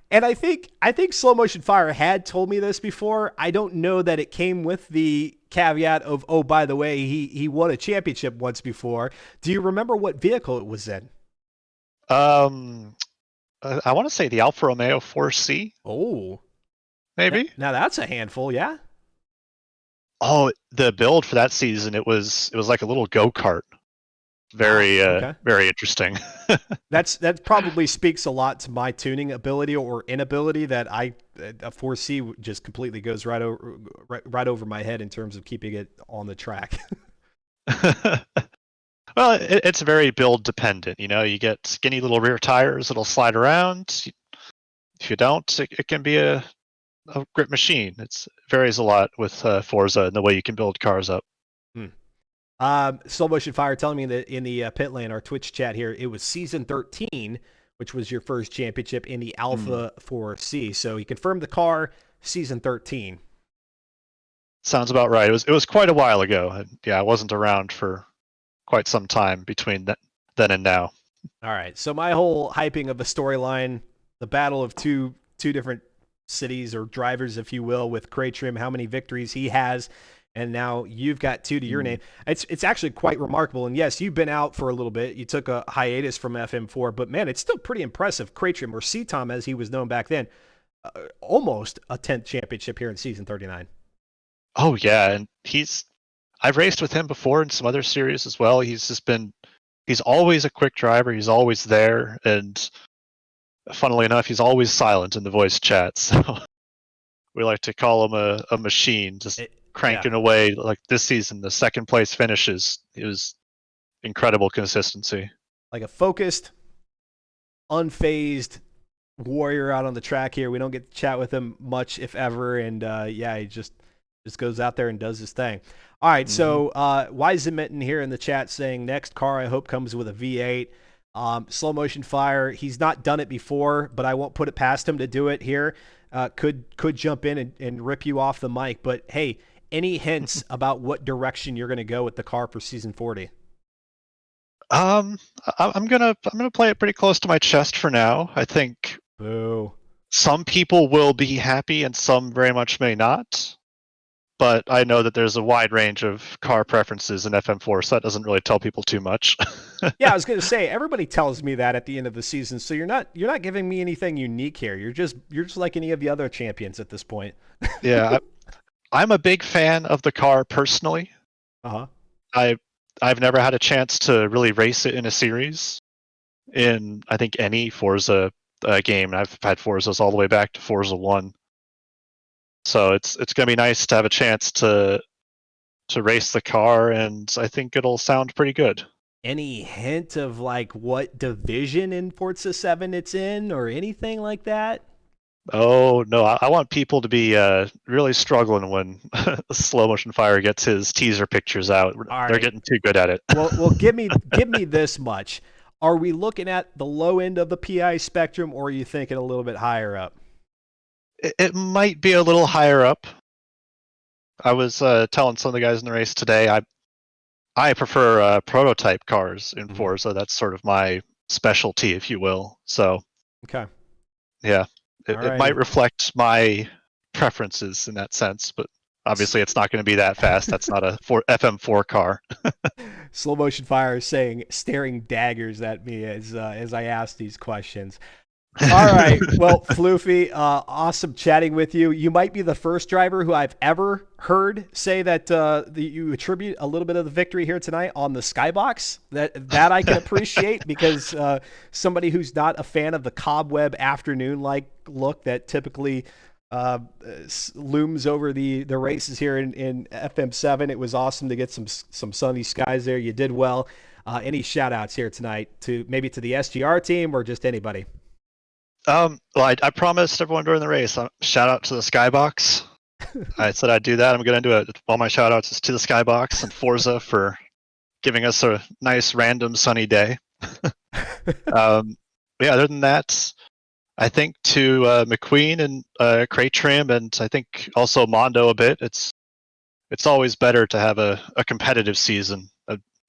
and I think Slow Motion Fire had told me this before. I don't know that it came with the caveat of, oh, by the way, he won a championship once before. Do you remember what vehicle it was in? I want to say the Alfa Romeo 4C. Oh, maybe. Now that's a handful, yeah. Oh, the build for that season, it was like a little go-kart. Okay. very interesting. That probably speaks a lot to my tuning ability or inability that a 4C just completely goes right over my head in terms of keeping it on the track. Well, it's very build dependent. You get skinny little rear tires that'll slide around. If you don't, it can be a grip machine. It varies a lot with Forza and the way you can build cars up. Slow Motion Fire telling me that in the pit lane, our Twitch chat here, it was season 13, which was your first championship in the Alpha 4C. So he confirmed the car, season 13. Sounds about right. It was quite a while ago. Yeah, I wasn't around for quite some time between then and now. All right. So my whole hyping of the storyline, the battle of two different cities or drivers, if you will, with Craytrim, how many victories he has, and now you've got 2 to your name. It's actually quite remarkable. And yes, you've been out for a little bit. You took a hiatus from FM4, but man, it's still pretty impressive. Craytrim, or C-Tom as he was known back then, almost a 10th championship here in season 39. Oh yeah, and I've raced with him before in some other series as well. He's always a quick driver. He's always there, and funnily enough, he's always silent in the voice chat. So we like to call him a machine, just cranking away. Like this season, the second place finishes. It was incredible consistency. Like a focused, unfazed warrior out on the track here. We don't get to chat with him much, if ever, and he just goes out there and does his thing. All right, so Wisemitten here in the chat saying next car I hope comes with a V8. Slow Motion Fire, he's not done it before, but I won't put it past him to do it here. Could jump in and rip you off the mic, but hey, any hints about what direction you're going to go with the car for season 40? I'm gonna play it pretty close to my chest for now. I think some people will be happy and some very much may not. But I know that there's a wide range of car preferences in FM4, so that doesn't really tell people too much. Yeah, I was going to say, everybody tells me that at the end of the season, so you're not giving me anything unique here. You're just like any of the other champions at this point. Yeah, I'm a big fan of the car personally. I've never had a chance to really race it in a series in, I think, any Forza game. I've had Forzas all the way back to Forza 1. So it's going to be nice to have a chance to race the car, and I think it'll sound pretty good. Any hint of like what division in Forza 7 it's in or anything like that? Oh, no, I want people to be really struggling when Slow Motion Fire gets his teaser pictures out. They're getting too good at it. Well, give me this much. Are we looking at the low end of the PI spectrum, or are you thinking a little bit higher up? It might be a little higher up. I was telling some of the guys in the race today, I prefer prototype cars in Forza. That's sort of my specialty, if you will. So, okay, yeah, it might reflect my preferences in that sense, but obviously it's not going to be that fast. That's not a FM4 car. Slow Motion Fire is staring daggers at me as I ask these questions. All right. Well, Floofy, awesome chatting with you. You might be the first driver who I've ever heard say that you attribute a little bit of the victory here tonight on the skybox. That I can appreciate because somebody who's not a fan of the cobweb afternoon-like look that typically looms over the races here in FM7. It was awesome to get some sunny skies there. You did well. Any shout-outs here tonight to maybe to the SGR team or just anybody? Well, I promised everyone during the race, shout out to the Skybox. I said I'd do that. I'm going to do it. All my shout outs is to the Skybox and Forza for giving us a nice random sunny day. Yeah, other than that, I think to McQueen and Craytrim, and I think also Mondo a bit, it's always better to have a competitive season.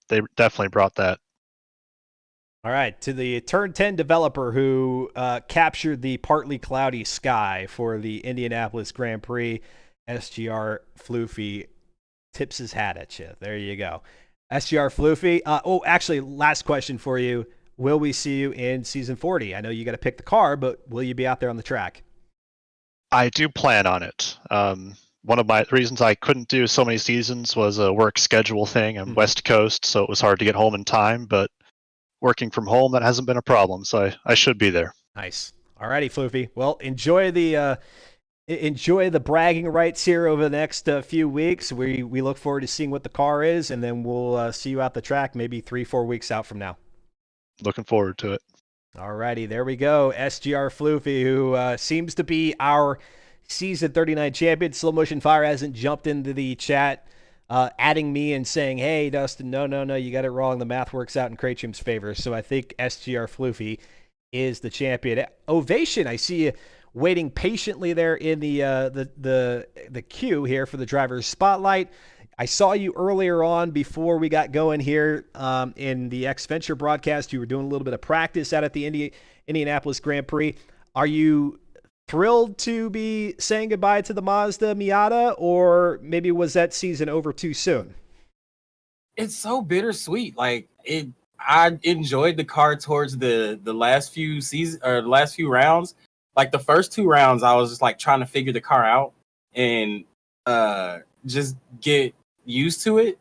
They definitely brought that. All right, to the Turn 10 developer who captured the partly cloudy sky for the Indianapolis Grand Prix, SGR Floofy tips his hat at you. There you go. SGR Floofy. Actually, last question for you. Will we see you in Season 40? I know you got to pick the car, but will you be out there on the track? I do plan on it. one of my reasons I couldn't do so many seasons was a work schedule thing. I'm West Coast, so it was hard to get home in time. But working from home, that hasn't been a problem, so I should be there. Nice. Alrighty, Floofy. Well, enjoy the bragging rights here over the next few weeks. We look forward to seeing what the car is, and then we'll see you out the track maybe 3-4 weeks out from now. Looking forward to it. Alrighty, there we go. SGR Floofy, who seems to be our season 39 champion. Slow Motion Fire hasn't jumped into the chat, adding me and saying, "Hey, Dustin, no, you got it wrong. The math works out in Kraitchum's favor." So I think SGR Floofy is the champion. Ovation, I see you waiting patiently there in the queue here for the driver's spotlight. I saw you earlier on before we got going here in the X Venture broadcast. You were doing a little bit of practice out at the Indianapolis Grand Prix. Are you thrilled to be saying goodbye to the Mazda Miata, or maybe was that season over too soon? It's so bittersweet. I enjoyed the car towards the last few seasons or the last few rounds. Like the first 2 rounds, I was just like trying to figure the car out and just get used to it.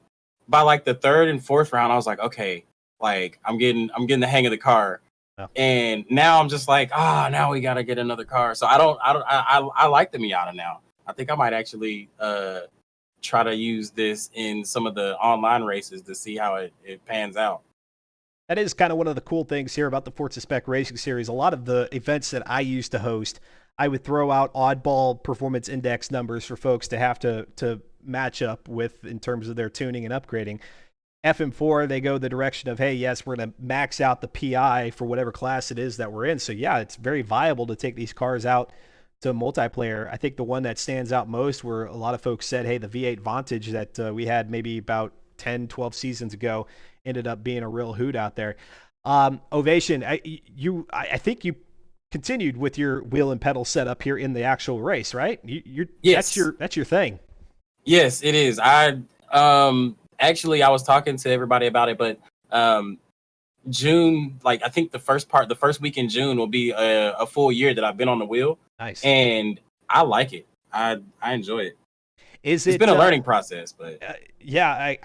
By like the 3rd and 4th round, I was like, okay, like I'm getting the hang of the car. Yeah. And now I'm just like, now we gotta get another car. So I like the Miata now. I think I might actually try to use this in some of the online races to see how it pans out. That is kind of one of the cool things here about the Forza Spec Racing Series. A lot of the events that I used to host, I would throw out oddball performance index numbers for folks to have to match up with in terms of their tuning and upgrading. FM4, they go the direction of, hey, yes, we're going to max out the PI for whatever class it is that we're in. So, yeah, it's very viable to take these cars out to multiplayer. I think the one that stands out most where a lot of folks said, hey, the V8 Vantage that we had maybe about 10, 12 seasons ago ended up being a real hoot out there. Ovation, I think you continued with your wheel and pedal setup here in the actual race, right? Yes. That's your thing. Yes, it is. Actually, I was talking to everybody about it, but June, like I think the first week in June will be a full year that I've been on the wheel. Nice. And I like it. I enjoy it. It's been a learning process, but yeah,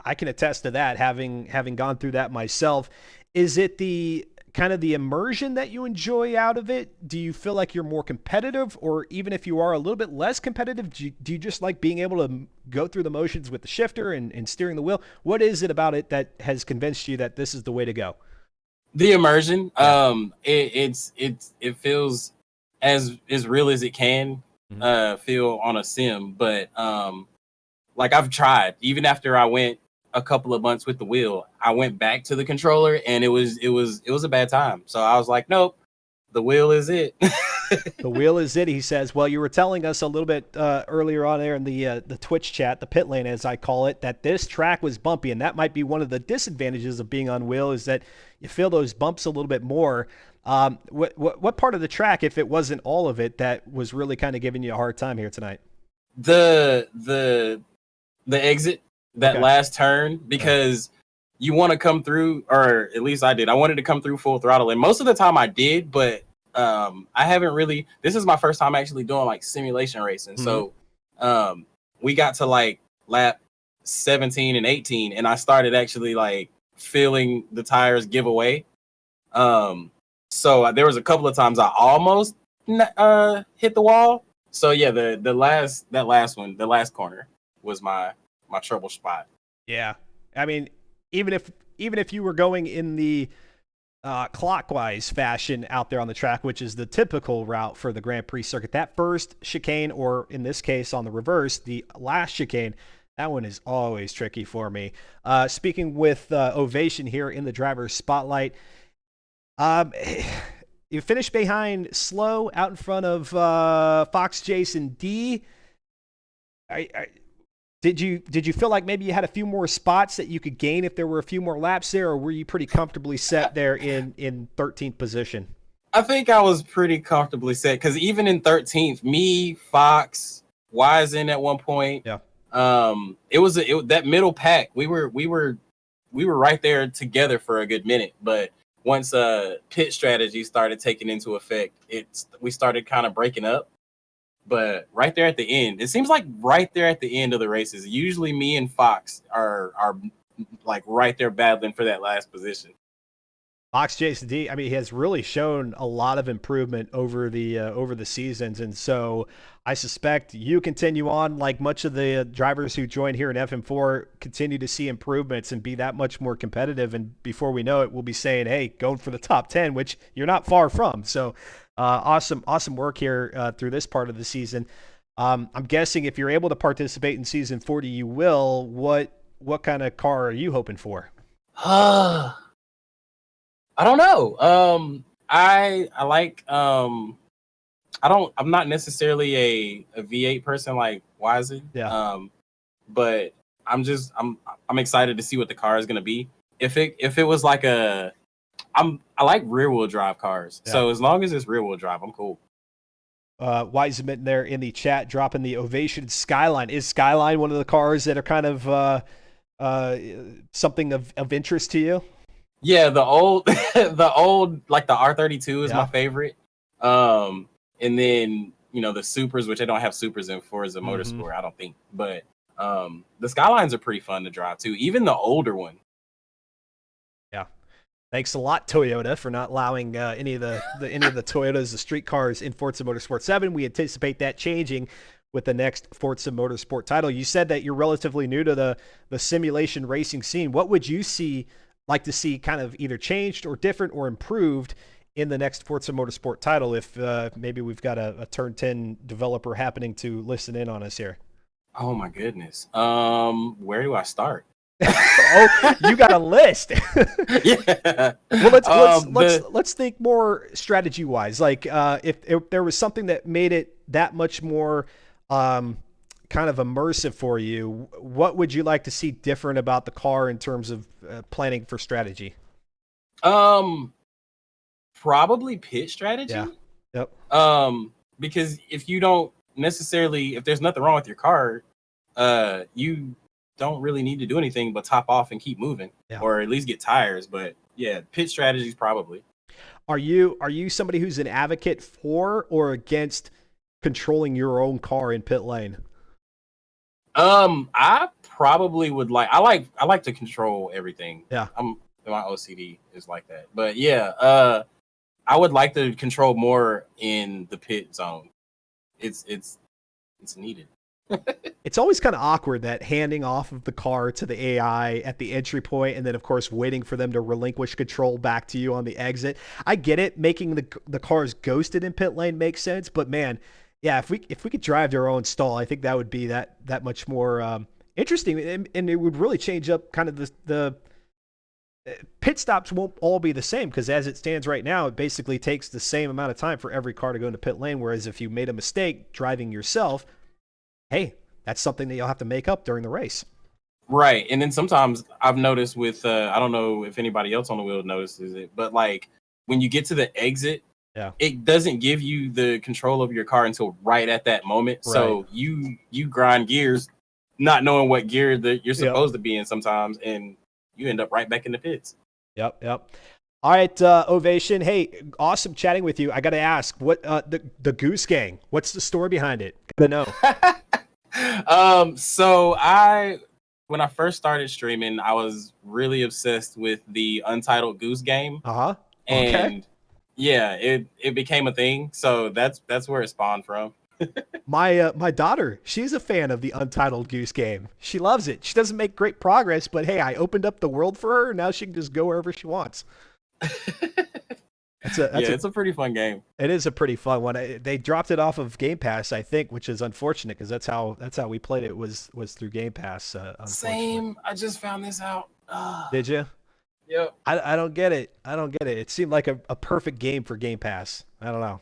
I can attest to that, having gone through that myself. Is it the kind of the immersion that you enjoy out of it? Do you feel like you're more competitive, or even if you are a little bit less competitive, do you just like being able to go through the motions with the shifter and steering the wheel? What is it about it that has convinced you that this is the way to go? The immersion. Yeah. It feels as real as it can feel on a sim, but like I've tried, even after I went a couple of months with the wheel, I went back to the controller and it was a bad time. So I was like, nope, the wheel is it. The wheel is it, he says. Well, you were telling us a little bit earlier on there in the Twitch chat, the pit lane as I call it, that this track was bumpy, and that might be one of the disadvantages of being on wheel, is that you feel those bumps a little bit more. What part of the track, if it wasn't all of it, that was really kind of giving you a hard time here tonight? The exit, that last turn, because you want to come through, or at least I did. I wanted to come through full throttle, and most of the time I did, but I haven't really. This is my first time actually doing like simulation racing. So we got to like lap 17 and 18, and I started actually like feeling the tires give away. So there was a couple of times I almost hit the wall. So yeah, the last corner was my trouble spot. Yeah, I mean, even if you were going in the clockwise fashion out there on the track, which is the typical route for the Grand Prix circuit, that first chicane, or in this case on the reverse, the last chicane, that one is always tricky for me. Speaking with Ovation here in the driver's spotlight, you finished behind Slow out in front of Fox Jason D. Did you feel like maybe you had a few more spots that you could gain if there were a few more laps there, or were you pretty comfortably set there in 13th position? I think I was pretty comfortably set, because even in 13th, me, Fox, Wise in at one point. Yeah. It was that middle pack. We were right there together for a good minute, but once pit strategy started taking into effect, we started kind of breaking up. But right there at the end, it seems like right there at the end of the races, usually me and Fox are like right there battling for that last position. Fox Jason D, I mean, he has really shown a lot of improvement over the seasons, and so I suspect you continue on like much of the drivers who join here in FM4 continue to see improvements and be that much more competitive. And before we know it, we'll be saying, "Hey, going for the top 10," which you're not far from. So, awesome work here through this part of the season. I'm guessing if you're able to participate in season 40, you will. What kind of car are you hoping for? I don't know. I like I'm not necessarily a V8 person like Wizen. Yeah. But I'm excited to see what the car is gonna be. If it was like I like rear wheel drive cars. Yeah. So as long as it's rear wheel drive, I'm cool. Wiseman there in the chat dropping the Ovation Skyline. Is Skyline one of the cars that are kind of something of interest to you? Yeah, the old the old like the R32 is Yeah. my favorite. And then the supers, which I don't have supers in Forza Motorsport, I don't think. But the Skylines are pretty fun to drive too, even the older one. Yeah. Thanks a lot, Toyota, for not allowing any of the Toyotas, the street cars in Forza Motorsport 7. We anticipate that changing with the next Forza Motorsport title. You said that you're relatively new to the simulation racing scene. What would you like to see kind of either changed or different or improved in the next Forza Motorsport title if maybe we've got a Turn 10 developer happening to listen in on us here? Oh my goodness. Where do I start? Oh, you got a list. Yeah. Well, let's think more strategy wise. Like if there was something that made it that much more kind of immersive for you, what would you like to see different about the car in terms of planning for strategy? Probably pit strategy. Yeah. Yep. Because if you don't necessarily, if there's nothing wrong with your car, you don't really need to do anything but top off and keep moving, or at least get tires. But yeah, pit strategies probably. Are you somebody who's an advocate for or against controlling your own car in pit lane? I probably would I like to control everything. Yeah. My OCD is like that. But yeah, I would like to control more in the pit zone. It's needed. It's always kind of awkward that handing off of the car to the AI at the entry point and then of course waiting for them to relinquish control back to you on the exit. I get it, making the cars ghosted in pit lane makes sense, but man, yeah, if we could drive to our own stall, I think that would be that much more interesting, and it would really change up kind of the pit stops won't all be the same, because as it stands right now, it basically takes the same amount of time for every car to go into pit lane, whereas if you made a mistake driving yourself, hey, that's something that you'll have to make up during the race. Right. And then sometimes I've noticed with I don't know if anybody else on the wheel notices it, but like when you get to the exit, it doesn't give you the control of your car until right at that moment. Right. So you grind gears not knowing what gear that you're supposed to be in sometimes, and you end up right back in the pits. Yep. All right, Ovation. Hey, awesome chatting with you. I got to ask, what the Goose Gang? What's the story behind it? Gotta know. So when I first started streaming, I was really obsessed with the Untitled Goose Game. Okay. And yeah, it became a thing. So that's where it spawned from. My daughter, she's a fan of the Untitled Goose Game. She loves it. She doesn't make great progress, but hey, I opened up the world for her. Now she can just go wherever she wants. It's a pretty fun game. It is a pretty fun one. They dropped it off of Game Pass, I think, which is unfortunate because that's how we played it was through Game Pass. Same. I just found this out. Did you? Yep. I don't get it. It seemed like a perfect game for Game Pass. I don't know.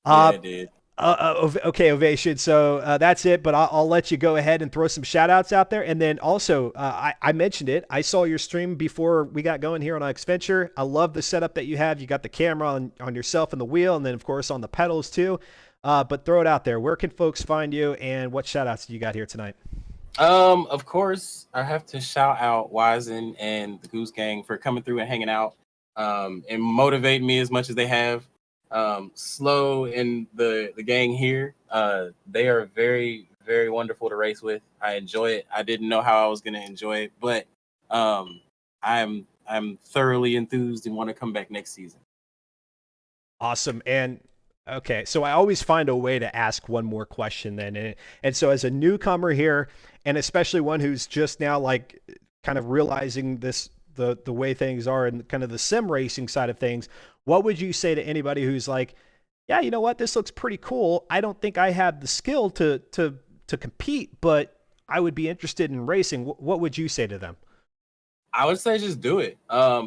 Yeah, it did. Okay, Ovation. So that's it, but I'll let you go ahead and throw some shout outs out there. And then also, I mentioned it. I saw your stream before we got going here on Xventure. I love the setup that you have. You got the camera on yourself and the wheel, and then, of course, on the pedals too. But throw it out there. Where can folks find you, and what shout outs do you got here tonight? Of course, I have to shout out Wizen and the Goose Gang for coming through and hanging out and motivating me as much as they have. Slow and the gang here, they are very, very wonderful to race with. I enjoy it. I didn't know how I was going to enjoy it, but I'm thoroughly enthused and want to come back next season. Awesome. And okay, so I always find a way to ask one more question then. And so as a newcomer here, and especially one who's just now like kind of realizing this, the way things are and kind of the sim racing side of things, what would you say to anybody who's like, yeah, you know what, this looks pretty cool. I don't think I have the skill to compete, but I would be interested in racing. What would you say to them? I would say just do it.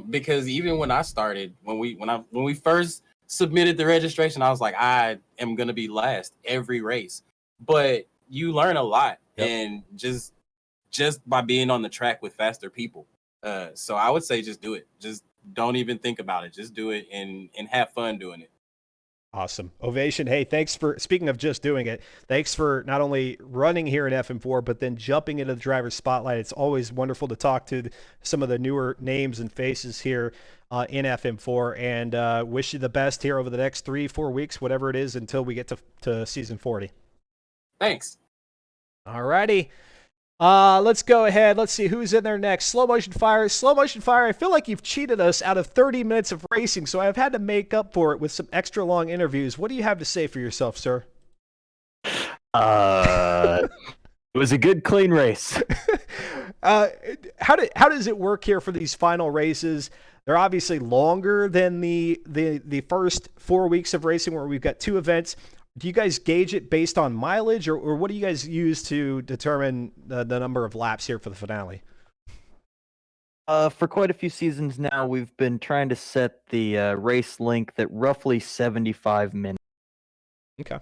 Because even when I started, when we first submitted the registration, I was like, I am gonna be last every race. But you learn a lot, and just by being on the track with faster people. So I would say just do it. Just don't even think about it. Just do it and have fun doing it. Awesome. Ovation. Hey, thanks for, speaking of just doing it, thanks for not only running here in FM4, but then jumping into the driver's spotlight. It's always wonderful to talk to some of the newer names and faces here in FM4, and wish you the best here over the next 3-4 weeks, whatever it is, until we get to season 40. Thanks. All righty. Let's go ahead. Let's see who's in there next. Slow Motion Fire. Slow Motion Fire, I feel like you've cheated us out of 30 minutes of racing, so I've had to make up for it with some extra long interviews. What do you have to say for yourself, sir? It was a good, clean race. How does it work here for these final races? They're obviously longer than the first 4 weeks of racing, where we've got 2 events. Do you guys gauge it based on mileage, or what do you guys use to determine the number of laps here for the finale? For quite a few seasons now, we've been trying to set the race length at roughly 75 minutes. Okay.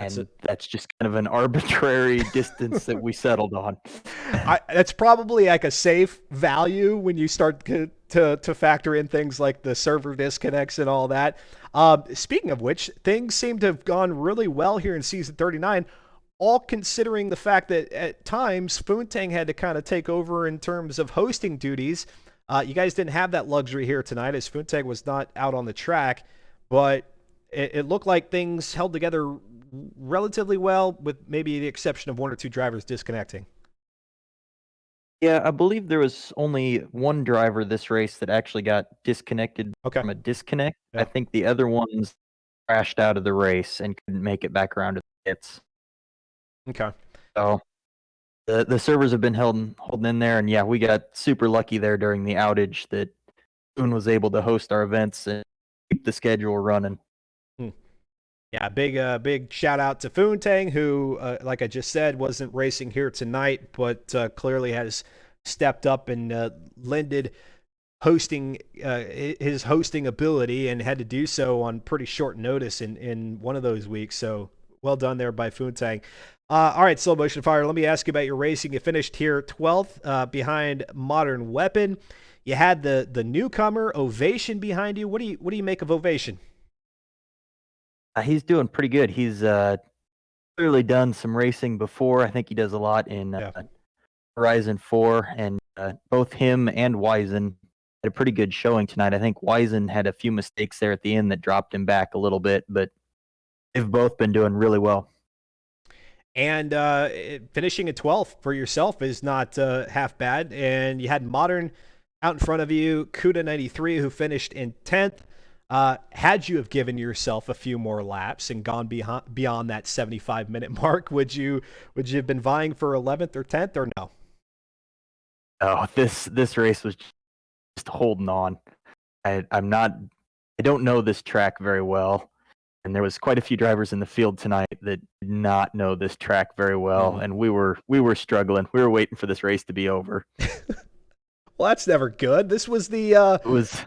And that's just kind of an arbitrary distance that we settled on. That's probably like a safe value when you start to factor in things like the server disconnects and all that. Speaking of which, things seem to have gone really well here in season 39, all considering the fact that at times Foontang had to kind of take over in terms of hosting duties. You guys didn't have that luxury here tonight, as Foontang was not out on the track, but it looked like things held together relatively well, with maybe the exception of 1 or 2 drivers disconnecting. Yeah, I believe there was only one driver this race that actually got disconnected from a disconnect. Yeah. I think the other ones crashed out of the race and couldn't make it back around to the pits. Okay. So the servers have been holding in there, and yeah, we got super lucky there during the outage that Boone was able to host our events and keep the schedule running. Yeah, big shout out to Foontang, who, like I just said, wasn't racing here tonight, but clearly has stepped up and lended his hosting ability, and had to do so on pretty short notice in one of those weeks. So well done there by Foontang. All right, Slow Motion Fire, let me ask you about your racing. You finished here 12th behind Modern Weapon. You had the newcomer Ovation behind you. What do you make of Ovation? He's doing pretty good. He's clearly done some racing before. I think he does a lot in Horizon 4, and both him and Wizen had a pretty good showing tonight. I think Wizen had a few mistakes there at the end that dropped him back a little bit, but they've both been doing really well. And finishing at 12th for yourself is not half bad. And you had Modern out in front of you, Kuda93, who finished in 10th. Had you have given yourself a few more laps and gone beyond that 75-minute mark, would you have been vying for 11th or 10th, or no? Oh, this race was just holding on. I don't know this track very well, and there was quite a few drivers in the field tonight that did not know this track very well, and we were struggling. We were waiting for this race to be over. Well, that's never good. This was the it was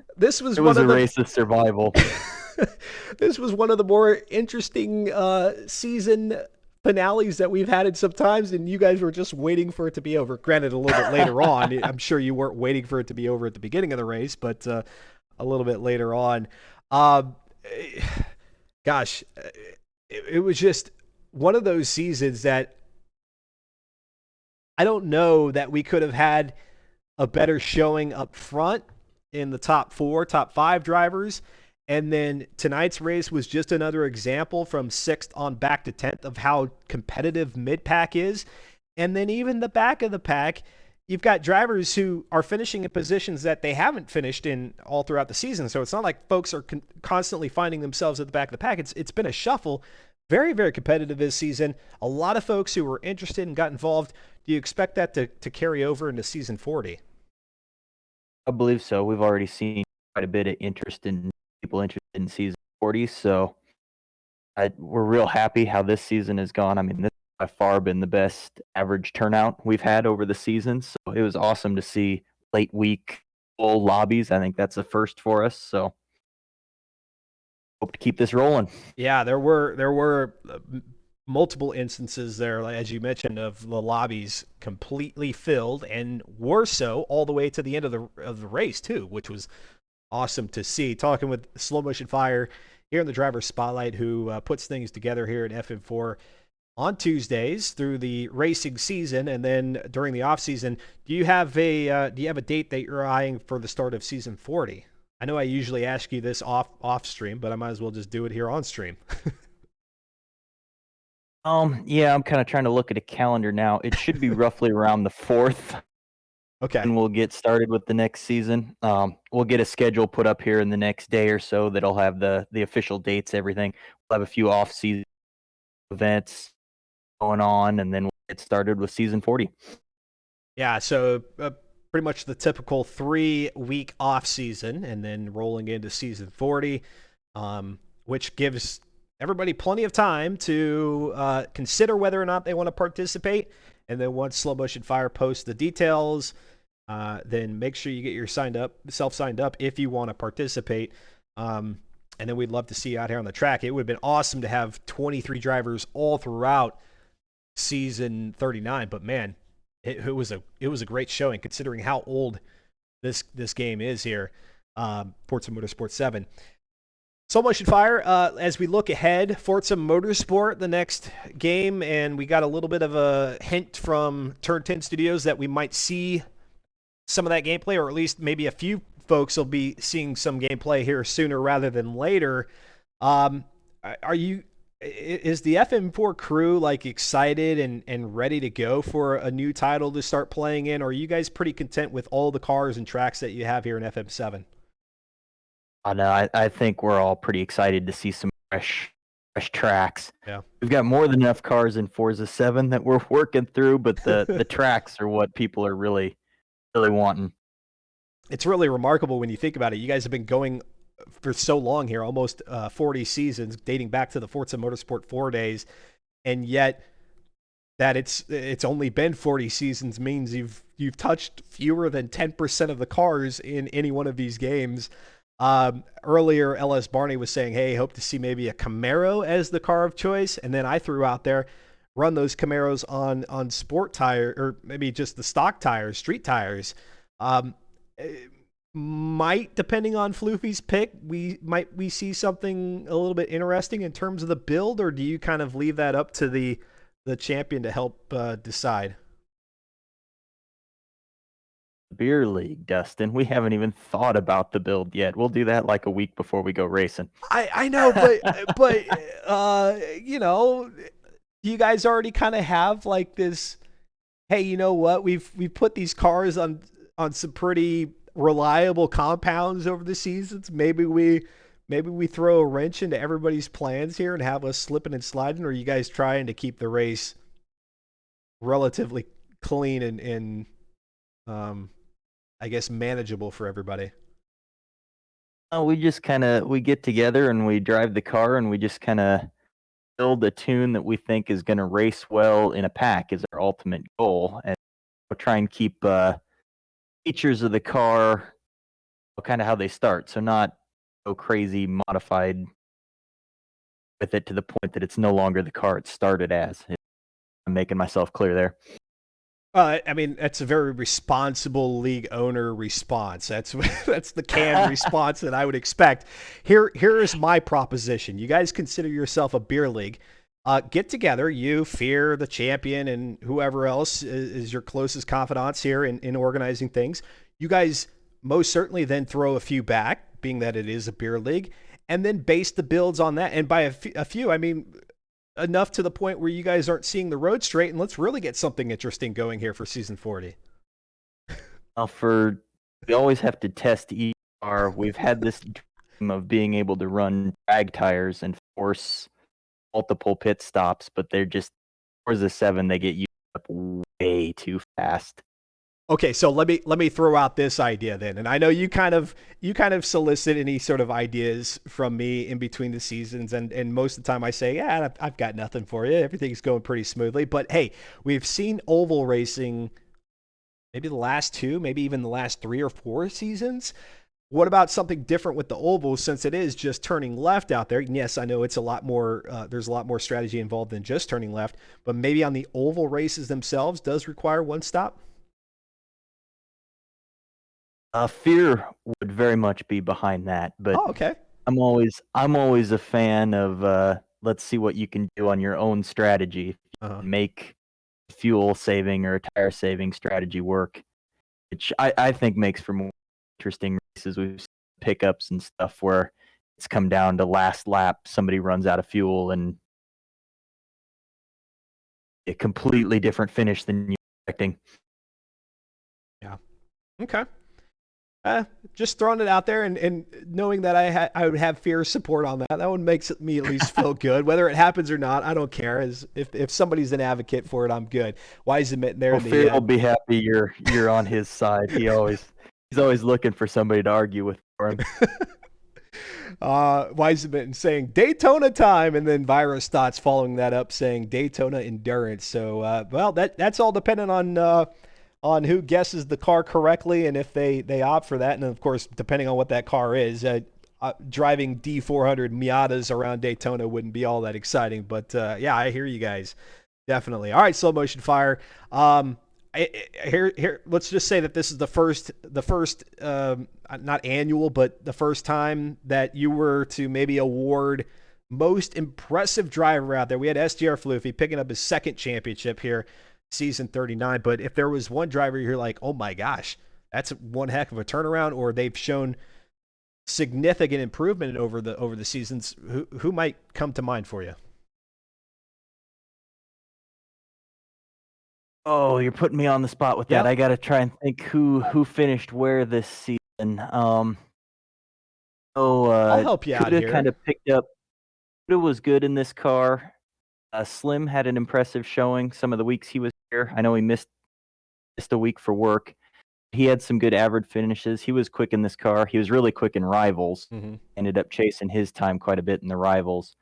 a race of survival. This was one of the more interesting season finales that we've had in some times, and you guys were just waiting for it to be over. Granted, a little bit later on. I'm sure you weren't waiting for it to be over at the beginning of the race, but a little bit later on. Gosh, it was just one of those seasons that I don't know that we could have had a better showing up front in the top 4, top 5 drivers, And then tonight's race was just another example from 6th on back to 10th of how competitive mid-pack is. And then even the back of the pack, you've got drivers who are finishing in positions that they haven't finished in all throughout the season. So it's not like folks are constantly finding themselves at the back of the pack. It's been a shuffle. Very, very competitive this season. A lot of folks who were interested and got involved. Do you expect that to carry over into season 40? I believe so. We've already seen quite a bit of people interested in season 40. So we're real happy how this season has gone. I mean, this has by far been the best average turnout we've had over the season. So it was awesome to see late week full lobbies. I think that's a first for us. So hope to keep this rolling. Yeah, there were multiple instances there, like, as you mentioned, of the lobbies completely filled, and were so all the way to the end of the race too, which was awesome to see. Talking with Slow Motion Fire here in the driver's spotlight, who puts things together here at FM4 on Tuesdays through the racing season, and then during the off season. Do you have a date that you're eyeing for the start of season 40? I know I usually ask you this off stream, but I might as well just do it here on stream. Yeah, I'm kind of trying to look at a calendar now. It should be roughly around the 4th. Okay. And we'll get started with the next season. We'll get a schedule put up here in the next day or so that'll have the official dates, everything. We'll have a few off-season events going on, and then we'll get started with season 40. Yeah, so pretty much the typical 3-week off season, and then rolling into season 40, which gives everybody plenty of time to consider whether or not they want to participate. And then once Slow Motion Fire posts the details, then make sure you get your self-signed up if you want to participate. And then we'd love to see you out here on the track. It would have been awesome to have 23 drivers all throughout season 39, but man, it was a great showing considering how old this game is here. Forza Motorsport 7. Slow Motion Fire, as we look ahead, Forza Motorsport, the next game, and we got a little bit of a hint from Turn 10 Studios that we might see some of that gameplay, or at least maybe a few folks will be seeing some gameplay here sooner rather than later. Is the FM4 crew like excited and ready to go for a new title to start playing in, or are you guys pretty content with all the cars and tracks that you have here in FM7? No, I think we're all pretty excited to see some fresh tracks. Yeah, we've got more than enough cars in Forza 7 that we're working through, but the tracks are what people are really wanting. It's really remarkable when you think about it. You guys have been going for so long here, almost 40 seasons, dating back to the Forza Motorsport 4 days, and yet that it's only been 40 seasons means you've touched fewer than 10% of the cars in any one of these games. Earlier, LS Barney was saying, hey, hope to see maybe a Camaro as the car of choice. And then I threw out there, run those Camaros on sport tire, or maybe just the stock tires, street tires. Might, depending on Floofy's pick, we see something a little bit interesting in terms of the build, or do you kind of leave that up to the champion to help decide? Beer League, Dustin. We haven't even thought about the build yet. We'll do that like a week before we go racing. I know, but you know, you guys already kind of have like this. Hey, you know what? We've put these cars on some pretty reliable compounds over the seasons. Maybe we throw a wrench into everybody's plans here and have us slipping and sliding. Or are you guys trying to keep the race relatively clean and I guess manageable for everybody? We just we get together and we drive the car and we just kind of build a tune that we think is going to race well in a pack is our ultimate goal. And we'll try and keep features of the car kind of how they start. So not so crazy modified with it to the point that it's no longer the car it started as. I'm making myself clear there. I mean, that's a very responsible league owner response. That's the canned response that I would expect. Here is my proposition. You guys consider yourself a beer league. Get together, you, Fear, the champion, and whoever else is your closest confidants here in organizing things. You guys most certainly then throw a few back, being that it is a beer league, and then base the builds on that. And by a few, I mean enough to the point where you guys aren't seeing the road straight, and let's really get something interesting going here for season 40. We always have to test each car. We've had this dream of being able to run drag tires and force multiple pit stops, but they're just Forza 7. They get used up way too fast. Okay, so let me throw out this idea then, and I know you kind of solicit any sort of ideas from me in between the seasons, and most of the time I say, yeah, I've got nothing for you. Everything's going pretty smoothly. But hey, we've seen oval racing maybe the last 2, maybe even the last 3 or 4 seasons. What about something different with the oval, since it is just turning left out there? And yes, I know it's a lot more. There's a lot more strategy involved than just turning left, but maybe on the oval races themselves does require one stop. Fear would very much be behind that, but okay. I'm always a fan of let's see what you can do on your own strategy. Make fuel saving or a tire saving strategy work, which I think makes for more interesting races. We've seen pickups and stuff where it's come down to last lap, somebody runs out of fuel and a completely different finish than you were expecting. Yeah. Okay. Just throwing it out there and knowing that I would have Fear's support on that. That one makes me at least feel good. Whether it happens or not, I don't care. As if somebody's an advocate for it, I'm good. Wise admitting there. Fear will be happy you're on his side. He's always looking for somebody to argue with for him. Wise admitting saying Daytona time, and then Virus Thoughts following that up saying Daytona endurance. So well, that's all dependent on who guesses the car correctly and if they opt for that. And of course, depending on what that car is, driving D400 Miatas around Daytona wouldn't be all that exciting. But yeah, I hear you guys. Definitely. All right, Slow Motion Fire. Here, let's just say that this is the first, not annual, but the first time that you were to maybe award most impressive driver out there. We had SGR Floofy picking up his 2nd championship here, season 39. But if there was one driver you're like, oh my gosh, that's one heck of a turnaround, or they've shown significant improvement over the seasons, who might come to mind for you? Oh, you're putting me on the spot with that. I got to try and think who finished where this season. I'll help you out here. Kind of picked up. Kuda was good in this car. Slim had an impressive showing some of the weeks he was here. I know he missed a week for work. He had some good average finishes. He was quick in this car. He was really quick in rivals. Mm-hmm. Ended up chasing his time quite a bit in the rivals.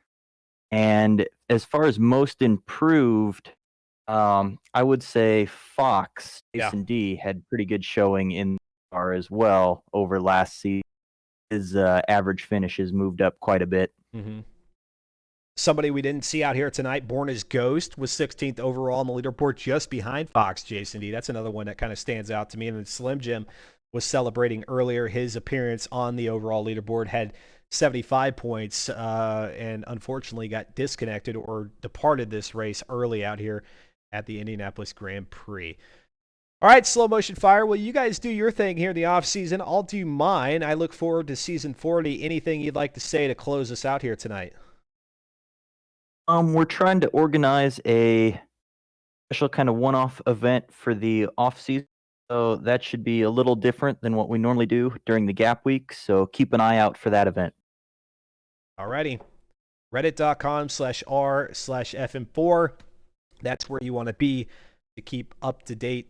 And as far as most improved, I would say Fox, Jason D, had pretty good showing in the car as well over last season. His average finishes moved up quite a bit. Mm-hmm. Somebody we didn't see out here tonight, Born as Ghost, was 16th overall on the leaderboard, just behind Fox, Jason D. That's another one that kind of stands out to me. And then Slim Jim was celebrating earlier his appearance on the overall leaderboard, had 75 points, and unfortunately got disconnected or departed this race early out here at the Indianapolis Grand Prix. All right, Slow Motion Fire. Well, you guys do your thing here in the off season. I'll do mine. I look forward to season 40. Anything you'd like to say to close us out here tonight? We're trying to organize a special kind of one-off event for the off season. So that should be a little different than what we normally do during the gap week. So keep an eye out for that event. Alrighty. Reddit.com/r/FM4. That's where you want to be to keep up to date,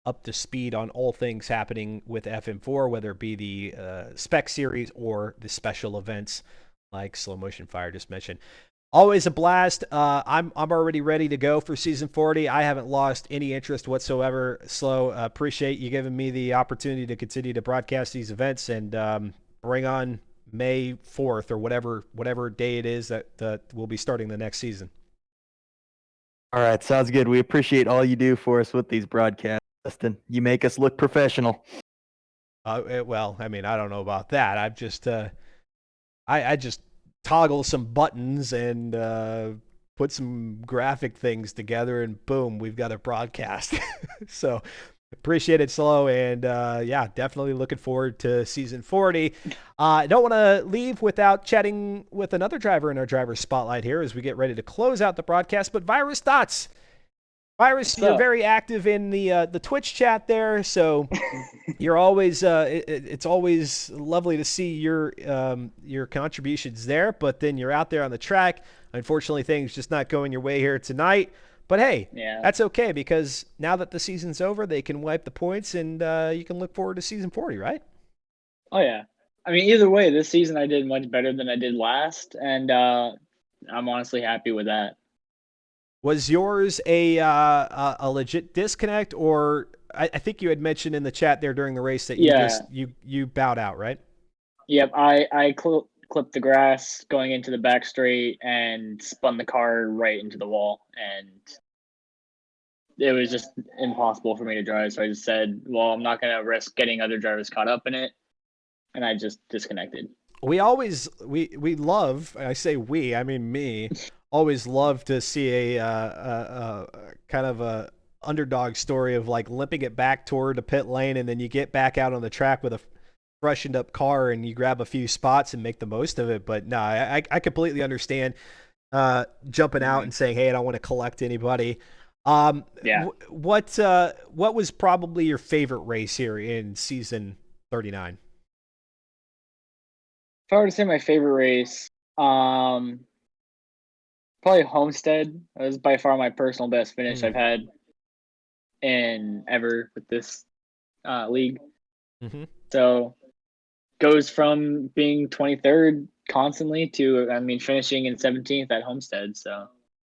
up to speed on all things happening with FM4, whether it be the spec series or the special events like Slow Motion Fire just mentioned. Always a blast. I'm already ready to go for season 40. I haven't lost any interest whatsoever. Slow, appreciate you giving me the opportunity to continue to broadcast these events, and bring on May 4th or whatever day it is that we'll be starting the next season. All right, sounds good. We appreciate all you do for us with these broadcasts, Dustin. You make us look professional. Well, I mean, I don't know about that. I've just I just toggle some buttons and put some graphic things together, and boom, we've got a broadcast. So Appreciate it, Slow, and yeah, definitely looking forward to season 40. I don't want to leave without chatting with another driver in our driver spotlight here as we get ready to close out the broadcast. But Virus Thoughts, Virus, What's you're up? very active in the Twitch chat there, so you're always it's always lovely to see your contributions there. But then you're out there on the track. Unfortunately, things just not going your way here tonight. But hey, Yeah. that's okay because now that the season's over, they can wipe the points and you can look forward to season 40, right? Oh yeah. I mean, either way, this season I did much better than I did last, and I'm honestly happy with that. Was yours a legit disconnect, or I think you had mentioned in the chat there during the race that you Yeah. just you bowed out, right? Yep. I clipped the grass going into the back straight and spun the car right into the wall, and it was just impossible for me to drive. So I just said, "Well, I'm not gonna risk getting other drivers caught up in it," and I just disconnected. We love, I say we, I mean me, always love to see a kind of a underdog story of like limping it back toward the pit lane and then you get back out on the track with a freshened up car and you grab a few spots and make the most of it. But no, I completely understand jumping out and saying, hey, I don't want to collect anybody. Yeah. What was probably your favorite race here in season 39? If I were to say my favorite race, probably Homestead. That was by far my personal best finish I've had in ever with this league. Mm-hmm. So goes from being 23rd constantly to finishing in 17th at Homestead. So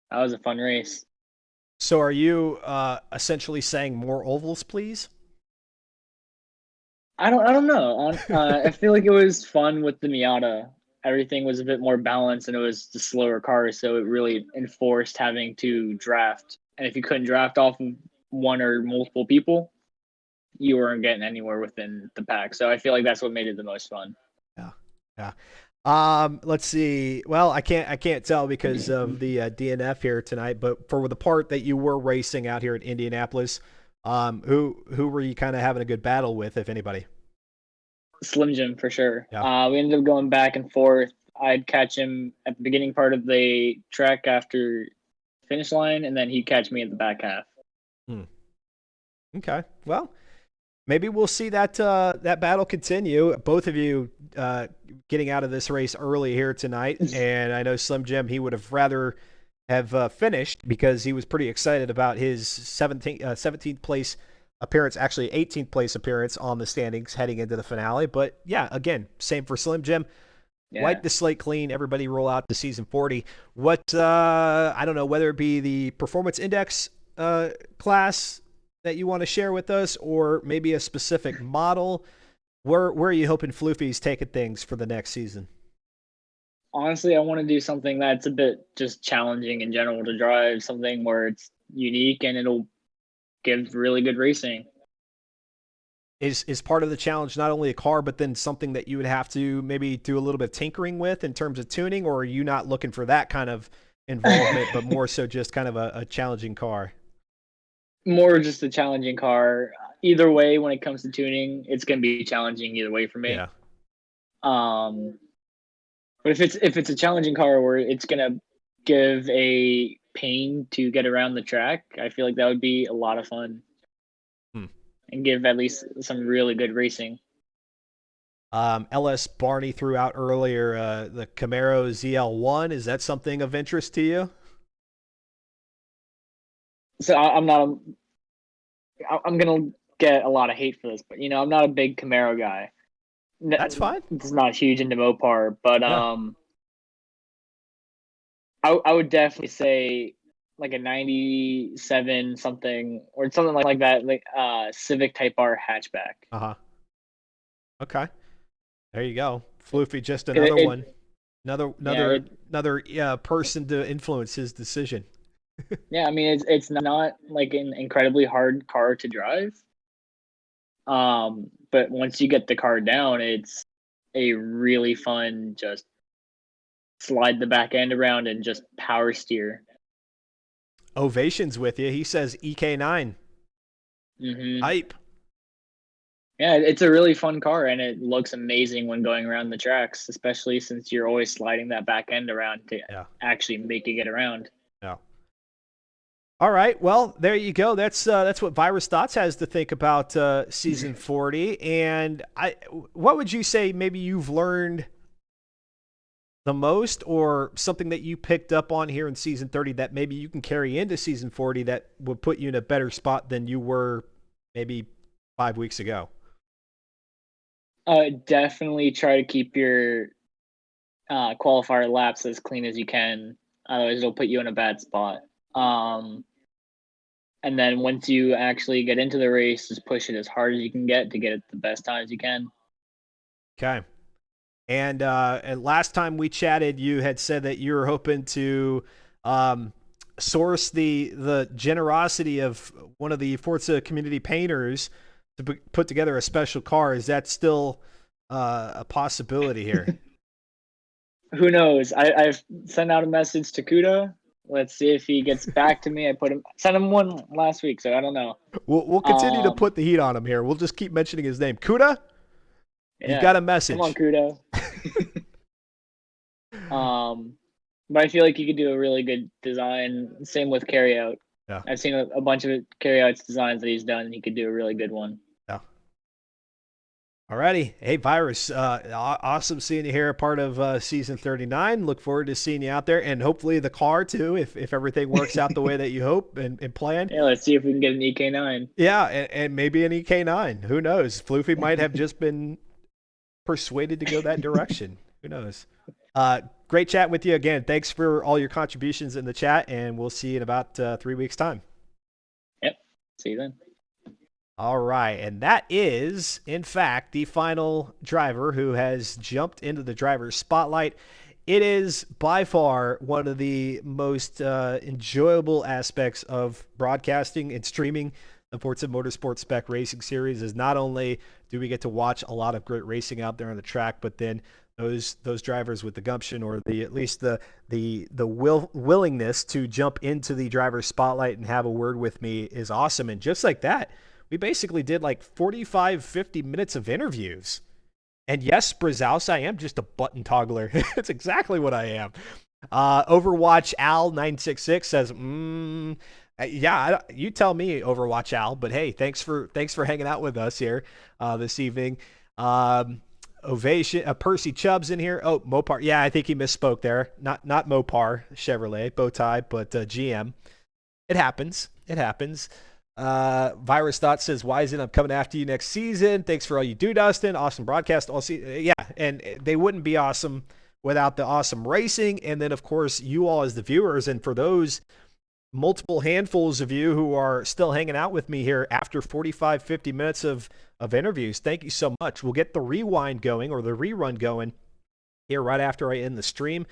that was a fun race. So are you essentially saying more ovals, please? I don't know. I feel like it was fun with the Miata. Everything was a bit more balanced and it was the slower car, so it really enforced having to draft. And if you couldn't draft off of one or multiple people, you weren't getting anywhere within the pack. So I feel like that's what made it the most fun. Yeah. Let's see. Well, I can't tell because of the DNF here tonight, but for the part that you were racing out here at Indianapolis, who were you kind of having a good battle with, if anybody? Slim Jim for sure. Yeah. We ended up going back and forth. I'd catch him at the beginning part of the track after finish line, and then he'd catch me at the back half. Okay. Well, maybe we'll see that that battle continue. Both of you getting out of this race early here tonight, and I know Slim Jim, he would have rather have finished because he was pretty excited about his 17th place appearance, actually 18th place appearance on the standings heading into the finale. But yeah, again, same for Slim Jim. Yeah. Wipe the slate clean. Everybody roll out to season 40. What I don't know whether it be the performance index class that you want to share with us, or maybe a specific model. Where are you hoping Floofy's taking things for the next season? Honestly, I want to do something that's a bit just challenging in general to drive, something where it's unique and it'll give really good racing. Is part of the challenge not only a car, but then something that you would have to maybe do a little bit of tinkering with in terms of tuning, or are you not looking for that kind of involvement, but more so just kind of a challenging car? More just a challenging car. Either way, when it comes to tuning, it's going to be challenging either way for me. Yeah. But if it's a challenging car where it's going to give a pain to get around the track, I feel like that would be a lot of fun and give at least some really good racing. LS Barney threw out earlier the Camaro ZL1. Is that something of interest to you? So I'm gonna get a lot of hate for this, but I'm not a big Camaro guy. That's fine. It's not huge into Mopar, but Yeah. I would definitely say like a 97 something or something like that, like Civic Type R hatchback. Okay. There you go. Floofy, just another one. Another person to influence his decision. Yeah, I mean it's not like an incredibly hard car to drive. But once you get the car down, it's a really fun just slide the back end around and just power steer. Ovations with you. He says EK9. Hype. Yeah, it's a really fun car, and it looks amazing when going around the tracks, especially since you're always sliding that back end around to actually make it get around. Yeah. All right. Well, there you go. That's what Virus Thoughts has to think about season 40. And what would you say maybe you've learned the most, or something that you picked up on here in season 30 that maybe you can carry into season 40 that would put you in a better spot than you were maybe 5 weeks ago? Definitely try to keep your qualifier laps as clean as you can. Otherwise, it'll put you in a bad spot. And then once you actually get into the race, just push it as hard as you can get to get it the best times you can. Okay. And last time we chatted, you had said that you were hoping to source the generosity of one of the Forza community painters to put together a special car. Is that still a possibility here? Who knows? I've sent out a message to Kuda. Let's see if he gets back to me. Sent him one last week, so I don't know. We'll continue to put the heat on him here. We'll just keep mentioning his name. Kuda? Yeah. You got a message. Come on, Kuda. But I feel like you could do a really good design. Same with carryout. Yeah. I've seen a bunch of carryout's designs that he's done, and he could do a really good one. Yeah. Alrighty. Hey, Virus. Awesome seeing you here, a part of season 39. Look forward to seeing you out there, and hopefully the car too, if everything works out the way that you hope and plan. Yeah, let's see if we can get an EK9. Yeah, and maybe an EK9. Who knows? Floofy might have just been persuaded to go that direction. Who knows? Great chat with you again. Thanks for all your contributions in the chat, and we'll see you in about 3 weeks' time. Yep. See you then. All right, and that is, in fact, the final driver who has jumped into the driver's spotlight. It is by far one of the most enjoyable aspects of broadcasting and streaming the Forza Motorsport Spec Racing Series. Is not only do we get to watch a lot of great racing out there on the track, but then those drivers with the gumption, or at least the willingness to jump into the driver's spotlight and have a word with me is awesome. And just like that, we basically did like 45, 50 minutes of interviews. And yes, Brazaus, I am just a button toggler. It's exactly what I am. Overwatch Al 966 says, yeah, you tell me, Overwatch Al. But hey, thanks for hanging out with us here this evening. Ovation, Percy Chubb's in here. Oh, Mopar. Yeah, I think he misspoke there. Not Mopar Chevrolet, bow tie, but GM. It happens. Virus Thought says, Wisen, I'm coming after you next season. Thanks for all you do, Dustin. Awesome broadcast. Yeah, and they wouldn't be awesome without the awesome racing. And then, of course, you all as the viewers. And for those multiple handfuls of you who are still hanging out with me here after 45, 50 minutes of interviews, thank you so much. We'll get the rewind going, or the rerun going, here right after I end the stream.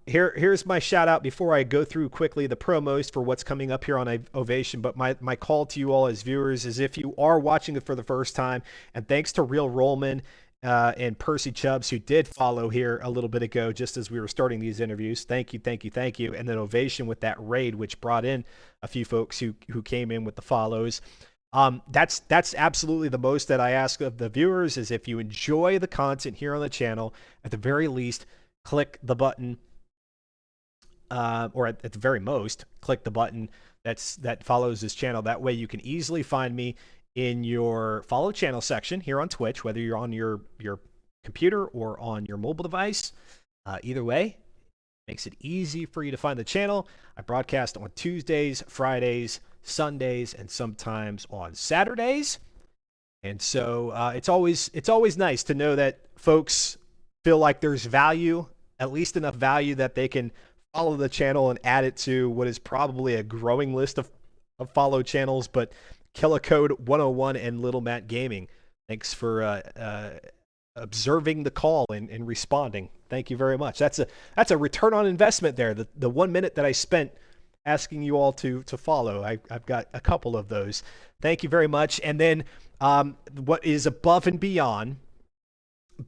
Here's my shout out before I go through quickly the promos for what's coming up here on Ovation. But my call to you all as viewers is, if you are watching it for the first time, and thanks to Real Rollman and Percy Chubbs, who did follow here a little bit ago just as we were starting these interviews. Thank you. And then Ovation with that raid, which brought in a few folks who came in with the follows. That's absolutely the most that I ask of the viewers, is if you enjoy the content here on the channel, at the very least, click the button, or at the very most, click the button that follows this channel. That way you can easily find me in your follow channel section here on Twitch, whether you're on your computer or on your mobile device. Either way, makes it easy for you to find the channel. I broadcast on Tuesdays, Fridays, Sundays, and sometimes on Saturdays. And so it's always nice to know that folks feel like there's value, at least enough value that they can follow the channel and add it to what is probably a growing list of follow channels. But Killicode 101 and Little Matt Gaming, thanks for observing the call and responding. Thank you very much. That's a return on investment there. The 1 minute that I spent asking you all to follow, I've got a couple of those. Thank you very much. And then what is above and beyond,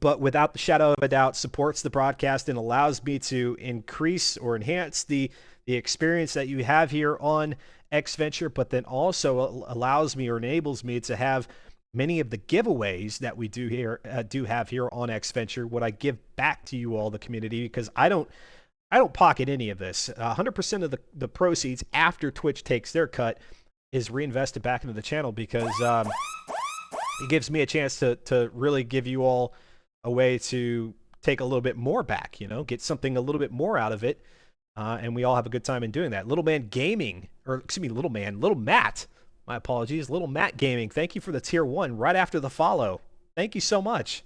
but without the shadow of a doubt, supports the broadcast and allows me to increase or enhance the experience that you have here on Xventure, but then also allows me or enables me to have many of the giveaways that we do have here on Xventure. What I give back to you all, the community, because I don't pocket any of this. 100% of the proceeds after Twitch takes their cut is reinvested back into the channel, because it gives me a chance to really give you all a way to take a little bit more back, get something a little bit more out of it. And we all have a good time in doing that. Little Matt, my apologies, Little Matt Gaming, thank you for the tier 1 right after the follow. Thank you so much.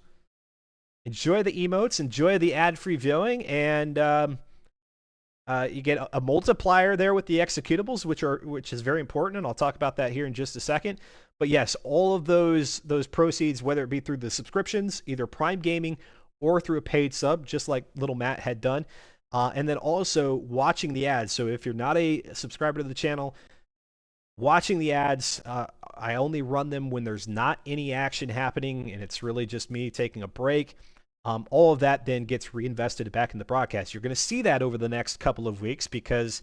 Enjoy the emotes, enjoy the ad-free viewing, and you get a multiplier there with the executables, which is very important, and I'll talk about that here in just a second. But yes, all of those proceeds, whether it be through the subscriptions, either Prime Gaming or through a paid sub, just like Little Matt had done, and then also watching the ads. So if you're not a subscriber to the channel, watching the ads, I only run them when there's not any action happening, and it's really just me taking a break. All of that then gets reinvested back in the broadcast. You're going to see that over the next couple of weeks, because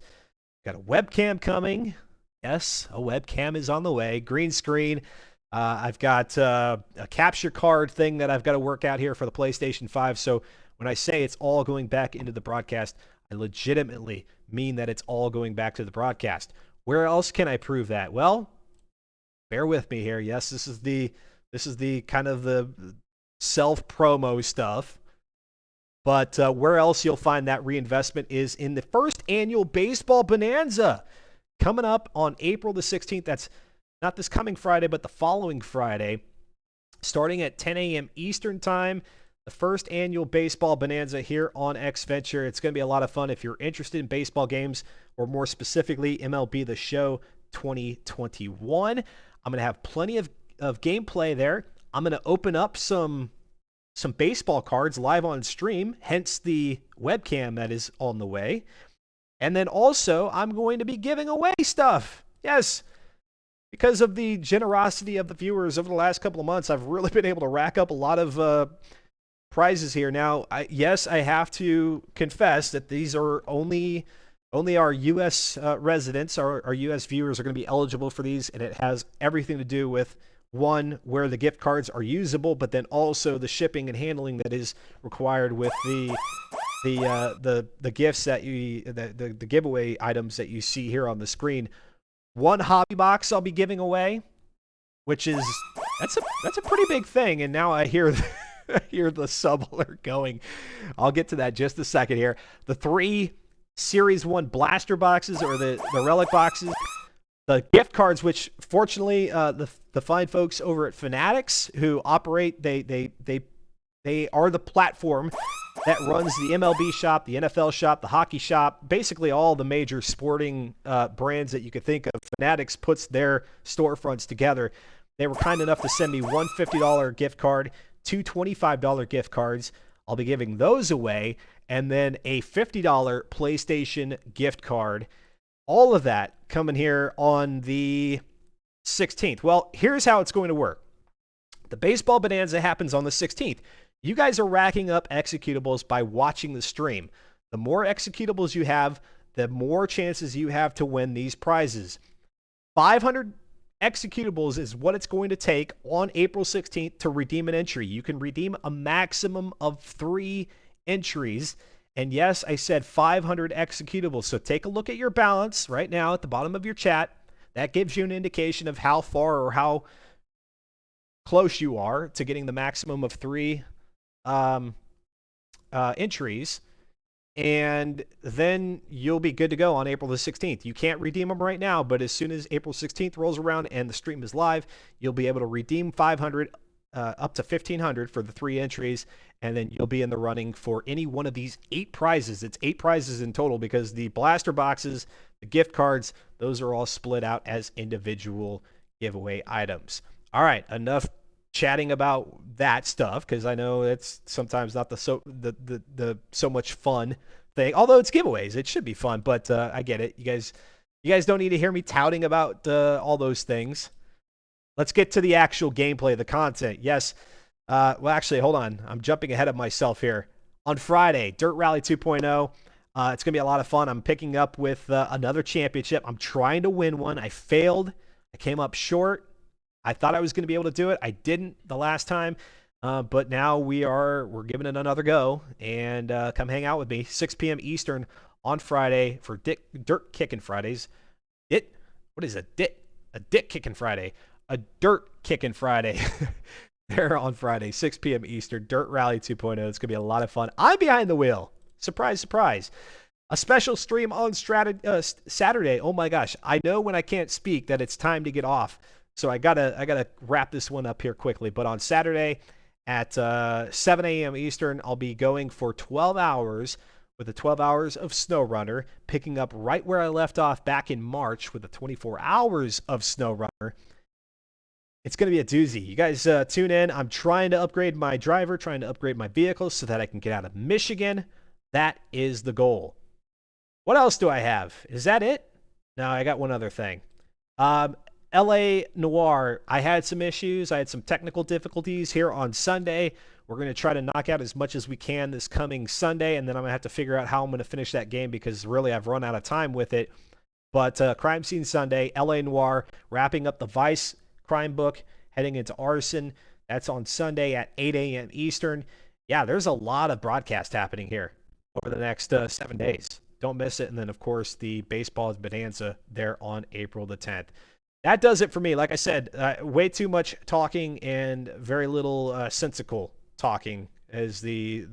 I've got a webcam coming. Yes, a webcam is on the way. Green screen. I've got a capture card thing that I've got to work out here for the PlayStation 5. So when I say it's all going back into the broadcast, I legitimately mean that it's all going back to the broadcast. Where else can I prove that? Well, bear with me here. Yes, this is the kind of the self-promo stuff. But where else you'll find that reinvestment is in the first annual Baseball Bonanza coming up on April the 16th. That's not this coming Friday, but the following Friday, starting at 10 a.m. Eastern Time. The first annual Baseball Bonanza here on Xventure. It's going to be a lot of fun if you're interested in baseball games, or more specifically MLB The Show 2021. I'm going to have plenty of gameplay there. I'm going to open up some baseball cards live on stream, hence the webcam that is on the way. And then also, I'm going to be giving away stuff. Yes, because of the generosity of the viewers over the last couple of months, I've really been able to rack up a lot of prizes here. Now, I have to confess that these are only our U.S. residents, our U.S. viewers are going to be eligible for these, and it has everything to do with, one, where the gift cards are usable, but then also the shipping and handling that is required with the gifts that the giveaway items that you see here on the screen. One hobby box I'll be giving away, which is that's a pretty big thing. And now I hear the sub alert going. I'll get to that just a second here. The 3 Series 1 blaster boxes, or the relic boxes. The gift cards, which fortunately the fine folks over at Fanatics who operate, they are the platform that runs the MLB shop, the NFL shop, the hockey shop, basically all the major sporting brands that you could think of. Fanatics puts their storefronts together. They were kind enough to send me one $50 gift card, 2 $25 gift cards. I'll be giving those away, and then a $50 PlayStation gift card. All of that coming here on the 16th. Well, here's how it's going to work. The Baseball Bonanza happens on the 16th. You guys are racking up executables by watching the stream. The more executables you have, the more chances you have to win these prizes. 500 executables is what it's going to take on April 16th to redeem an entry. You can redeem a maximum of 3 entries. And yes, I said 500 executables. So take a look at your balance right now at the bottom of your chat. That gives you an indication of how far or how close you are to getting the maximum of 3 entries. And then you'll be good to go on April the 16th. You can't redeem them right now, but as soon as April 16th rolls around and the stream is live, you'll be able to redeem 500 up to 1,500 for the 3 entries, and then you'll be in the running for any one of these 8 prizes. It's 8 prizes in total, because the blaster boxes, the gift cards, those are all split out as individual giveaway items. All right, enough chatting about that stuff, because I know it's sometimes not the so much fun thing. Although it's giveaways, it should be fun. But I get it. You guys don't need to hear me touting about all those things. Let's get to the actual gameplay, the content. Yes. Well, actually, hold on. I'm jumping ahead of myself here. On Friday, Dirt Rally 2.0. It's going to be a lot of fun. I'm picking up with another championship. I'm trying to win one. I failed. I came up short. I thought I was going to be able to do it. I didn't the last time. But now we're giving it another go. And come hang out with me. 6 p.m. Eastern on Friday for Dirt Kicking Fridays. What is a dick kicking Friday? A dirt kicking Friday. There on Friday, 6 p.m. Eastern, Dirt Rally 2.0. It's going to be a lot of fun. I'm behind the wheel. Surprise, surprise. A special stream on Saturday. Oh my gosh. I know when I can't speak that it's time to get off. So I gotta wrap this one up here quickly. But on Saturday at 7 a.m. Eastern, I'll be going for 12 hours with the 12 hours of SnowRunner, picking up right where I left off back in March with the 24 hours of SnowRunner. It's going to be a doozy. You guys tune in. I'm trying to upgrade my driver, trying to upgrade my vehicle so that I can get out of Michigan. That is the goal. What else do I have? Is that it? No, I got one other thing. LA Noir, I had some issues. I had some technical difficulties here on Sunday. We're going to try to knock out as much as we can this coming Sunday, and then I'm going to have to figure out how I'm going to finish that game because really I've run out of time with it. But Crime Scene Sunday, LA Noir, wrapping up the Vice crime book, heading into arson. That's on Sunday at 8 a.m. Eastern. Yeah, there's a lot of broadcast happening here over the next 7 days. Don't miss it. And then, of course, the baseball bonanza there on April the 10th. That does it for me. Like I said, way too much talking and very little sensical talking as the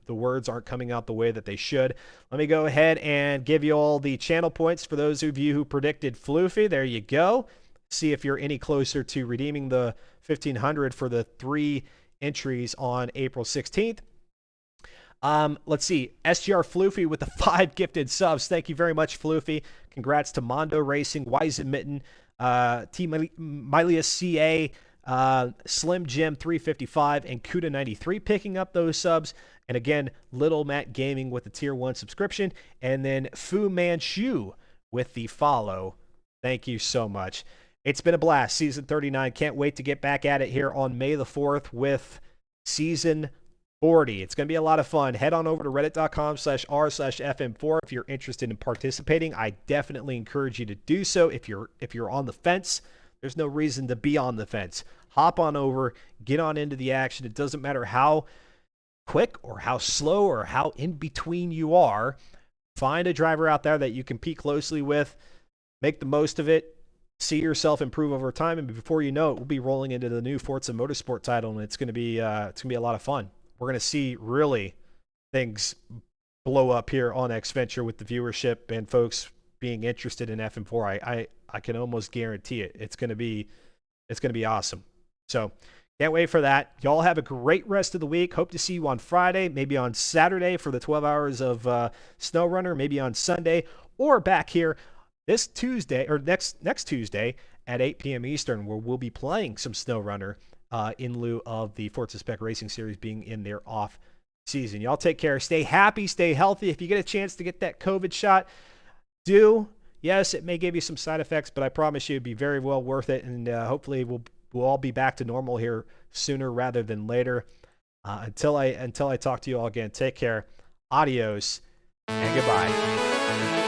words aren't coming out the way that they should. Let me go ahead and give you all the channel points for those of you who predicted Floofy. There you go. See if you're any closer to redeeming the 1,500 for the 3 entries on April 16th. Let's see. SGR Floofy with the 5 gifted subs. Thank you very much, Floofy. Congrats to Mondo Racing, Wisen Mitten, T. Milius CA, Slim Jim 355, and Kuda 93 picking up those subs. And again, Little Matt Gaming with the tier 1 subscription. And then Fu Manchu with the follow. Thank you so much. It's been a blast. Season 39. Can't wait to get back at it here on May the 4th with Season 40. It's going to be a lot of fun. Head on over to reddit.com/r/FM4 if you're interested in participating. I definitely encourage you to do so. If you're on the fence, there's no reason to be on the fence. Hop on over, get on into the action. It doesn't matter how quick or how slow or how in between you are. Find a driver out there that you compete closely with. Make the most of it. See yourself improve over time, and before you know it, we'll be rolling into the new Forza Motorsport title, and it's going to be a lot of fun. We're going to see really things blow up here on Xventure with the viewership and folks being interested in FM4. I can almost guarantee it. It's going to be awesome. So can't wait for that. Y'all have a great rest of the week. Hope to see you on Friday, maybe on Saturday for the 12 hours of SnowRunner, maybe on Sunday, or back here this Tuesday or next Tuesday at 8 p.m. Eastern, where we'll be playing some SnowRunner in lieu of the Forza Spec Racing Series being in their off season. Y'all take care. Stay happy. Stay healthy. If you get a chance to get that COVID shot, do. Yes, it may give you some side effects, but I promise you it'd be very well worth it. And hopefully we'll all be back to normal here sooner rather than later. Until I talk to you all again, take care. Adios and goodbye.